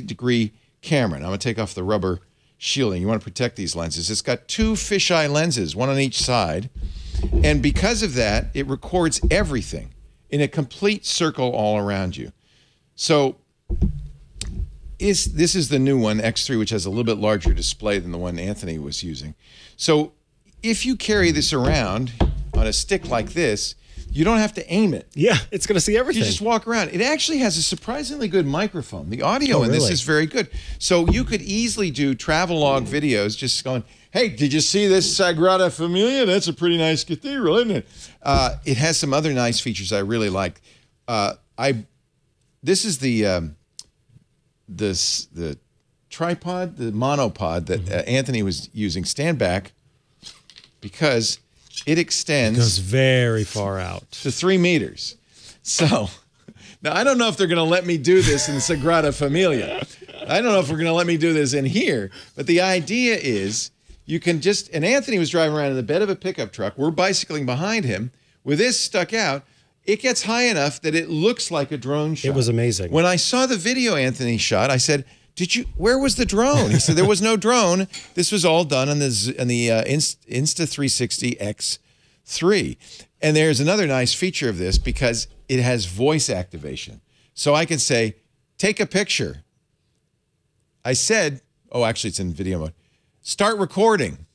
degree camera. Now I'm going to take off the rubber shielding. You want to protect these lenses. It's got 2 fisheye lenses, one on each side. And because of that, it records everything in a complete circle all around you. So this is the new one, X3, which has a little bit larger display than the one Anthony was using. So if you carry this around on a stick like this, you don't have to aim it. Yeah, it's going to see everything. You just walk around. It actually has a surprisingly good microphone. The audio in this is very good. So you could easily do travelogue videos just going, hey, did you see this Sagrada Familia? That's a pretty nice cathedral, isn't it? It has some other nice features I really like. This is the tripod, the monopod that Anthony was using, stand back, because it extends. It goes very far out. To 3 meters. So, now I don't know if they're going to let me do this in Sagrada Familia. I don't know if we're going to let me do this in here, but the idea is you can just, and Anthony was driving around in the bed of a pickup truck. We're bicycling behind him with this stuck out. It gets high enough that it looks like a drone shot. It was amazing. When I saw the video Anthony shot, I said, where was the drone? He said, there was no drone. This was all done on the Insta360 X3. And there's another nice feature of this because it has voice activation. So I can say, take a picture. I said, oh, actually it's in video mode. Start recording.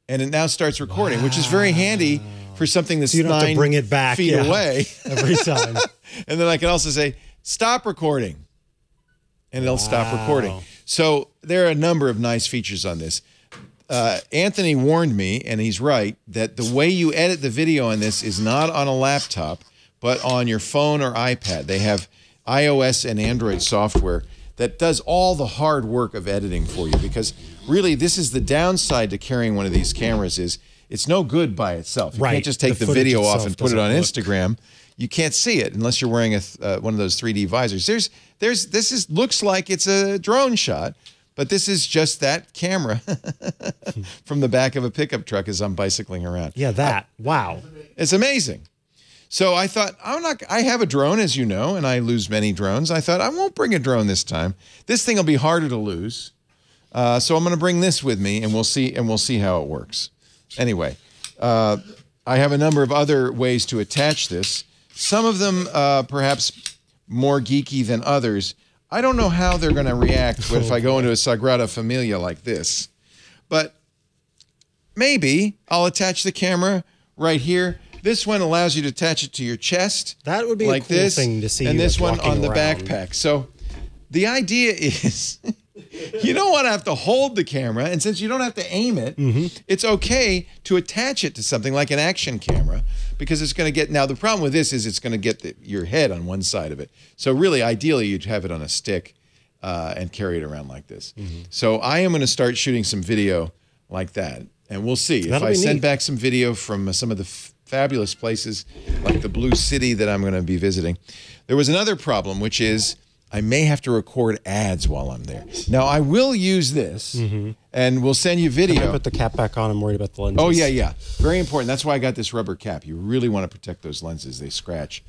And it now starts recording, which is very handy for something that's so you don't have to bring it back feet away. Every time. And then I can also say, stop recording. And it'll stop recording. So there are a number of nice features on this. Anthony warned me, and he's right, that the way you edit the video on this is not on a laptop, but on your phone or iPad. They have iOS and Android software that does all the hard work of editing for you, because really this is the downside to carrying one of these cameras is it's no good by itself. You can't just take the video off and put it on Instagram. You can't see it unless you're wearing one of those 3D visors. Looks like it's a drone shot, but this is just that camera from the back of a pickup truck as I'm bicycling around. Yeah, wow. It's amazing. So I thought, I have a drone, as you know, and I lose many drones. I thought, I won't bring a drone this time. This thing will be harder to lose. So I'm going to bring this with me, and we'll see how it works. Anyway, I have a number of other ways to attach this. Some of them perhaps more geeky than others. I don't know how they're going to react if I go into a Sagrada Familia like this. But maybe I'll attach the camera right here. This one allows you to attach it to your chest. That would be like a cool thing to see. And this one on the around. backpack. So the idea is you don't want to have to hold the camera. And since you don't have to aim it, it's okay to attach it to something like an action camera, because it's going to get, now the problem with this is it's going to get your head on one side of it. So really, ideally, you'd have it on a stick and carry it around like this. So I am going to start shooting some video like that. And we'll see. If I send back some video from some of the fabulous places like the Blue City that I'm going to be visiting. There was another problem, which is I may have to record ads while I'm there. Now, I will use this, and we'll send you video. Can I put the cap back on? I'm worried about the lenses. Oh, yeah. Very important. That's why I got this rubber cap. You really want to protect those lenses. They scratch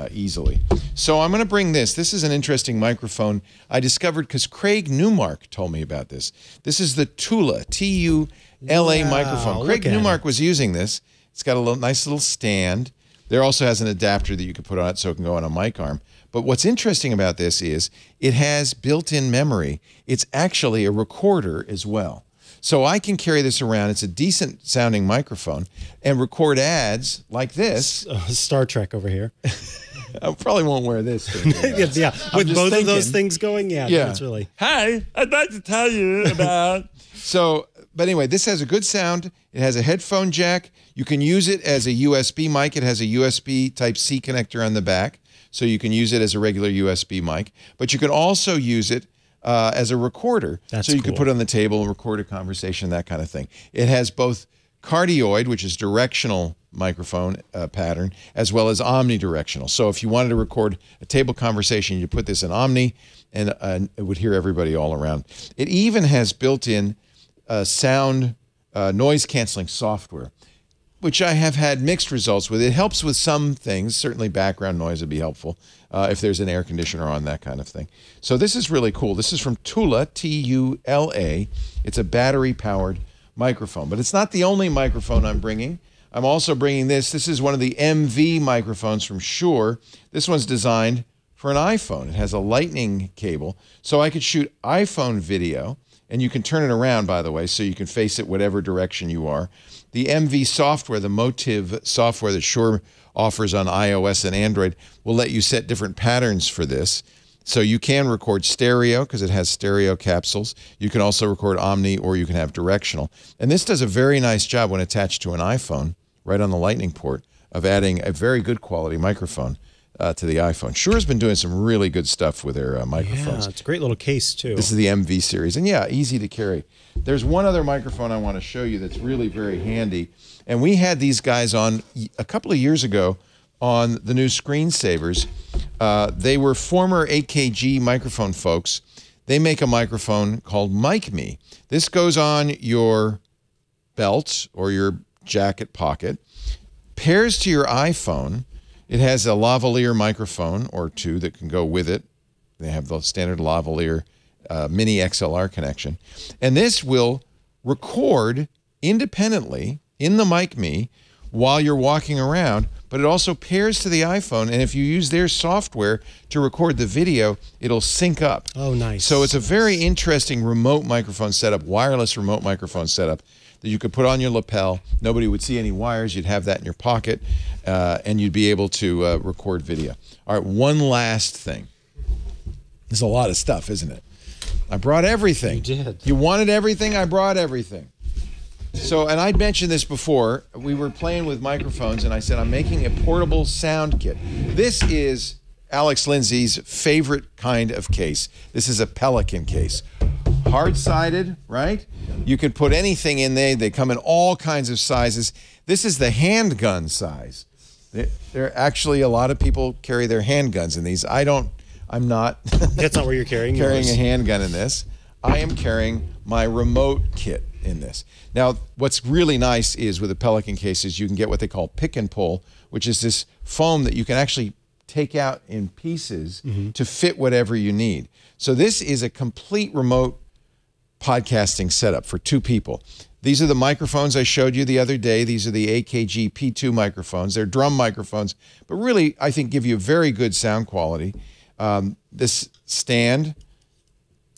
easily. So I'm going to bring this. This is an interesting microphone I discovered because Craig Newmark told me about this. This is the Tula, T-U-L-A microphone. Craig Newmark was using this. It's got a nice little stand. There also has an adapter that you can put on it so it can go on a mic arm. But what's interesting about this is it has built-in memory. It's actually a recorder as well. So I can carry this around. It's a decent sounding microphone and record ads like this. Star Trek over here. I probably won't wear this. Yeah, with both of those things going, that's really. Hi, I'd like to tell you about. But anyway, this has a good sound. It has a headphone jack. You can use it as a USB mic. It has a USB Type-C connector on the back, so you can use it as a regular USB mic. But you can also use it as a recorder. That's so you cool. can put it on the table and record a conversation, that kind of thing. It has both cardioid, which is directional microphone pattern, as well as omnidirectional. So if you wanted to record a table conversation, you put this in omni, and it would hear everybody all around. It even has built-in sound noise canceling software. which I have had mixed results with. It helps with some things. Certainly background noise would be helpful if there's an air conditioner on, that kind of thing. So this is really cool. This is from Tula, T-U-L-A. It's a battery-powered microphone. But it's not the only microphone I'm bringing. I'm also bringing this. This is one of the MV microphones from Shure. This one's designed for an iPhone. It has a lightning cable, so I could shoot iPhone video, and you can turn it around, by the way, so you can face it whatever direction you are. The MV software, the Motive software that Shure offers on iOS and Android, will let you set different patterns for this. So you can record stereo because it has stereo capsules. You can also record omni, or you can have directional. And this does a very nice job when attached to an iPhone, right on the lightning port, of adding a very good quality microphone to the iPhone. Shure's been doing some really good stuff with their microphones. Yeah, it's a great little case, too. This is the MV series. And yeah, easy to carry. There's one other microphone I want to show you that's really very handy. And we had these guys on a couple of years ago on the new Screensavers. They were former AKG microphone folks. They make a microphone called Mic Me. This goes on your belt or your jacket pocket, pairs to your iPhone. It has a lavalier microphone or two that can go with it. They have the standard lavalier mini XLR connection. And this will record independently in the Mic Me while you're walking around, but it also pairs to the iPhone. And if you use their software to record the video, it'll sync up. Oh, nice. So it's a very interesting remote microphone setup, wireless remote microphone setup that you could put on your lapel. Nobody would see any wires. You'd have that in your pocket, and you'd be able to record video. All right, one last thing. There's a lot of stuff, isn't it? I brought everything. You did. You wanted everything? I brought everything. So, and I'd mentioned this before. We were playing with microphones, and I said, I'm making a portable sound kit. This is Alex Lindsay's favorite kind of case. This is a Pelican case. Hard-sided, right? You could put anything in there. They come in all kinds of sizes. This is the handgun size. There actually, a lot of people carry their handguns in these. I'm not. That's not where you're carrying carrying yours. a handgun in this. I am carrying my remote kit in this. Now, what's really nice is with the Pelican cases, you can get what they call pick and pull, which is this foam that you can actually take out in pieces to fit whatever you need. So this is a complete remote podcasting setup for two people. These are the microphones I showed you the other day. These are the AKG P2 microphones. They're drum microphones, but really, I think, give you very good sound quality. This stand,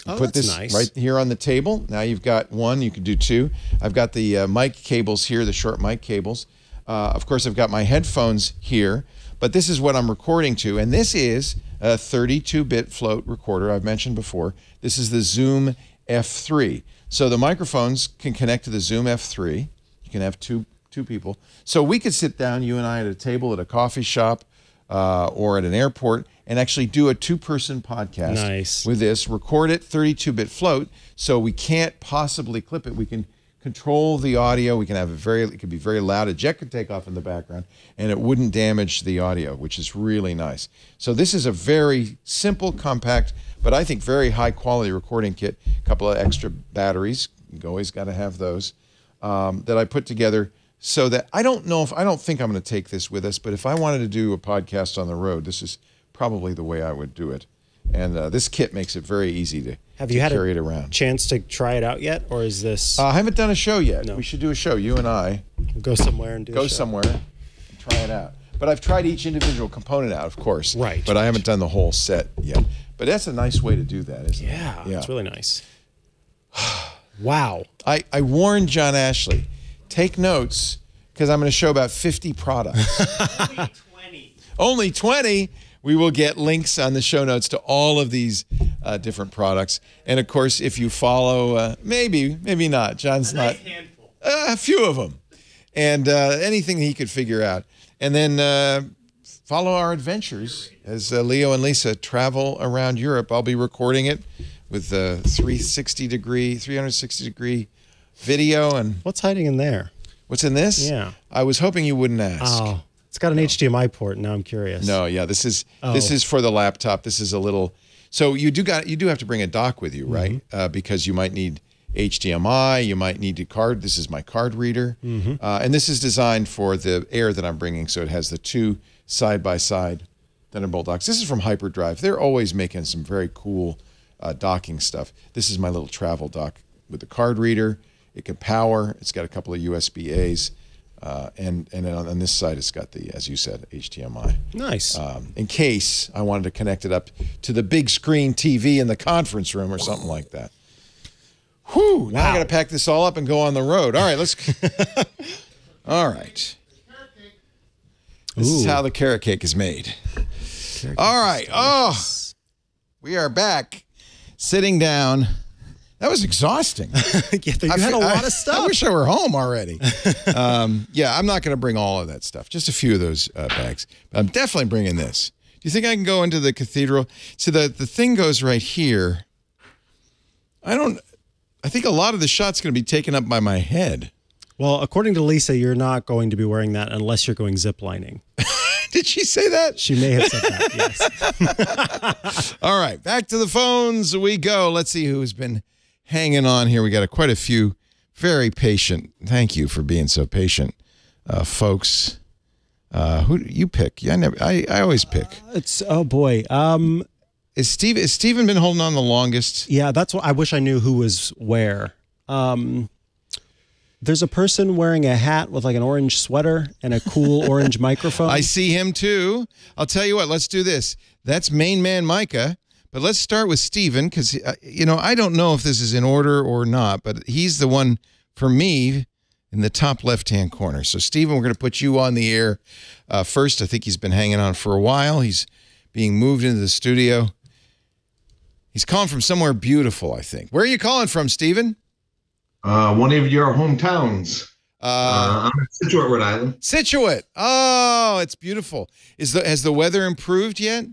put this nice. right here on the table. Now you've got one, you can do two. I've got the mic cables here, the short mic cables. Of course, I've got my headphones here, but this is what I'm recording to, and this is a 32-bit float recorder I've mentioned before. This is the Zoom F3. So the microphones can connect to the Zoom F3. You can have two people. So we could sit down, you and I, at a table at a coffee shop or at an airport and actually do a two-person podcast with this, record it 32-bit float, so we can't possibly clip it. We can control the audio. We can have it could be very loud. A jet could take off in the background, and it wouldn't damage the audio, which is really nice. So this is a very simple, compact, but I think very high-quality recording kit. A couple of extra batteries. You always got to have those that I put together so that I don't think I'm going to take this with us, but if I wanted to do a podcast on the road, this is probably the way I would do it. And this kit makes it very easy to carry it around. Chance to try it out yet, or is this? I haven't done a show yet. No. We should do a show, you and I. Go somewhere and do a show. Go somewhere and try it out. But I've tried each individual component out, of course. Right. But I haven't done the whole set yet. But that's a nice way to do that, isn't it? Yeah, it's really nice. Wow. I warned John Ashley, take notes, because I'm going to show about 50 products. Only 20. Only 20? We will get links on the show notes to all of these different products. And, of course, if you follow, maybe not. John's not. Handful. A few of them. And anything he could figure out. And then follow our adventures as Leo and Lisa travel around Europe. I'll be recording it with 360-degree video. And what's hiding in there? What's in this? Yeah. I was hoping you wouldn't ask. Oh, it's got an HDMI port. Now I'm curious. No, yeah, this is for the laptop. This is a little. So you do have to bring a dock with you, right? Because you might need HDMI. You might need a card. This is my card reader. And this is designed for the Air that I'm bringing, so it has the two side-by-side Thunderbolt docks. This is from Hyperdrive. They're always making some very cool docking stuff. This is my little travel dock with the card reader. It can power. It's got a couple of USB-As. And then on this side, it's got the, as you said, HDMI. Nice. In case I wanted to connect it up to the big screen TV in the conference room or something like that. Whew, wow. Now I got to pack this all up and go on the road. All right, let's... All right. This is how the carrot cake is made. All right. Oh, we are back. Sitting down. That was exhausting. You had a lot of stuff. I wish I were home already. Yeah, I'm not going to bring all of that stuff. Just a few of those bags. But I'm definitely bringing this. Do you think I can go into the cathedral? So the thing goes right here. I think a lot of the shot's going to be taken up by my head. Well, according to Lisa, you're not going to be wearing that unless you're going ziplining. Did she say that? She may have said that, yes. All right, back to the phones we go. Let's see who's been hanging on here. We got quite a few very patient. Thank you for being so patient, folks. Who do you pick? Yeah, I always pick. Oh boy. Is Steven been holding on the longest? Yeah, that's what I wish I knew who was where. There's a person wearing a hat with like an orange sweater and a cool orange microphone. I see him too. I'll tell you what, let's do this. That's main man Micah, but let's start with Steven because, I don't know if this is in order or not, but he's the one for me in the top left-hand corner. So, Steven, we're going to put you on the air first. I think he's been hanging on for a while. He's being moved into the studio. He's calling from somewhere beautiful, I think. Where are you calling from, Steven? One of your hometowns. I'm in Scituate, Rhode Island. Scituate. Oh, it's beautiful. Has the weather improved yet?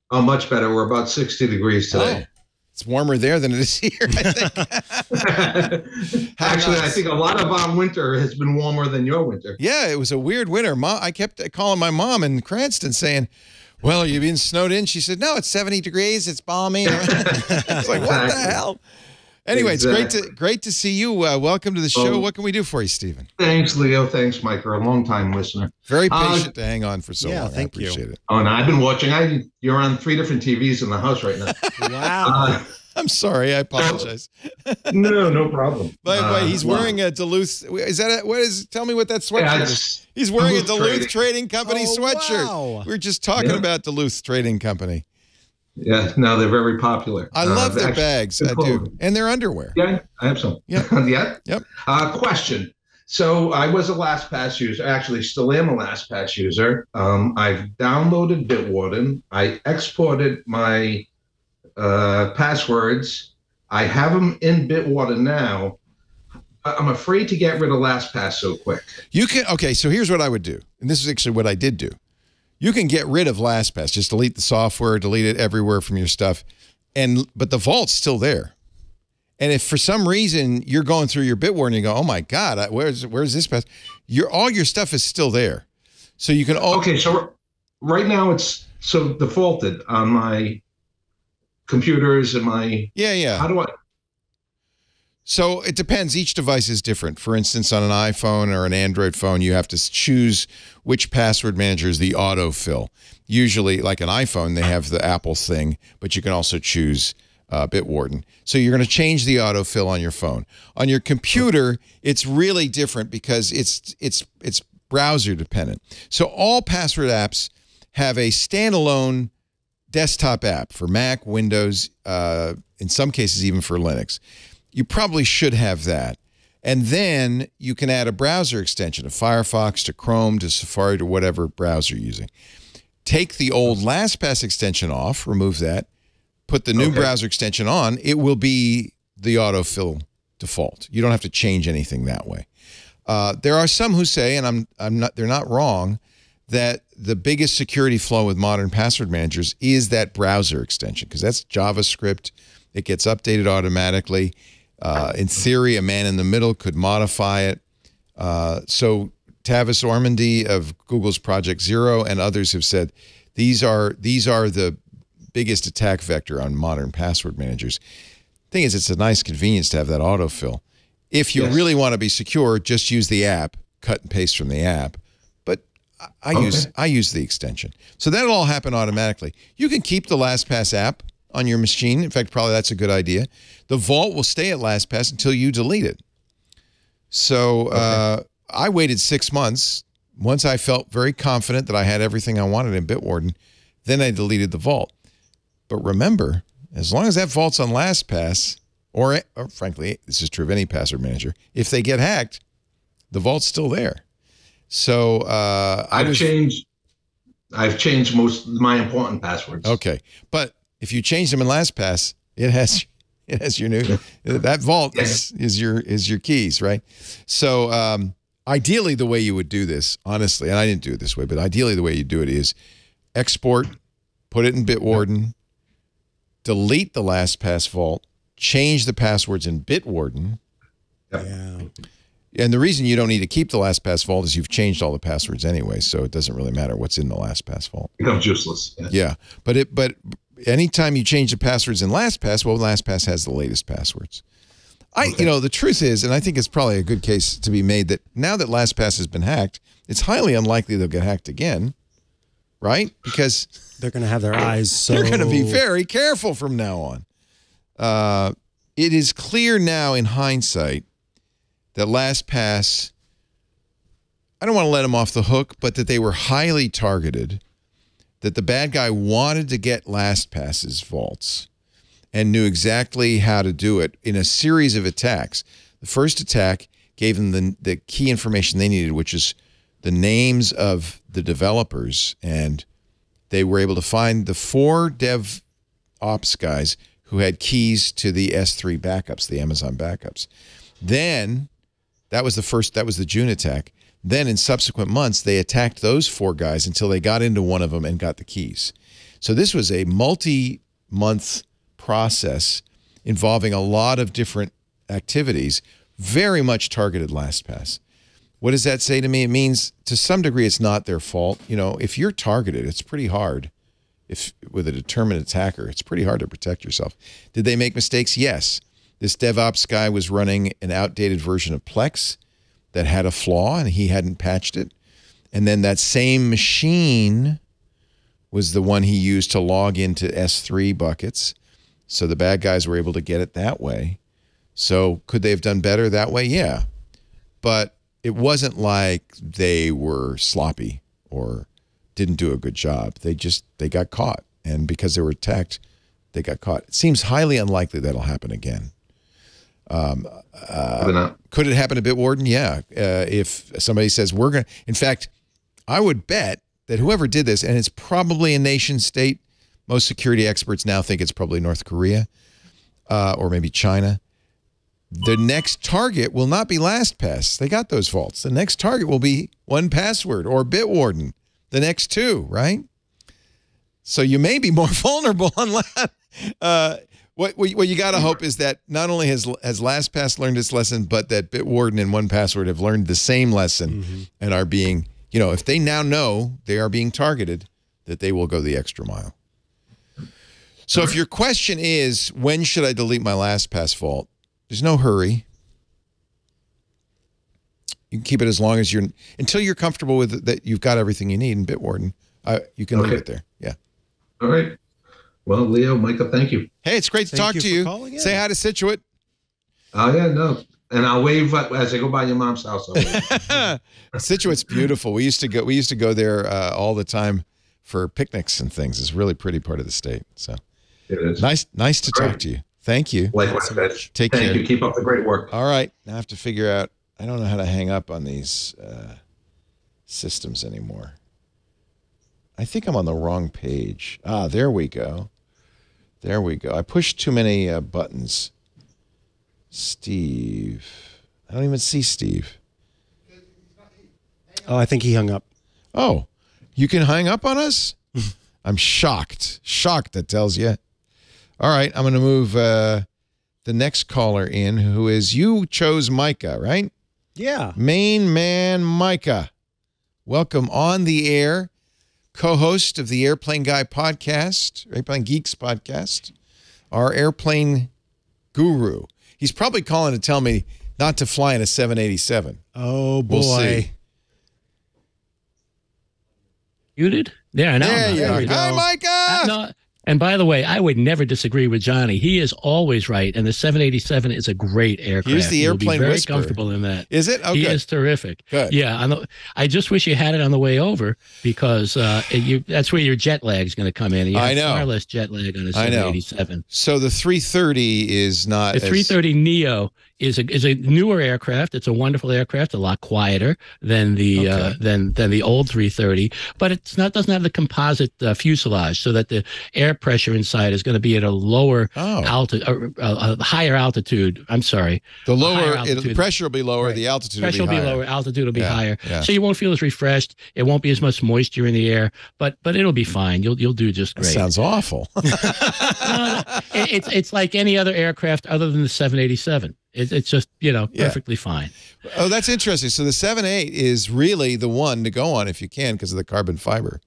Oh, much better. We're about 60 degrees today. Oh, it's warmer there than it is here, I think. Actually, nice. I think a lot of our winter has been warmer than your winter. Yeah, it was a weird winter. I kept calling my mom in Cranston saying, well, you've been snowed in? She said, no, it's 70 degrees. It's balmy. It's like, what the hell? Anyway, exactly. It's great to see you. Welcome to the show. What can we do for you, Stephen? Thanks, Leo. Thanks, Mike. You're a long-time listener. Very patient to hang on for so long. Thank you. I appreciate it. Oh, and I've been watching. You're on 3 different TVs in the house right now. Wow. I'm sorry. I apologize. No problem. By the way, he's wearing a Duluth. Is that tell me what that sweatshirt is? He's wearing a Duluth Trading Company sweatshirt. Wow. We were just talking about Duluth Trading Company. Yeah, no, they're very popular. I love their bags. I do. And their underwear. Yeah, I have some. Yeah. Yeah? Yep. Question. So I was a LastPass user, actually still am a LastPass user. I've downloaded Bitwarden. I exported my passwords. I have them in Bitwarden now. I'm afraid to get rid of LastPass so quick. Okay, so here's what I would do. And this is actually what I did do. You can get rid of LastPass. Just delete the software, delete it everywhere from your stuff. But the vault's still there. And if for some reason you're going through your Bitwarden and you go, oh my God, where's this pass? All your stuff is still there. So you can Okay, so right now it's defaulted on my computers and my How do I So it depends. Each device is different. For instance, on an iPhone or an Android phone, you have to choose which password manager is the autofill. Usually, like an iPhone, they have the Apple thing, but you can also choose Bitwarden. So you're going to change the autofill on your phone. On your computer, it's really different because it's browser dependent. So all password apps have a standalone desktop app for Mac, Windows, in some cases even for Linux. You probably should have that. And then you can add a browser extension, to Firefox, to Chrome, to Safari, to whatever browser you're using. Take the old LastPass extension off, remove that, put the new browser extension on, it will be the autofill default. You don't have to change anything that way. There are some who say, and they're not wrong, that the biggest security flaw with modern password managers is that browser extension, because that's JavaScript. It gets updated automatically. In theory, a man in the middle could modify it. So Tavis Ormandy of Google's Project Zero and others have said these are the biggest attack vector on modern password managers. Thing is, it's a nice convenience to have that autofill. If you really want to be secure, just use the app, cut and paste from the app. But I use the extension. So that'll all happen automatically. You can keep the LastPass app on your machine. In fact, probably that's a good idea. The vault will stay at LastPass until you delete it. So I waited 6 months. Once I felt very confident that I had everything I wanted in Bitwarden, then I deleted the vault. But remember, as long as that vault's on LastPass, or frankly, this is true of any password manager, if they get hacked, the vault's still there. So I've changed most of my important passwords. Okay, but if you change them in LastPass, it has your new that vault is your keys, right? So ideally, the way you would do this, honestly, and I didn't do it this way, but ideally, the way you do it is export, put it in Bitwarden, delete the LastPass vault, change the passwords in Bitwarden. Yeah. And the reason you don't need to keep the LastPass vault is you've changed all the passwords anyway, so it doesn't really matter what's in the LastPass vault. It becomes useless. Yeah. But anytime you change the passwords in LastPass, well, LastPass has the latest passwords. You know, the truth is, and I think it's probably a good case to be made, that now that LastPass has been hacked, it's highly unlikely they'll get hacked again, right? Because they're going to have their eyes so... They're going to be very careful from now on. It is clear now in hindsight that LastPass, I don't want to let them off the hook, but that they were highly targeted, that the bad guy wanted to get LastPass's vaults and knew exactly how to do it in a series of attacks. The first attack gave them the key information they needed, which is the names of the developers, and they were able to find the 4 DevOps guys who had keys to the S3 backups, the Amazon backups. Then, that was the June attack. Then in subsequent months, they attacked those 4 guys until they got into one of them and got the keys. So this was a multi-month process involving a lot of different activities, very much targeted LastPass. What does that say to me? It means to some degree it's not their fault. You know, if you're targeted, it's pretty hard. If with a determined attacker, it's pretty hard to protect yourself. Did they make mistakes? Yes. This DevOps guy was running an outdated version of Plex that had a flaw, and he hadn't patched it. And then that same machine was the one he used to log into S3 buckets. So the bad guys were able to get it that way. So could they have done better that way? Yeah. But it wasn't like they were sloppy or didn't do a good job. They got caught. And because they were attacked, they got caught. It seems highly unlikely that'll happen again. Could it happen to Bitwarden? Yeah. If somebody says we're going to, in fact, I would bet that whoever did this, and it's probably a nation state, most security experts now think it's probably North Korea or maybe China. The next target will not be LastPass. They got those vaults. The next target will be 1Password or Bitwarden. The next 2, right? So you may be more vulnerable on that. What you got to hope is that not only has LastPass learned its lesson, but that Bitwarden and 1Password have learned the same lesson and are being, you know, if they now know they are being targeted, that they will go the extra mile. So if your question is, when should I delete my LastPass vault? There's no hurry. You can keep it as long as until you're comfortable with it, that you've got everything you need in Bitwarden. You can leave it there. Yeah. All right. Well, Leo, Micah, thank you. Hey, it's great to talk to you. Say hi to Situate. Oh, yeah, no. And I'll wave as I go by your mom's house. Situate's beautiful. We used to go there all the time for picnics and things. It's a really pretty part of the state. So it is. Nice to talk to you. Thank you. Likewise, guys. Take care. Thank you. Keep up the great work. All right. Now I have to figure out, I don't know how to hang up on these systems anymore. I think I'm on the wrong page. Ah, there we go. There we go. I pushed too many buttons. Steve. I don't even see Steve. Oh, I think he hung up. Oh, you can hang up on us? I'm shocked. Shocked, that tells you. All right, I'm going to move the next caller in, who is, you chose Micah, right? Yeah. Main man Micah. Welcome on the air. Co-host of the Airplane Guy podcast, Airplane Geeks podcast. Our airplane guru. He's probably calling to tell me not to fly in a 787. Oh, boy. We'll see. Muted? There, now there I'm you not. are. Hi, Micah! No, and by the way, I would never disagree with Johnny. He is always right, and the 787 is a great aircraft. Here's the airplane You'll be very whisperer. comfortable in that. Is it? Oh, he good. is terrific. Good. Yeah, I just wish you had it on the way over because that's where your jet lag is going to come in. You have I know. far less jet lag on a I know. 787. So the 330 is not The 330 Neo is a newer aircraft. It's a wonderful aircraft, a lot quieter than the than the old 330, but doesn't have the composite fuselage, so that the air pressure inside is going to be at a lower altitude, a higher altitude. I'm sorry, the pressure will be lower, the altitude pressure will be higher. lower, altitude will be higher, yeah. so you won't feel as refreshed. It won't be as much moisture in the air, but it'll be fine. You'll do just great. That sounds awful. It's like any other aircraft other than the 787. It's just, perfectly fine. Oh, that's interesting. So the 7.8 is really the one to go on if you can because of the carbon fiber.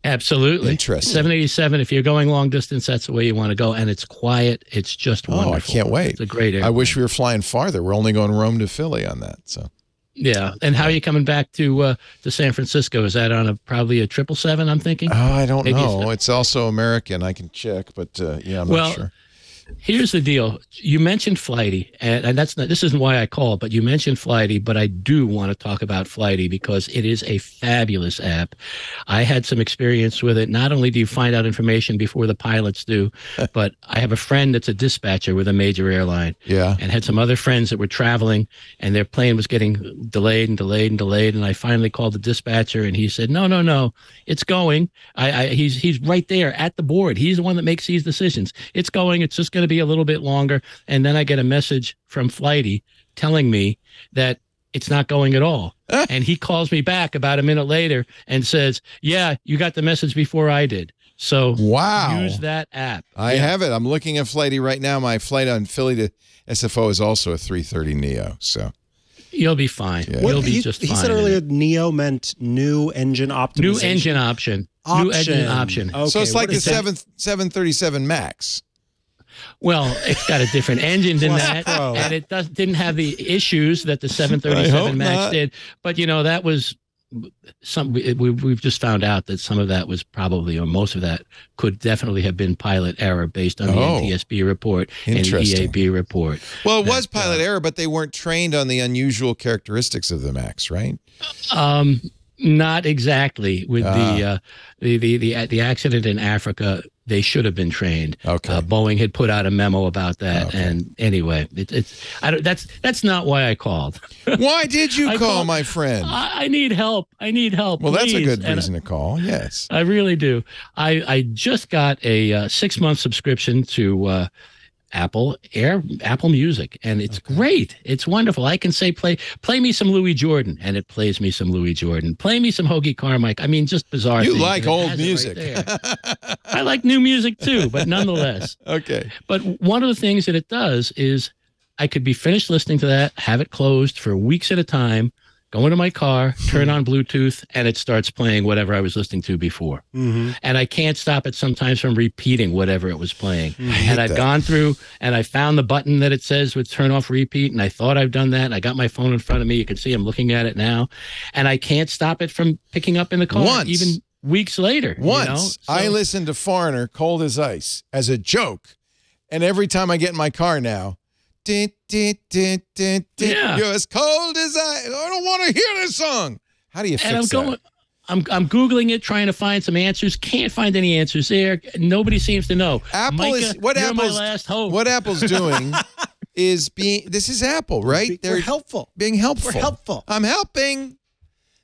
Absolutely. Interesting. 787, if you're going long distance, that's the way you want to go. And it's quiet. It's just wonderful. Oh, I can't wait. It's a great airplane. I wish we were flying farther. We're only going Rome to Philly on that. So. Yeah. And how are you coming back to San Francisco? Is that on probably a 777, I'm thinking? Oh, I don't know. It's also American. I can check, but I'm not sure. Here's the deal. You mentioned Flighty, and this isn't why I called, but you mentioned Flighty, but I do want to talk about Flighty because it is a fabulous app. I had some experience with it. Not only do you find out information before the pilots do, but I have a friend that's a dispatcher with a major airline. Yeah. And had some other friends that were traveling, and their plane was getting delayed and delayed and delayed. And I finally called the dispatcher, and he said, no, it's going. He's right there at the board. He's the one that makes these decisions. It's going. It's just going to be a little bit longer. And then I get a message from Flighty telling me that it's not going at all. And he calls me back about a minute later and says, yeah, you got the message before I did. So use that app. I have it. I'm looking at Flighty right now. My flight on Philly to SFO is also a 330 Neo. So you'll be fine. Yeah. You'll be just fine. He said earlier Neo meant new engine optimization. New engine option. New engine option. Okay, so it's like the 737 MAX. Well, it's got a different engine than that, and it didn't have the issues that the 737 MAX did. But that was we've just found out that some of that was probably, or most of that could definitely have been pilot error based on the NTSB report and the EAB report. Well, it was pilot error, but they weren't trained on the unusual characteristics of the MAX, right? Not exactly. With the accident in Africa, they should have been trained. Okay. Boeing had put out a memo about that, and anyway, that's not why I called. Why did you call, my friend? I need help. I need help. Well, please. That's a good reason to call. Yes, I really do. I just got a 6-month subscription to Apple Music, and it's great. It's wonderful. I can say play me some Louis Jordan, and it plays me some Louis Jordan. Play me some Hoagie Carmike. I mean, just bizarre. You things. like old music. Right I like new music too, but nonetheless. Okay. But one of the things that it does is I could be finished listening to that, have it closed for weeks at a time, go into my car, turn on Bluetooth, and it starts playing whatever I was listening to before. Mm-hmm. And I can't stop it sometimes from repeating whatever it was playing. And I've gone through and I found the button that it says would turn off repeat, and I thought I've done that. And I got my phone in front of me. You can see I'm looking at it now. And I can't stop it from picking up in the car even weeks later. Once I listened to Foreigner, Cold as Ice, as a joke. And every time I get in my car now, you're as cold as I don't want to hear this song. How do you fix that? I'm Googling it, trying to find some answers. Can't find any answers there. Nobody seems to know. What Apple's doing is this is Apple, right? They're helpful. Being helpful. We're helpful. I'm helping.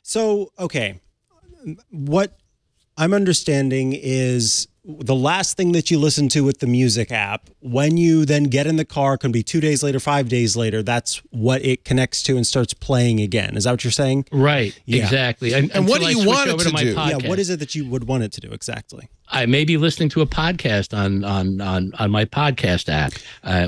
So, okay. What I'm understanding is the last thing that you listen to with the music app, when you then get in the car, can be 2 days later, 5 days later, that's what it connects to and starts playing again. Is that what you're saying? Right, exactly. And what do you want it to do? Yeah, what is it that you would want it to do exactly? I may be listening to a podcast on my podcast app.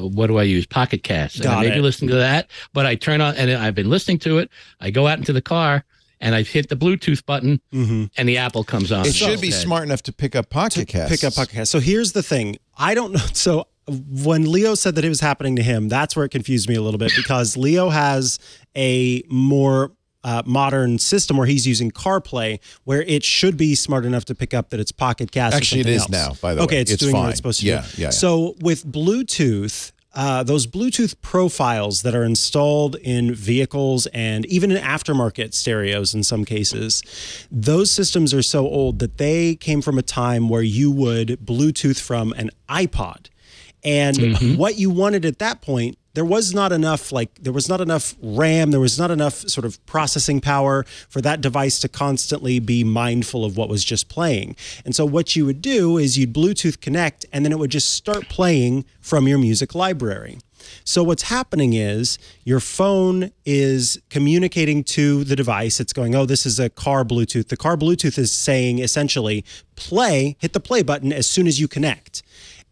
What do I use? Pocket Cast. I may be listening to that, but I turn on, and I've been listening to it. I go out into the car, and I hit the Bluetooth button, and the Apple comes on. It should be smart enough to pick up Pocket Cast. So here's the thing. I don't know. So when Leo said that it was happening to him, that's where it confused me a little bit, because Leo has a more modern system where he's using CarPlay, where it should be smart enough to pick up that it's Pocket Cast. Actually, it is else. now, by the way. Okay, it's doing fine. what it's supposed to do. Yeah. So with Bluetooth, those Bluetooth profiles that are installed in vehicles and even in aftermarket stereos in some cases, those systems are so old that they came from a time where you would Bluetooth from an iPod. And what you wanted at that point, there was not enough RAM, there was not enough sort of processing power for that device to constantly be mindful of what was just playing. And so what you would do is you'd Bluetooth connect, and then it would just start playing from your music library. So what's happening is your phone is communicating to the device. It's going, oh, this is a car Bluetooth. The car Bluetooth is saying essentially, hit the play button as soon as you connect.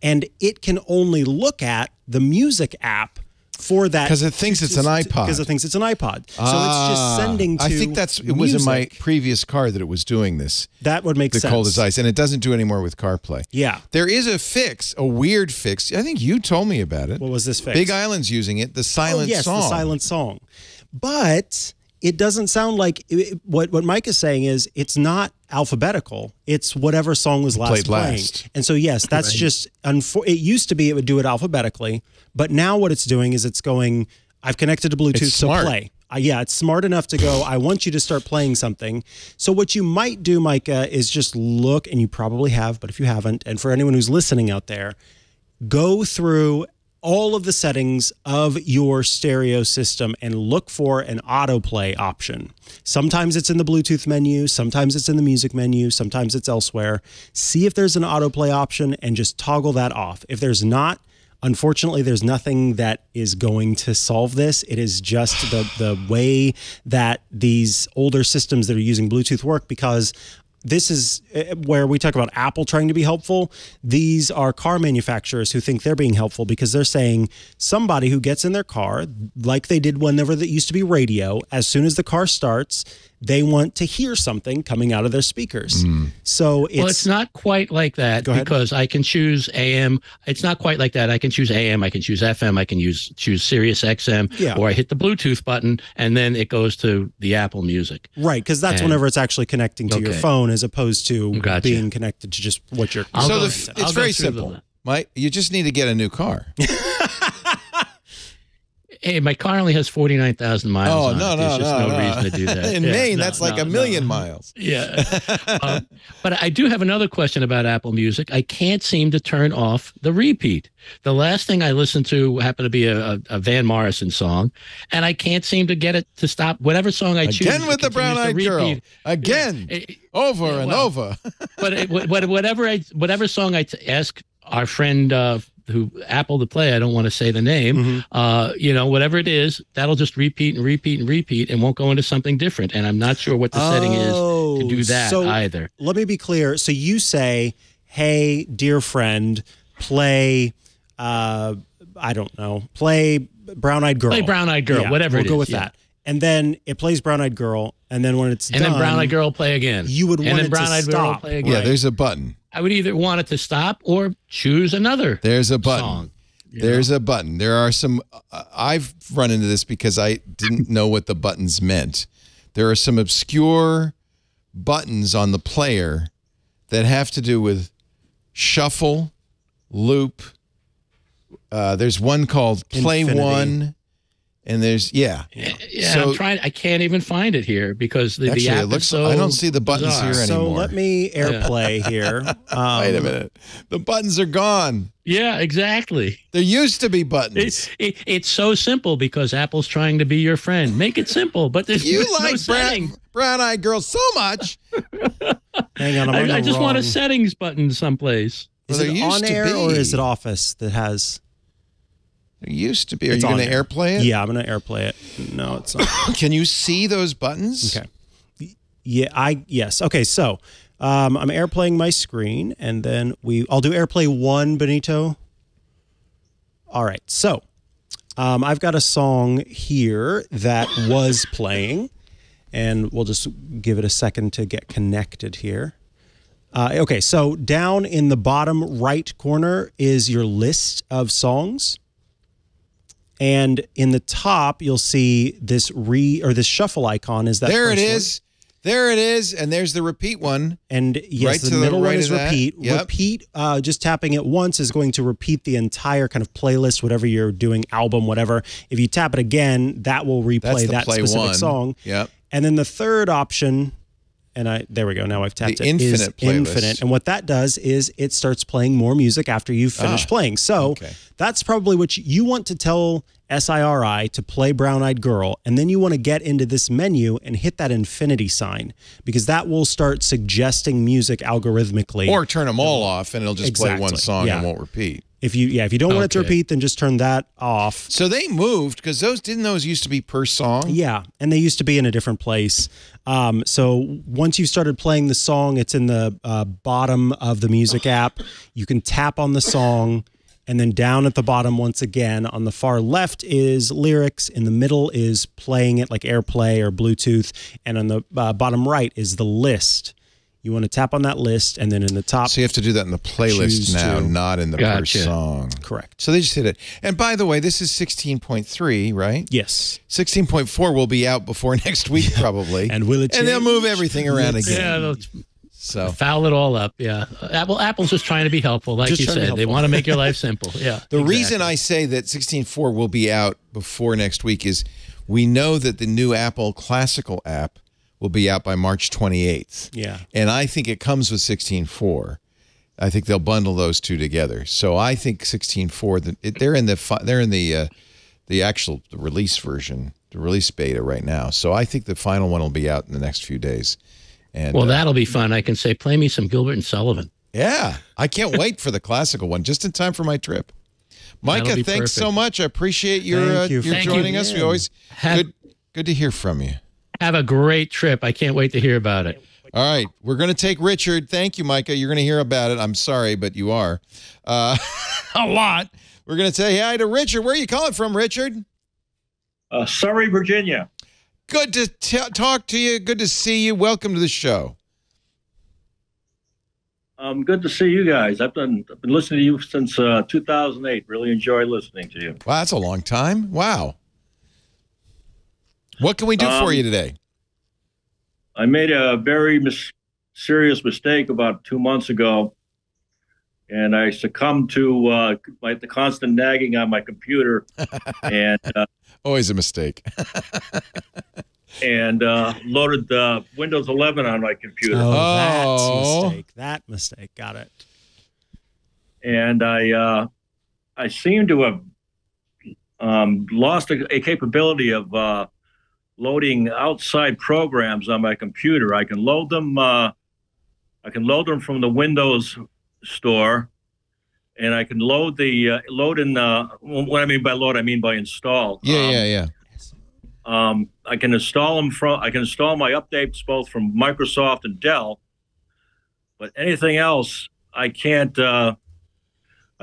And it can only look at the music app for that. Because it thinks it's an iPod. Because it thinks it's an iPod. So it's just sending to I think it was in my previous car that it was doing this. That would make sense. The cold as ice. And it doesn't do it anymore with CarPlay. Yeah. There is a fix, a weird fix. I think you told me about it. What was this fix? Big Island's using it, the silent song. Yes, the silent song. But it doesn't sound like what Mike is saying is it's not alphabetical. It's whatever song was last playing. And so, yes, that's just, it used to be it would do it alphabetically, but now what it's doing is it's going, I've connected to Bluetooth, so play. Yeah, it's smart enough to go, I want you to start playing something. So what you might do, Micah, is just look, and you probably have, but if you haven't, and for anyone who's listening out there, go through all of the settings of your stereo system and look for an autoplay option. Sometimes it's in the Bluetooth menu, sometimes it's in the music menu, sometimes it's elsewhere. See if there's an autoplay option and just toggle that off. If there's not, unfortunately, there's nothing that is going to solve this. It is just the way that these older systems that are using Bluetooth work, because this is where we talk about Apple trying to be helpful. These are car manufacturers who think they're being helpful because they're saying somebody who gets in their car, like they did whenever that used to be radio, as soon as the car starts, they want to hear something coming out of their speakers. So it's not quite like that, because I can choose AM. It's not quite like that. I can choose AM, I can choose FM, I can choose Sirius XM, or I hit the Bluetooth button and then it goes to the Apple Music. Right, because that's whenever it's actually connecting to your phone as opposed to being connected to just what you're. It's very simple. You just need to get a new car. Hey, my car only has 49,000 miles on it. There's just no reason to do that. In Maine, that's like a million miles. Yeah. But I do have another question about Apple Music. I can't seem to turn off the repeat. The last thing I listened to happened to be a Van Morrison song, and I can't seem to get it to stop. Whatever song I choose. Again with the brown-eyed girl. Again. Over and over. But whatever song I ask our friend who Apple to play, I don't want to say the name, whatever it is, that'll just repeat and repeat and repeat and won't go into something different. And I'm not sure what the setting is to do that either. Let me be clear. So you say, hey, dear friend, play, I don't know, play Brown-Eyed Girl. Play Brown-Eyed Girl, whatever it is. We'll go with that. And then it plays Brown-Eyed Girl, and then when it's done... And then Brown-Eyed Girl play again. You would want it to stop. Play again. Yeah, there's a button. I would either want it to stop or choose another There's a button. song. There's a button. There are some... I've run into this because I didn't know what the buttons meant. There are some obscure buttons on the player that have to do with shuffle, loop. There's one called Play Infinity. One. And there's Yeah, so, I'm trying. I can't even find it here because the app is so I don't see the buttons bizarre. here anymore. So let me AirPlay here. Wait a minute. The buttons are gone. Yeah, exactly. There used to be buttons. It's so simple because Apple's trying to be your friend. Make it simple, but there's You no like setting. brown-eyed girl so much. Hang on, I just want a settings button someplace. Is it on air or is it Office that has... There used to be. Are you going to AirPlay it? Yeah, I'm going to AirPlay it. No, it's not. Can you see those buttons? Okay. Yeah, yes. Okay, so I'm AirPlaying my screen, and then I'll do AirPlay 1, Benito. All right, so I've got a song here that was playing, and we'll just give it a second to get connected here. Okay, so down in the bottom right corner is your list of songs. And in the top, you'll see this this shuffle icon. Is that there? It first is. There it is, and there's the repeat one. And yes, right the middle one is of that. repeat. Yep. Repeat, just tapping it once is going to repeat the entire kind of playlist, whatever you're doing, album, whatever. If you tap it again, that will replay that play specific one. song. Yep. And then the third option, and there we go. Now I've tapped The it. infinite is playlist. infinite. And what that does is it starts playing more music after you've finished playing. So that's probably what you want to tell SIRI to play Brown Eyed Girl, and then you want to get into this menu and hit that infinity sign, because that will start suggesting music algorithmically. Or turn them all off, and it'll just play one song Yeah. and won't repeat. If you don't want it to repeat, then just turn that off. So they moved, because those used to be per song? Yeah, and they used to be in a different place. So once you started playing the song, it's in the bottom of the music app. You can tap on the song, and then down at the bottom, once again, on the far left is lyrics. In the middle is playing it like AirPlay or Bluetooth. And on the bottom right is the list. You want to tap on that list, and then in the top. So you have to do that in the playlist now, not in the per song. Correct. So they just hit it. And by the way, this is 16.3, right? Yes. 16.4 will be out before next week, probably. And will it change? And they'll move everything around again. Yeah, so foul it all up. Yeah. Apple's just trying to be helpful. Like you said, they want to make your life simple. Yeah. The reason I say that 16.4 will be out before next week is we know that the new Apple Classical app will be out by March 28th. Yeah. And I think it comes with 16.4. I think they'll bundle those two together. So I think 16.4, they're in the actual release version, the release beta right now. So I think the final one will be out in the next few days. And well, that'll be fun. I can say, play me some Gilbert and Sullivan. Yeah. I can't wait for the classical one, just in time for my trip. Micah, thanks so much. I appreciate your joining us. We always good to hear from you. Have a great trip. I can't wait to hear about it. All right. We're going to take Richard. Thank you, Micah. You're going to hear about it. I'm sorry, but you are. A lot. We're going to say hi to Richard. Where are you calling from, Richard? Surrey, Virginia. Good to talk to you. Good to see you. Welcome to the show. Good to see you guys. I've been listening to you since 2008. Really enjoy listening to you. Wow, that's a long time. Wow. What can we do for you today? I made a very serious mistake about 2 months ago, and I succumbed to the constant nagging on my computer. And always a mistake. And loaded Windows 11 on my computer. That mistake. Got it. And I seem to have lost a capability of loading outside programs on my computer. I can load them. I can load them from the Windows Store, and I can load the load in. What I mean by load, I mean by install. Yeah. I can install them from. I can install my updates both from Microsoft and Dell, but anything else I can't. I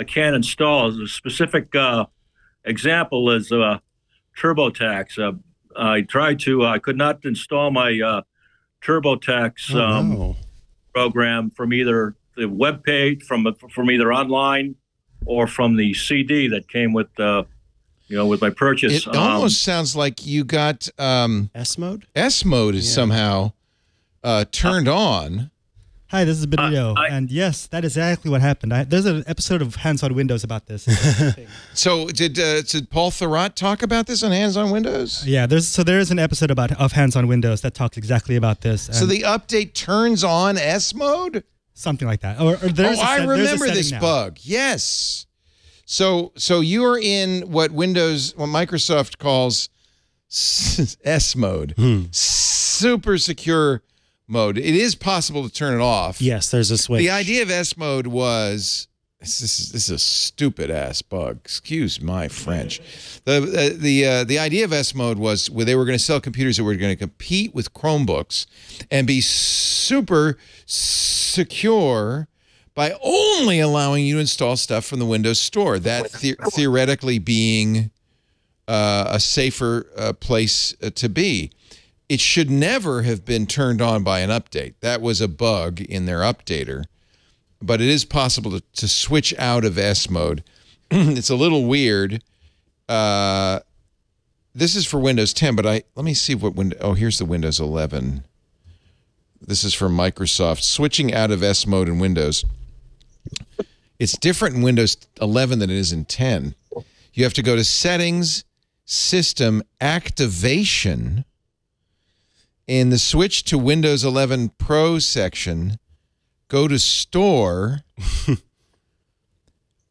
can't install. A specific example is TurboTax. I tried to. I could not install my TurboTax program from either the web page, from either online, or from the CD that came with with my purchase. It almost sounds like you got S mode. S mode is somehow turned on. Hi, this is Benito, and yes, that is exactly what happened. There's an episode of Hands on Windows about this. So did Paul Thurrott talk about this on Hands on Windows? Yeah, there is an episode of Hands on Windows that talks exactly about this. So the update turns on S mode? Something like that. I remember this bug. Yes. So you're in what Microsoft calls S mode, super secure mode. It is possible to turn it off. Yes, there's a switch. The idea of S mode was this is a stupid ass bug. Excuse my French. The idea of S mode was where they were going to sell computers that were going to compete with Chromebooks and be super secure by only allowing you to install stuff from the Windows Store. That theoretically being a safer place to be. it should never have been turned on by an update. That was a bug in their updater. But it is possible to switch out of S mode. It's a little weird. This is for Windows 10, but let me see what window. Oh, here's the Windows 11. This is from Microsoft. Switching out of S mode in Windows. It's different in Windows 11 than it is in 10. You have to go to Settings, System, Activation. In the Switch to Windows 11 Pro section, go to Store.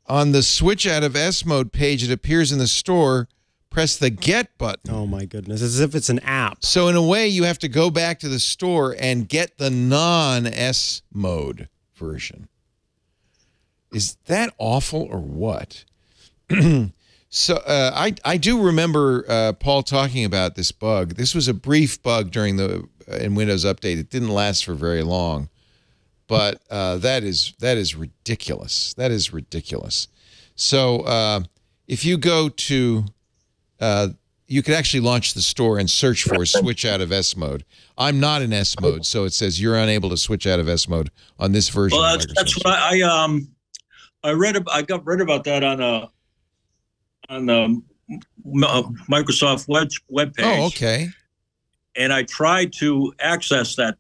On the switch out of S mode page, it appears in the store. Press the Get button. Oh, my goodness. As if it's an app. So in a way, you have to go back to the store and get the non-S mode version. Is that awful or what? So I do remember Paul talking about this bug. This was a brief bug during in Windows Update. It didn't last for very long. But that is ridiculous. That is ridiculous. So if you go to, you could actually launch the store and search for switch out of S mode. I'm not in S mode, so it says you're unable to switch out of S mode on this version. Well, of Microsoft. that's what I read. I got read about that on the Microsoft web page. Oh, okay. And I tried to access that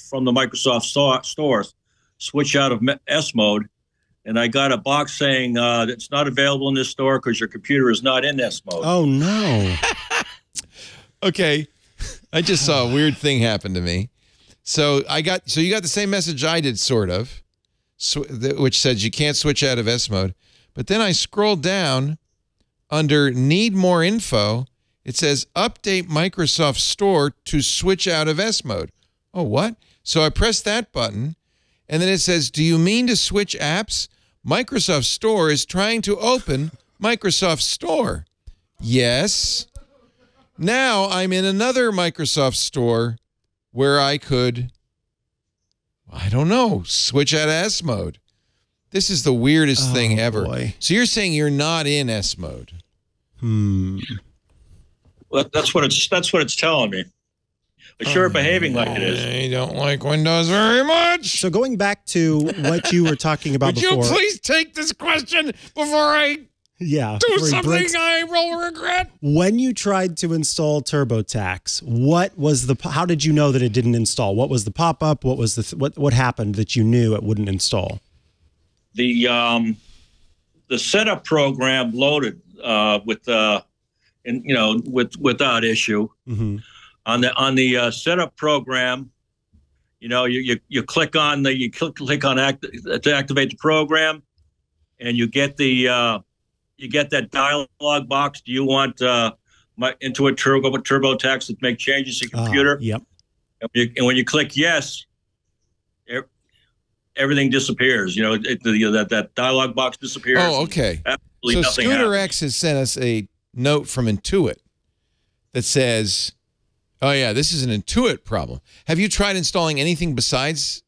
from the Microsoft store, switch out of S mode, and I got a box saying it's not available in this store because your computer is not in S mode. Oh, no. Okay. I just saw a weird thing happen to me. So you got the same message I did, sort of, which says you can't switch out of S mode. But then I scrolled down under Need More Info. It says, update Microsoft Store to switch out of S mode. Oh, what? So I press that button, and then it says, do you mean to switch apps? Microsoft Store is trying to open Microsoft Store. Yes. Now I'm in another Microsoft Store where I could, I don't know, switch out of S mode. This is the weirdest thing ever. Boy. So you're saying you're not in S mode? Well, that's what it's telling me. But sure, behaving like it is. I don't like Windows very much. So going back to what you were talking about before. Would you please take this question before I do something I will regret? When you tried to install TurboTax, how did you know that it didn't install? What was the pop-up? What was what happened that you knew it wouldn't install? The setup program loaded without issue. Mm-hmm. On the setup program, you click on to activate the program, and you get that dialog box. Do you want Intuit TurboTax to make changes to your computer? Yep. And when you click yes, everything disappears. That dialog box disappears. Oh, okay. Absolutely so nothing Scooter happens. X has sent us a note from Intuit that says, oh, yeah, this is an Intuit problem. Have you tried installing anything besides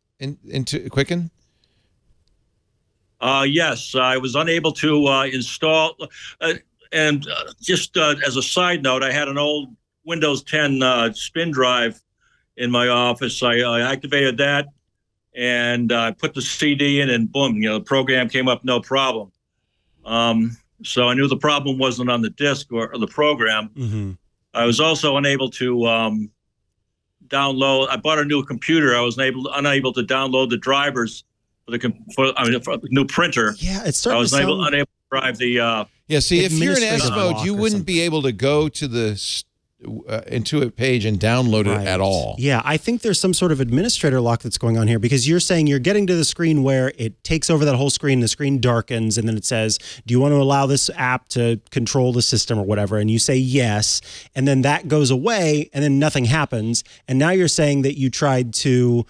Quicken? Yes, I was unable to install. And just as a side note, I had an old Windows 10 spin drive in my office. I activated that, and I put the CD in, and boom, the program came up no problem. So I knew the problem wasn't on the disk or the program. Mm-hmm. I was also unable to download. I bought a new computer. I was unable to download the drivers for the new printer. Yeah, it's starting I was unable to drive the. Yeah, see, if you're in S mode, you wouldn't be able to go to the Intuit page and download it at all. Yeah, I think there's some sort of administrator lock that's going on here, because you're saying you're getting to the screen where it takes over that whole screen, the screen darkens, and then it says, do you want to allow this app to control the system or whatever? And you say yes, and then that goes away, and then nothing happens. And now you're saying that you tried to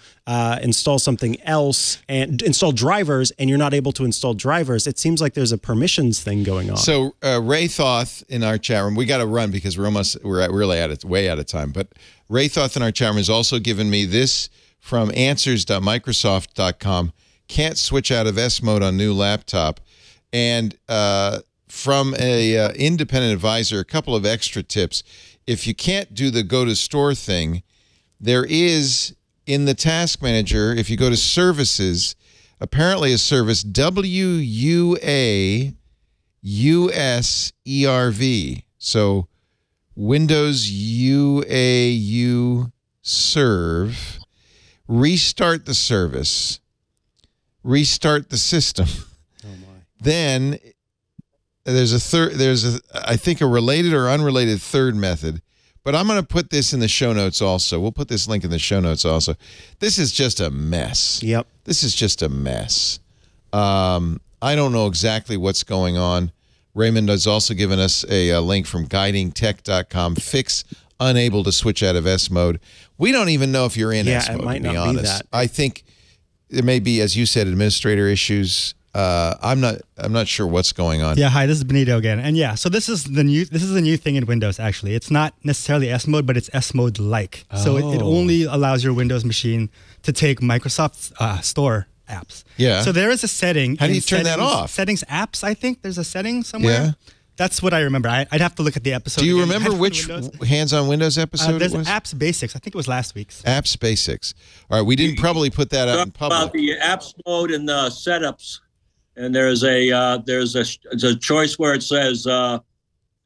install something else and install drivers, and you're not able to install drivers. It seems like there's a permissions thing going on. So Ray Thoth in our chat room, we got to run because we're really way out of time. But Ray Thoth in our chat room has also given me this from answers.microsoft.com. Can't switch out of S mode on new laptop. And from a independent advisor, a couple of extra tips. If you can't do the go to store thing, there is in the task manager, if you go to services, apparently a service WUAUSERV. So Windows UAU serve, restart the service, restart the system. Oh my. Then there's I think a related or unrelated third method, but I'm going to put this in the show notes also. We'll put this link in the show notes also. This is just a mess. Yep. This is just a mess. I don't know exactly what's going on. Raymond has also given us a link from guidingtech.com. Fix unable to switch out of S mode. We don't even know if you're in S mode, it might to be not honest. be that. I think there may be, as you said, administrator issues. I'm not sure what's going on. Yeah, hi, this is Benito again. And yeah, so this is a new thing in Windows actually. It's not necessarily S mode, but it's S mode like. So it only allows your Windows machine to take Microsoft Store apps. Yeah. So there is a setting. How do you turn that off? Settings apps, I think there's a setting somewhere. Yeah. That's what I remember. I'd have to look at the episode. Do you again. remember which Hands-on Windows episode there's it was? Apps Basics. I think it was last week's. Apps Basics. All right, we didn't probably put that out in public. About the apps mode and the setups, and there's a choice where it says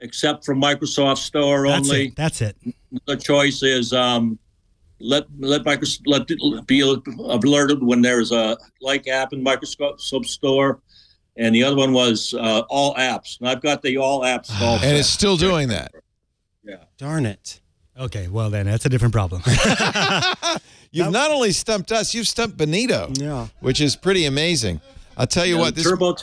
except for Microsoft Store only. That's it. The choice is let Microsoft be alerted when there's a like app in Microsoft Store. And the other one was all apps. And I've got the all apps installed. And it's still doing that. Yeah. Darn it. Okay, well then, that's a different problem. You've not only stumped us, you've stumped Benito. Yeah. Which is pretty amazing. I'll tell you what. This Turbo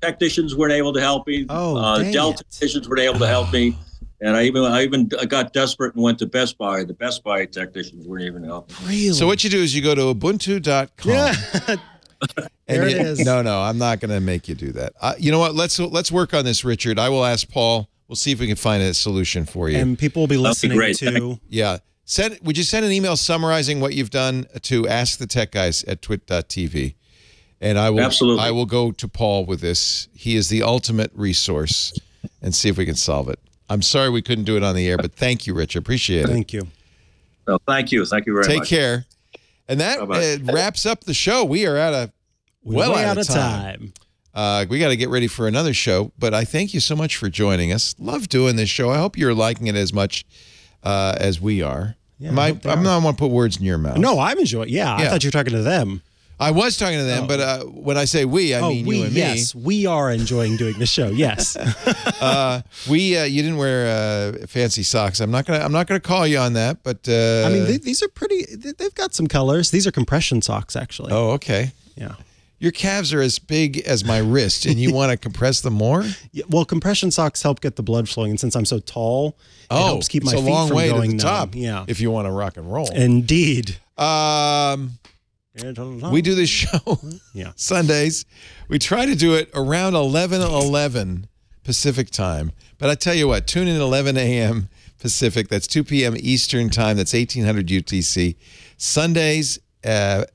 technicians weren't able to help me. Dell technicians weren't able to help me. And I even got desperate and went to Best Buy. The Best Buy technicians weren't even helping. Really? So what you do is you go to ubuntu.com. Yeah. There it is. No, I'm not going to make you do that. You know what? Let's work on this, Richard. I will ask Paul. We'll see if we can find a solution for you. And people will be listening to. Yeah. Would you send an email summarizing what you've done to Ask the Tech Guys at twit.tv? And I will Absolutely. I will go to Paul with this. He is the ultimate resource, and see if we can solve it. I'm sorry we couldn't do it on the air, but thank you, Rich. Appreciate it. Thank you. No, thank you. Thank you very much. Take care. And that wraps up the show. We are out of time. We got to get ready for another show, but I thank you so much for joining us. Love doing this show. I hope you're liking it as much as we are. Yeah, I'm not want to put words in your mouth. No, I'm enjoying it. Yeah, I thought you were talking to them. I was talking to them, but when I say we, I mean you and me. Yes, we are enjoying doing the show. Yes. You didn't wear fancy socks. I'm not gonna call you on that, but I mean these are pretty. They've got some colors. These are compression socks, actually. Oh, okay. Yeah. Your calves are as big as my wrist, and you want to compress them more? Yeah, well, compression socks help get the blood flowing, and since I'm so tall, it helps keep my feet long from way going to the numb. top. Yeah. If you want to rock and roll. Indeed. We do this show Sundays. We try to do it around 11:11 Pacific time. But I tell you what, tune in at 11 a.m. Pacific. That's 2 p.m. Eastern time. That's 1800 UTC. Sundays at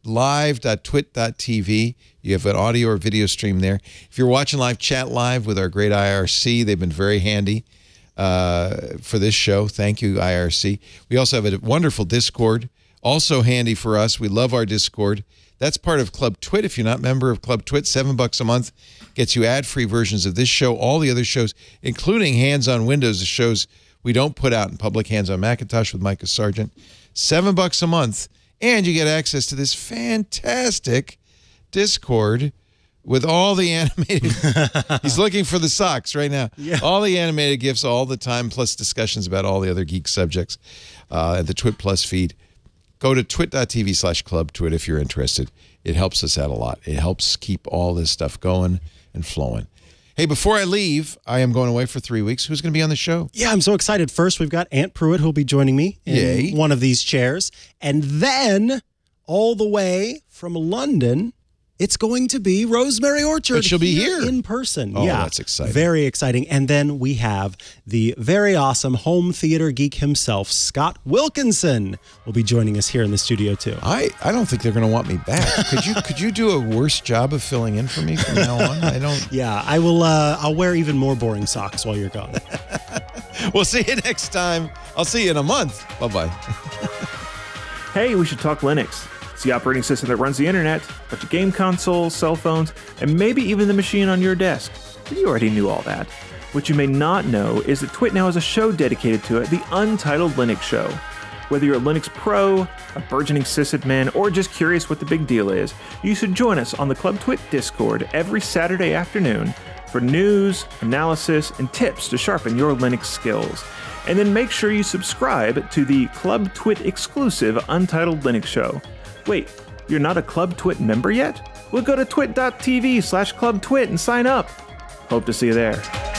live.twit.tv. You have an audio or video stream there. If you're watching live, chat live with our great IRC. They've been very handy for this show. Thank you, IRC. We also have a wonderful Discord. Also handy for us. We love our Discord. That's part of Club Twit. If you're not a member of Club Twit, $7 a month gets you ad-free versions of this show, all the other shows, including Hands on Windows, the shows we don't put out in public, Hands on Macintosh with Micah Sargent. $7 a month, and you get access to this fantastic Discord with all the animated. He's looking for the socks right now. Yeah. All the animated GIFs all the time, plus discussions about all the other geek subjects at the Twit Plus feed. Go to twit.tv/clubtwit if you're interested. It helps us out a lot. It helps keep all this stuff going and flowing. Hey, before I leave, I am going away for 3 weeks. Who's going to be on the show? Yeah, I'm so excited. First, we've got Aunt Pruitt who'll be joining me in one of these chairs. And then, all the way from London, it's going to be Rosemary Orchard. But she'll be here in person. Oh, yeah, that's exciting. Very exciting. And then we have the very awesome home theater geek himself, Scott Wilkinson, will be joining us here in the studio too. I don't think they're going to want me back. Could you do a worse job of filling in for me from now on? I don't. Yeah, I will. I'll wear even more boring socks while you're gone. We'll see you next time. I'll see you in a month. Bye-bye. Hey, we should talk Linux. It's the operating system that runs the internet, a bunch of game consoles, cell phones, and maybe even the machine on your desk. But you already knew all that. What you may not know is that Twit now has a show dedicated to it, the Untitled Linux Show. Whether you're a Linux pro, a burgeoning sysadmin, or just curious what the big deal is, you should join us on the Club Twit Discord every Saturday afternoon for news, analysis, and tips to sharpen your Linux skills. And then make sure you subscribe to the Club Twit exclusive Untitled Linux Show. Wait, you're not a Club Twit member yet? Well, go to twit.tv/clubtwit and sign up. Hope to see you there.